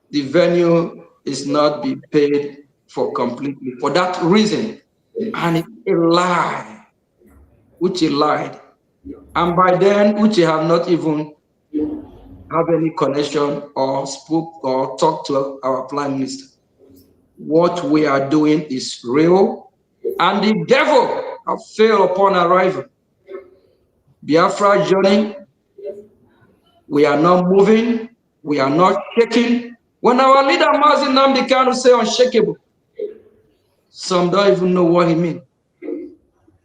E: the venue is not being paid for completely for that reason. And it's a lie. Uche lied. And by then, Uche have not even have any connection or spoke or talked to our prime minister. What we are doing is real, and the devil have failed upon arrival. Biafra journey, we are not moving, we are not shaking. When our leader Mazi Nnamdi Kanu say unshakable, some don't even know what he means.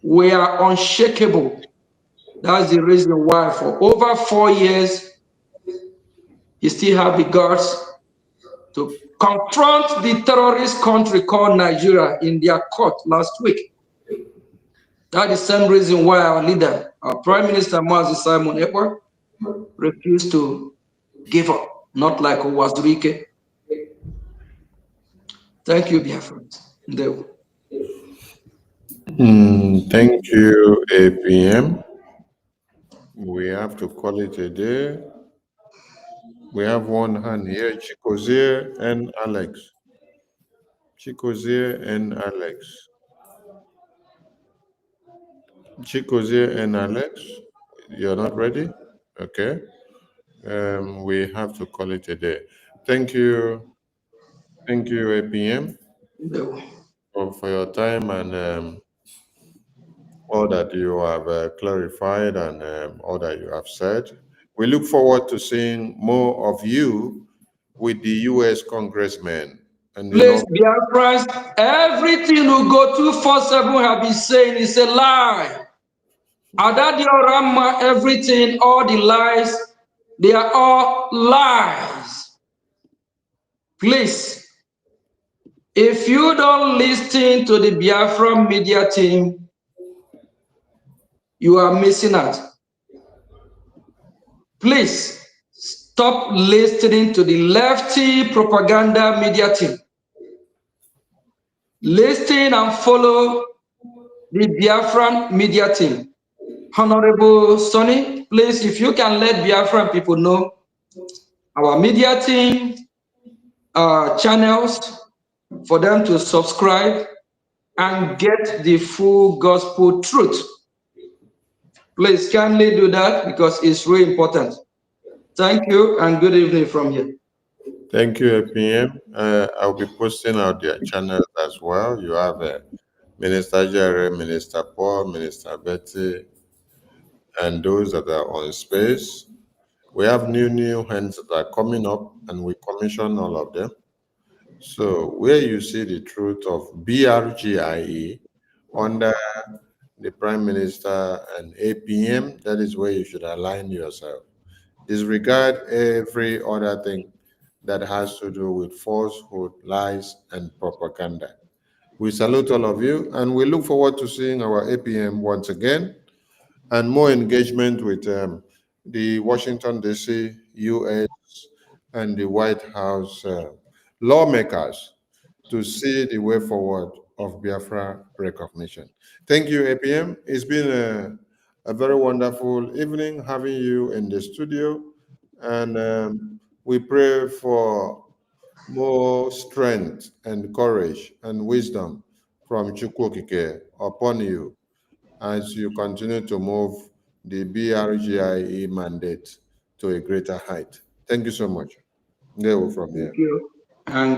E: We are unshakable. That's the reason why for over 4 years, he still have the guts to confront the terrorist country called Nigeria in their court last week. That's the same reason why our leader, our Prime Minister Mazi Simon Ekpa, refused to give up, not like Owazurike. Thank you, Biafra.
D: Thank you, APM. We have to call it a day. We have one hand here, Chikozie and Alex. Chikozie and Alex. Chikozie and Alex, you're not ready? Okay. We have to call it a day. Thank you. Thank you, APM, for your time and all that you have clarified and all that you have said. We look forward to seeing more of you with the U.S. congressmen. And
E: Please, Biafrans, everything you go 247 have been saying is a lie. Adadiorama, everything, all the lies, they are all lies. Please, if you don't listen to the Biafra media team, you are missing out. Please, stop listening to the lefty propaganda media team. Listen and follow the Biafran media team. Honorable Sonny, please, if you can let Biafran people know our media team, channels, for them to subscribe and get the full gospel truth. Please kindly do that because it's really important. Thank you and good evening from here.
D: Thank you, APM. I'll be posting out their channels as well. You have Minister Jerry, Minister Paul, Minister Betty, and those that are on space. We have new hands that are coming up, and we commission all of them. So where you see the truth of BRGIE under the Prime Minister and APM, that is where you should align yourself. Disregard every other thing that has to do with falsehood, lies, and propaganda. We salute all of you, and we look forward to seeing our APM once again, and more engagement with the Washington, D.C., U.S., and the White House lawmakers to see the way forward of Biafra recognition. Thank you, APM. It's been a very wonderful evening having you in the studio, and we pray for more strength and courage and wisdom from Chukwokike upon you as you continue to move the BRGIE mandate to a greater height. Thank you so much. From here.
E: Thank you. And